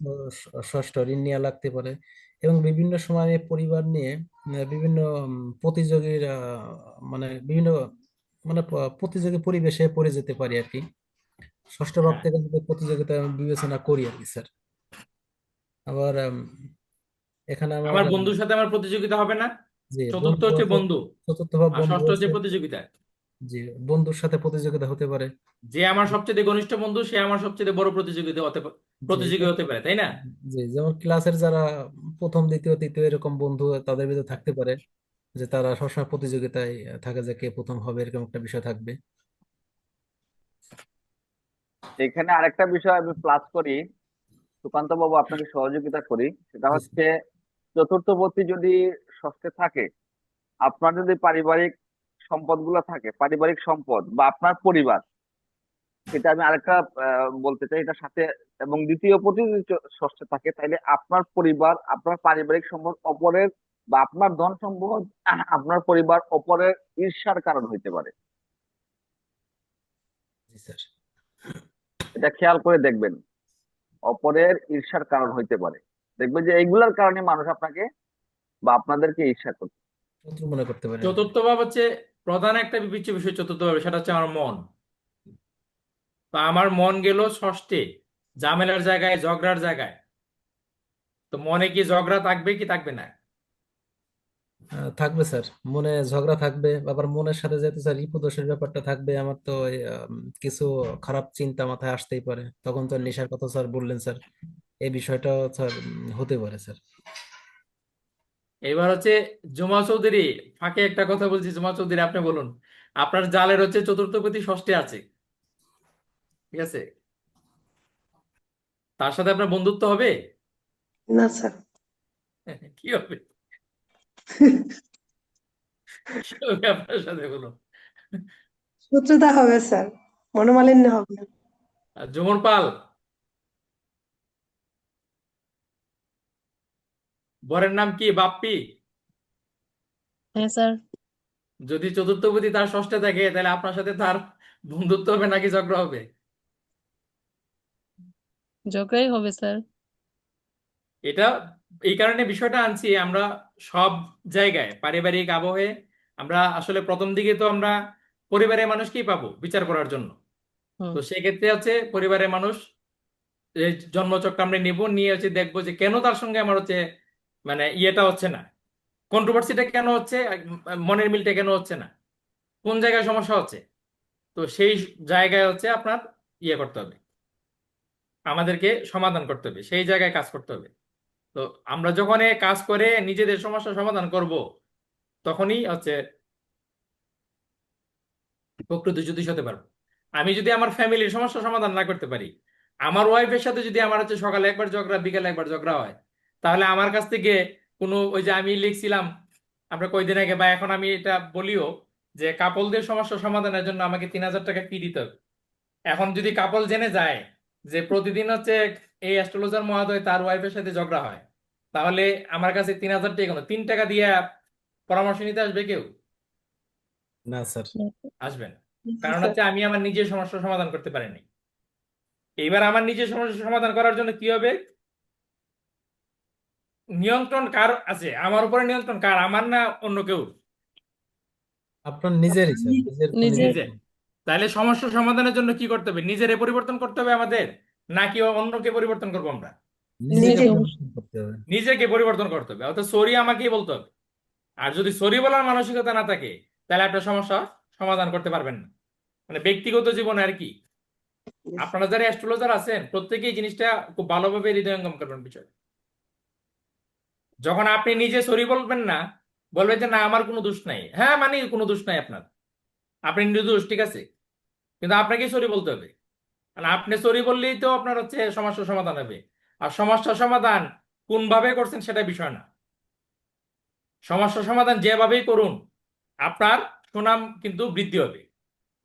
ষষ্ঠ ঋণ নেওয়া লাগতে পারে। এবং বিভিন্ন সময় আমি পরিবার নিয়ে বিভিন্ন প্রতিযোগীর মানে বিভিন্ন মানে প্রতিযোগী পরিবেশে পড়ে যেতে পারি আর কি। ষষ্ঠ ভাব হ্যাঁ, থেকে যদি প্রতিযোগিতা আমি বিবেচনা করি আর কি স্যার। আবার এখানে আমার আমার বন্ধুর সাথে আমার প্রতিযোগিতা হবে না? জি চতুর্থ বন্ধু হচ্ছে আছে, বন্ধু, চতুর্থ ভাব আর বন্ধু ষষ্ঠ হচ্ছে আছে। প্রতিযোগিতা। জি বন্ধুর সাথে প্রতিযোগিতা হতে পারে। যে আমার সবচেয়ে ঘনিষ্ঠ বন্ধু সে আমার সবচেয়ে বড় জি প্রতিযোগী হতে পারে, তাই না? জি যেমন ক্লাসের যারা প্রথম দ্বিতীয় তৃতীয় এরকম বন্ধু তাদের ভিতরে থাকতে পারে, যে তারা সবসময় প্রতিযোগিতায় থাকে যে কে প্রথম হবে, এরকম একটা বিষয় থাকবে। এখানে আরেকটা বিষয় আমি প্লাস করি, সুকান্ত বাবু আপনাকে সহযোগিতা করি, সেটা জি হচ্ছে চতুর্থবর্তী যদি ষষ্ঠে থাকে, আপনার যদি পারিবারিক সম্পদ গুলো থাকে, পারিবারিক সম্পদ বা আপনার পরিবার, এটা আমি আরেকটা বলতে চাই এটার সাথে, এবং দ্বিতীয় পতি যদি ষষ্ঠে থাকে, তাহলে আপনার পরিবার, আপনার পারিবারিক সম্পদ অপরের, বা আপনার ধন সম্পদ আপনার পরিবার অপরের ঈর্ষার কারণ হইতে পারে। জি স্যার এটা খেয়াল করে দেখবেন, অপরের ঈর্ষার কারণ হইতে পারে। দেখবেন যে এইগুলার কারণে মানুষ আপনাকে বা আপনাদেরকে ঈর্ষা করছে। শত্রু মনে করতে পারে। চতুর্থ ভাব হচ্ছে প্রধান একটা বিবেচ্য বিষয়। চতুর্থ ভাবে সেটা হচ্ছে আমার মন। তো আমার মন গেল ষষ্ঠে, ঝামেলার জায়গায়, ঝগড়ার জায়গায়। তো মনে কি ঝগড়া থাকবে কি থাকবে না? থাকবে স্যার, মনে ঝগড়া থাকবে, আবার মনের সাথে যেহেতু স্যার রিপু দোষের ব্যাপারটা থাকবে, আমার তো কিছু খারাপ চিন্তা মাথায় আসতেই পারে। তখন তো নেশার কথা স্যার বললেন স্যার, এই বিষয়টাও স্যার হতে পারে স্যার। এবার হচ্ছে জুমা চৌধুরী, ফাঁকে একটা কথা বলছি, জুমা চৌধুরী আপনি বলুন, আপনার জালের হচ্ছে চতুর্থ প্রতি ষষ্ঠী আছে, ঠিক আছে, তার সাথে আপনার বন্ধুত্ব হবে? না স্যার, কি হবে? কি হবে আপনার সাথে বলুন? শত্রুতা হবে স্যার, মনোমালিন্য হবে। আর জুমন পাল, বরের নাম কি? বাপ্পি? হ্যাঁ স্যার, যদি চতুর্থপতি তার ষষ্ঠে থাকে তাহলে আপনার সাথে তার বন্ধুত্ব হবে নাকি ঝগড়া হবে? ঝগড়াই হবে স্যার। এটা এই কারণে বিষয়টা আনছি, আমরা সব জায়গায় পারিবারিক আবহে আমরা আসলে প্রথম দিকে তো আমরা পরিবারের মানুষকেই পাবো বিচার করার জন্য। হুম তো সেক্ষেত্রে হচ্ছে পরিবারের মানুষ এই জন্মচক্র আমরা নিব, নিয়ে হচ্ছে দেখবো যে কেন তার সঙ্গে আমার হচ্ছে মানে ইয়েটা হচ্ছে না, কন্ট্রোভার্সিটা কেন হচ্ছে, মনের মিলটা কেন হচ্ছে না, কোন জায়গায় সমস্যা হচ্ছে। তো সেই জায়গায় হচ্ছে আপনার ইয়ে করতে হবে, আমাদেরকে সমাধান করতে হবে, সেই জায়গায় কাজ করতে হবে। তো আমরা যখন এ কাজ করে নিজেদের সমস্যার সমাধান করব, তখনই হচ্ছে প্রকৃত জ্যোতিষ হতে পারবো। আমি যদি আমার ফ্যামিলির সমস্যার সমাধান না করতে পারি, আমার ওয়াইফের সাথে যদি আমার হচ্ছে সকালে একবার ঝগড়া বিকালে একবার ঝগড়া হয়, তাহলে আমার কাছ থেকে কোনো ওই যে আমি লিখছিলাম আমরা কয়দিন আগে বা এখন আমি এটা বলিও যে কাপলদের সমস্যা সমাধানের জন্য আমাকে 3,000 টাকা ফি দিতে হবে। এখন যদি কাপল জেনে যায় যে প্রতিদিন হচ্ছে এই অ্যাস্ট্রোলজার মহোদয় তার ওয়াইফের সাথে ঝগড়া হয়, তাহলে আমার কাছে 3,000 টাকা কেন, 3 টাকা দিয়ে পরামর্শ নিতে আসবে কেউ? না স্যার। আসবেন। কারণ হচ্ছে আমি আমার নিজের সমস্যার সমাধান করতে পারিনি। এইবার আমার নিজের সমস্যার সমাধান করার জন্য কি হবে? নিয়ন্ত্রণ কার আছে? আমার উপরে নিয়ন্ত্রণ কার, আমার না অন্য কেউ? আপনার নিজেরই স্যার, নিজের উপর নিজের। নিজে। তাহলে সমস্যা সমাধানের জন্য কি করতে হবে? নিজেরে পরিবর্তন করতে হবে আমাদের, নাকি অন্যকে পরিবর্তন করবো আমরা? নিজেকে নিজে। পরিবর্তন করতে হবে। নিজেকে পরিবর্তন করতে হবে, অর্থাৎ সরি আমাকেই বলতে হবে। আর যদি সরি বলার মানসিকতা না থাকে, তাহলে আপনার সমস্যা সমাধান করতে পারবেন না, মানে ব্যক্তিগত জীবনে আর কি। আপনারা যারা অ্যাস্ট্রোলজার আছেন প্রত্যেকেই জিনিসটা খুব ভালোভাবে হৃদয়ঙ্গম করবেন বিষয়। যখন আপনি নিজে সরি বলবেন না, বলবেন যে না আমার কোনো দোষ নাই, হ্যাঁ মানে কোনো দোষ নাই আপনার, আপনি নির্দোষ, ঠিক আছে, কিন্তু আপনাকে সরি বলতে হবে। কারণ আপনি সরি বললেই তো আপনার হচ্ছে সমস্যার সমাধান হবে। আর সমস্যার সমাধান কোনভাবে করছেন সেটা বিষয় না, সমস্যার সমাধান যেভাবেই করুন আপনার সুনাম কিন্তু বৃদ্ধি হবে।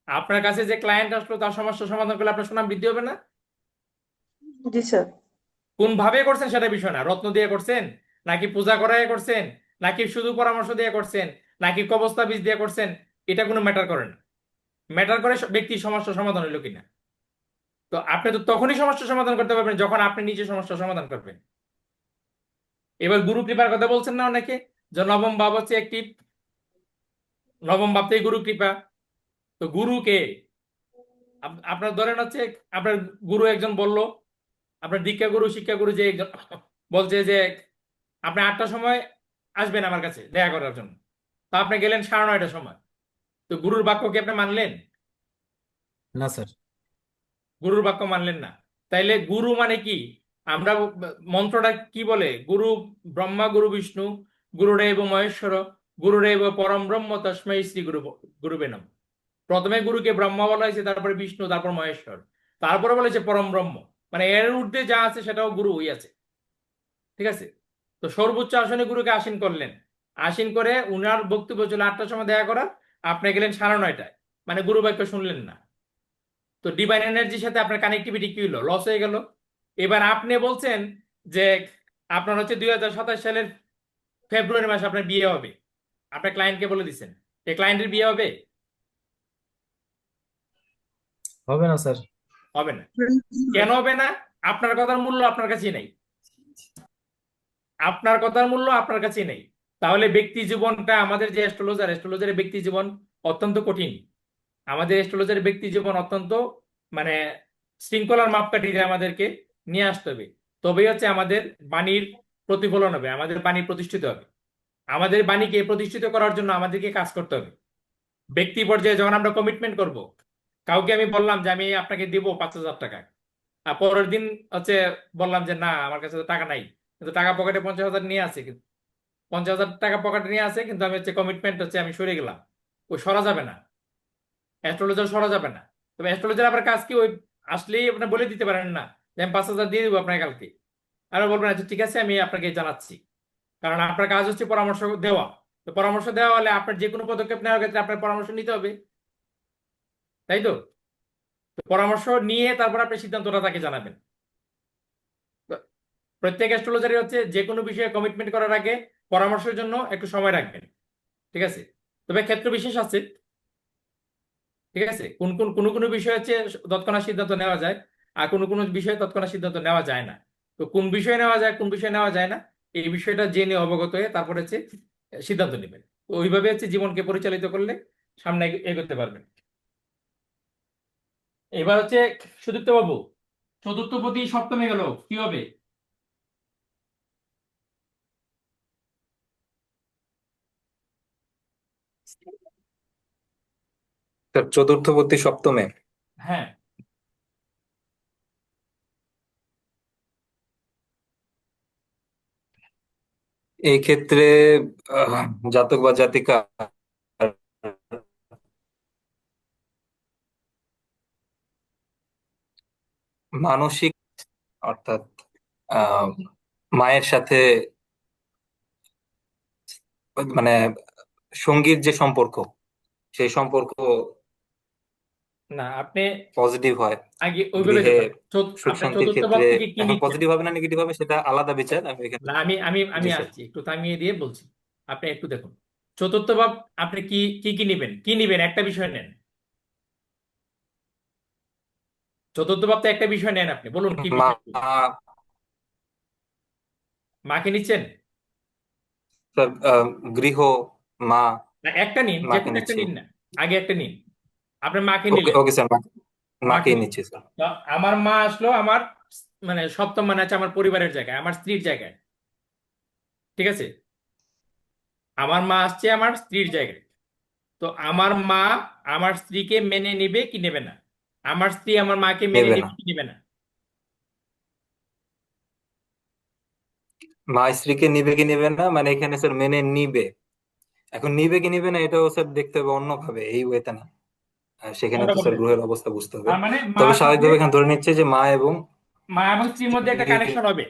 আপনার কাছে যে ক্লায়েন্ট আসলো তার সমস্যা সমাধান করলে আপনার সুনাম বৃদ্ধি হবে না? জি স্যার। কোন ভাবে করছেন সেটা বিষয় না, রত্ন দিয়ে করছেন নাকি পূজা করায় করছেন নাকি শুধু পরামর্শ দিয়ে করছেন নাকি কবস্থা বীজ দিয়ে করছেন, এটা কোনো ম্যাটার করে না। ম্যাটার করে ব্যক্তির সমস্যা সমাধান হলো কিনা। তো আপনি তো তখনই সমস্যা সমাধান করতে পারবেন যখন আপনি নিজে সমস্যা সমাধান করবেন। এবার গুরু কৃপার কথা বলছেন না অনেকে, যে নবম ভাব হচ্ছে একটি, নবম ভাবতেই গুরু কৃপা। তো গুরু কে? আপনার ধরেন হচ্ছে আপনার গুরু একজন বলল, আপনার দীক্ষা গুরু শিক্ষা গুরু যে একজন বলছে যে আপনি 8টার সময় আসবেন আমার কাছে দেখা করার জন্য, তো আপনি গেলেন 9:30টার সময়, তো গুরুর বাক্য কি আপনি মানলেন? না স্যার। গুরুর বাক্য মানলেন না। তাইলে গুরু মানে কি? আমরা মন্ত্রটা কি বলে? গুরু ব্রহ্মা গুরু বিষ্ণু গুরুরেব মহেশ্বর গুরুরেব পরম ব্রহ্ম তস্মৈ শ্রী গুরুবে নমঃ। প্রথমে গুরুকে ব্রহ্মা বলা হয়েছে, তারপরে বিষ্ণু, তারপর মহেশ্বর, তারপরে বলেছে পরম ব্রহ্ম, মানে এর ঊর্ধ্বে যা আছে সেটাও গুরু হই আছে, ঠিক আছে। তো সর্বোচ্চ আসনে গুরুকে আসীন করলেন, আসীন করে উনার বক্তব্য ছিল 8টার সময় দেখা করা, আপনি গেলেন 9:30টায়, মানে গুরু বাক্য শুনলেন না। তো ডিভাইন এনার্জির সাথে আপনার কানেক্টিভিটি কি হলো? লস হয়ে গেল। এবার আপনি বলছেন যে আপনার হচ্ছে 2027 সালের ফেব্রুয়ারি মাসে আপনার বিয়ে হবে, আপনার ক্লায়েন্টকে বলে দিচ্ছেন, এই ক্লায়েন্টের বিয়ে হবে? হবে না স্যার। হবে না। কেন হবে না? আপনার কথার মূল্য আপনার কাছেই নেই, আপনার কথার মূল্য আপনার কাছেই নেই। তাহলে ব্যক্তি জীবনটা, আমাদের যে অ্যাস্ট্রোলজারের ব্যক্তি জীবন অত্যন্ত কঠিন। আমাদের অ্যাস্ট্রোলজারের ব্যক্তি জীবন অত্যন্ত মানে শৃঙ্খলার মাপকাঠিতে আমাদেরকে নিয়ে আসতে হবে, তবেই হচ্ছে আমাদের বাণীর প্রতিফলন হবে, আমাদের বাণী প্রতিষ্ঠিত হবে। আমাদের বাণীকে প্রতিষ্ঠিত করার জন্য আমাদেরকে কাজ করতে হবে। ব্যক্তি পর্যায়ে যখন আমরা কমিটমেন্ট করব, কাউকে আমি বললাম যে আমি আপনাকে দিব 5,000 টাকা, আর পরের দিন হচ্ছে বললাম যে না আমার কাছে তো টাকা নাই, কিন্তু টাকা পকেটে 50,000 নিয়ে আছে, কিন্তু 50,000 টাকা পকেটে নিয়ে আছে, কিন্তু আমি হচ্ছে কমিটমেন্ট হচ্ছে আমি সরে গেলাম, ওই সরা যাবে না, অ্যাস্ট্রোলজার সরা যাবে না। তবে অ্যাস্ট্রোলজার আপনার কাজ কি, ওই আসলেই আপনি বলে দিতে পারেন না যে আমি 5,000 দিয়ে দেবো আপনাকে কালকে, আর বলবেন আচ্ছা ঠিক আছে আমি আপনাকে জানাচ্ছি, কারণ আপনার কাজ হচ্ছে পরামর্শ দেওয়া। তো পরামর্শ দেওয়া হলে আপনার যে কোনো পদক্ষেপ নেওয়ার ক্ষেত্রে আপনার পরামর্শ নিতে হবে, তাই তো? তো পরামর্শ নিয়ে তারপর আপনি সিদ্ধান্তটা তাকে জানাবেন। তো প্রত্যেক অ্যাস্ট্রোলজারই হচ্ছে যে কোনো বিষয়ে কমিটমেন্ট করার আগে পরামর্শের জন্য একটু সময় রাখবেন, ঠিক আছে? তবে ক্ষেত্র বিশেষ আছে, ঠিক আছে? কোন বিষয় হচ্ছে তৎক্ষণাৎ সিদ্ধান্ত নেওয়া যায়, আর কোন বিষয়ে তৎক্ষণাৎ সিদ্ধান্ত নেওয়া যায় না। তো কোন বিষয়ে নেওয়া যায়, কোন বিষয়ে নেওয়া যায় না, এই বিষয়টা জেনে অবগত হয়ে তারপর হচ্ছে সিদ্ধান্ত নেবেন। তো ওইভাবে হচ্ছে জীবনকে পরিচালিত করলে সামনে এগোতে পারবেন। এবার হচ্ছে সুদীপ্ত বাবু, চতুর্থ পতি সপ্তমে গেল, কি হবে? স্যার চতুর্থপতি সপ্তমে হ্যাঁ, এই ক্ষেত্রে আহ, জাতক বা জাতিকা মানসিক, অর্থাৎ আহ মায়ের সাথে মানে সঙ্গীর যে সম্পর্ক, সেই সম্পর্ক না আপনি পজিটিভ হয় আগে ওইভাবে গৃহে, দেখেন, সুখ আপনি শান্তির চতুর্থ ভাব ক্ষেত্রে। থেকে কি এখন নিচ্ছেন? পজিটিভ হবে না নেগেটিভ হবে সেটা আলাদা বিচার, আমি এখানে। না আমি আমি জি আমি স্যার। আসছি, একটু থামিয়ে দিয়ে বলছি। আপনি একটু দেখুন, চতুর্থ ভাব আপনি কি কি কি নিবেন, কি নিবেন, একটা বিষয় নেন। চতুর্থ ভাব তো একটা বিষয় নেন, আপনি বলুন কি মা, বিষয়? মাকে নিচ্ছেন? স্যার গৃহ, মা, না একটা নিন, যে মাকে কোনো একটা নিচ্ছি। নিন না, আগে একটা নিন। আপনার মাকে ওকে নিলেন, ওকে স্যার, মাকে মাকেই নিন। নিচ্ছি স্যার। তো আমার মা আসলো আমার মানে সপ্তম, মানে হচ্ছে আমার পরিবারের জায়গায়, আমার স্ত্রীর জায়গায়, ঠিক আছে? আমার মা আসছে আমার স্ত্রীর জায়গায়। তো আমার মা আমার স্ত্রীকে মেনে নিবে কি নেবে না? আমার স্ত্রী আমার মাকে মেনে নেবে না। নিবে কি নেবে না? মা স্ত্রীকে নিবে কি নিবে না, মানে এখানে স্যার মেনে নিবে। এখন নিবে কি নিবে না এটাও স্যার দেখতে হবে অন্যভাবে, এই ওয়েতে না। সেখানে তো স্যার অন্যভাবে। গ্রহের অবস্থা বুঝতে হবে। তার মানে তবে মার সাথে স্বাভাবিকভাবে এখানে ধরে নিচ্ছে যে মা এবং স্ত্রীর মধ্যে একটা স্ত্রীর কানেকশন হবে,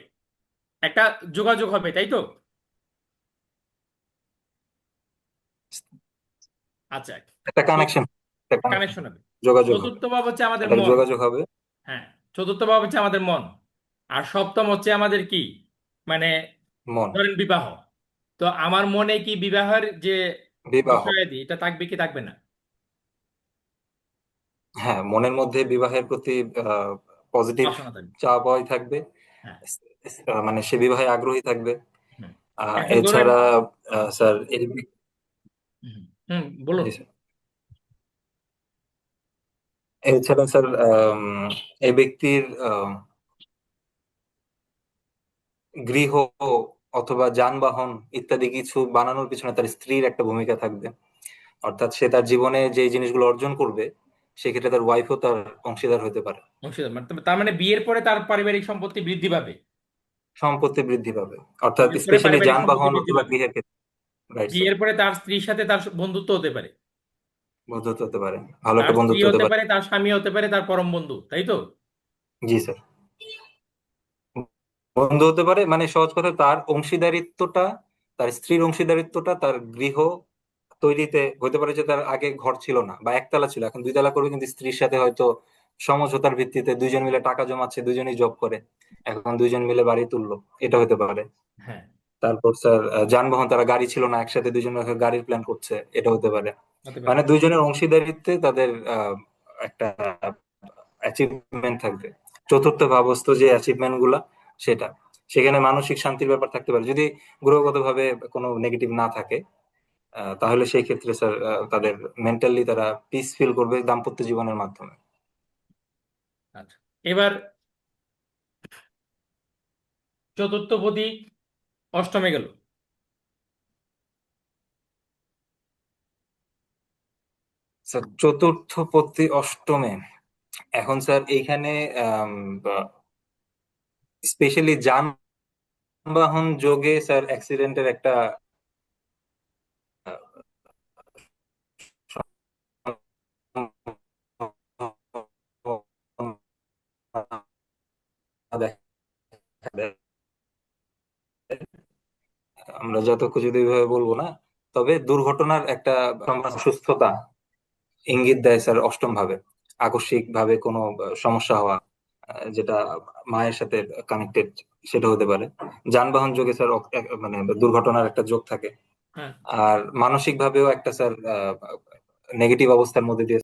একটা যোগাযোগ হবে, তাই তো? আচ্ছা, একটা কানেকশন, একটা কানেকশন, কানেকশন হবে। যোগাযোগ হবে, চতুর্থ ভাব হচ্ছে আমাদের একটা মন। যোগাযোগ হবে। হ্যাঁ, চতুর্থ ভাব হচ্ছে আমাদের মন। আর সপ্তম হচ্ছে আমাদের কি, মানে মন, ধরেন বিবাহ। তো আমার মনে কি বিবাহের যে বিবাহ। বিষয়াদি, এটা থাকবে কি থাকবে না? হ্যাঁ, মনের মধ্যে বিবাহের প্রতি পজিটিভ বাসনা থাকবে। চাওয়া পাওয়াই থাকবে। হ্যাঁ। মানে সে বিবাহে আগ্রহী থাকবে। হুম। এখন ধরেন, এছাড়া স্যার বলুন। জি স্যার, এছাড়া স্যার এই ব্যক্তির গৃহ অথবা যানবাহন ইত্যাদি কিছু বানানোর পিছনে তার স্ত্রীর একটা ভূমিকা থাকবে। অর্থাৎ সে তার জীবনে যে জিনিসগুলো অর্জন করবে সেক্ষেত্রে তার ওয়াইফও তার অংশীদার হতে পারে। অংশীদার তার মানে বিয়ের পরে তার পারিবারিক সম্পত্তি বৃদ্ধি পাবে। সম্পত্তি বৃদ্ধি পাবে, অর্থাৎ বিয়ের পরে স্পেশালি পারিবারিক সম্পত্তি যানবাহন বৃদ্ধি অথবা পাবে। গৃহের ক্ষেত্রে। Right sir. বিয়ের পরে তার স্ত্রীর সাথে তার বন্ধুত্ব হতে পারে, বন্ধুত্ব হতে পারে, ভালো তার একটা স্ত্রী বন্ধুত্ব হতে হতে পারে। পারে, তার স্বামী হতে পারে, তার পরম বন্ধু, তাই তো? জি স্যার। বন্ধু হতে পারে, মানে সহজ কথা তার অংশীদারিত্বটা, তার স্ত্রীর অংশীদারিত্বটা তার গৃহ তৈরিতে হতে পারে যে তার আগে ঘর ছিল না বা একতলা ছিল, এখন দুইতলা করবে, কিন্তু স্ত্রীর সাথে হয়তো সমঝোতার ভিত্তিতে দুইজন মিলে টাকা জমাচ্ছে, দুইজনই জব করে, এখন দুইজন মিলে বাড়ি তুললো, এটা হতে পারে। হ্যাঁ, তারপর স্যার যানবাহন, তারা গাড়ি ছিল না, একসাথে দুইজন গাড়ির প্ল্যান করছে, এটা হতে পারে। হতে পারে। মানে দুইজনের অংশীদারিত্বে তাদের একটা অ্যাচিভমেন্ট থাকবে। চতুর্থ ভাবস্থ যে অ্যাচিভমেন্ট গুলা, সেটা সেখানে মানসিক শান্তির ব্যাপার থাকতে পারে যদি গ্রহগত ভাবে কোনো নেগেটিভ না থাকে। তাহলে সেই ক্ষেত্রে স্যার তাদের মেন্টালি তারা পিস ফিল করবে দাম্পত্য জীবনের মাধ্যমে। আচ্ছা, এবার চতুর্থ পতি অষ্টমে গেল, স্যার চতুর্থ পতি অষ্টমে এখন স্যার এইখানে স্পেশালি যানবাহন যোগে স্যার অ্যাক্সিডেন্টের একটা আমরা যথাযথ ভাবে বলবো না, তবে দুর্ঘটনার একটা সুস্থতা ইঙ্গিত দেয় স্যার অষ্টম ভাবে। আকস্মিক ভাবে কোনো সমস্যা হওয়া, যেটা মায়ের সাথে কানেক্টেড, সেটা হতে পারে। যানবাহন যোগে স্যার মানে দুর্ঘটনার একটা যোগ থাকে। হ্যাঁ আর মানসিক ভাবেও একটা স্যার নেগেটিভ অবস্থার মধ্যে দিয়ে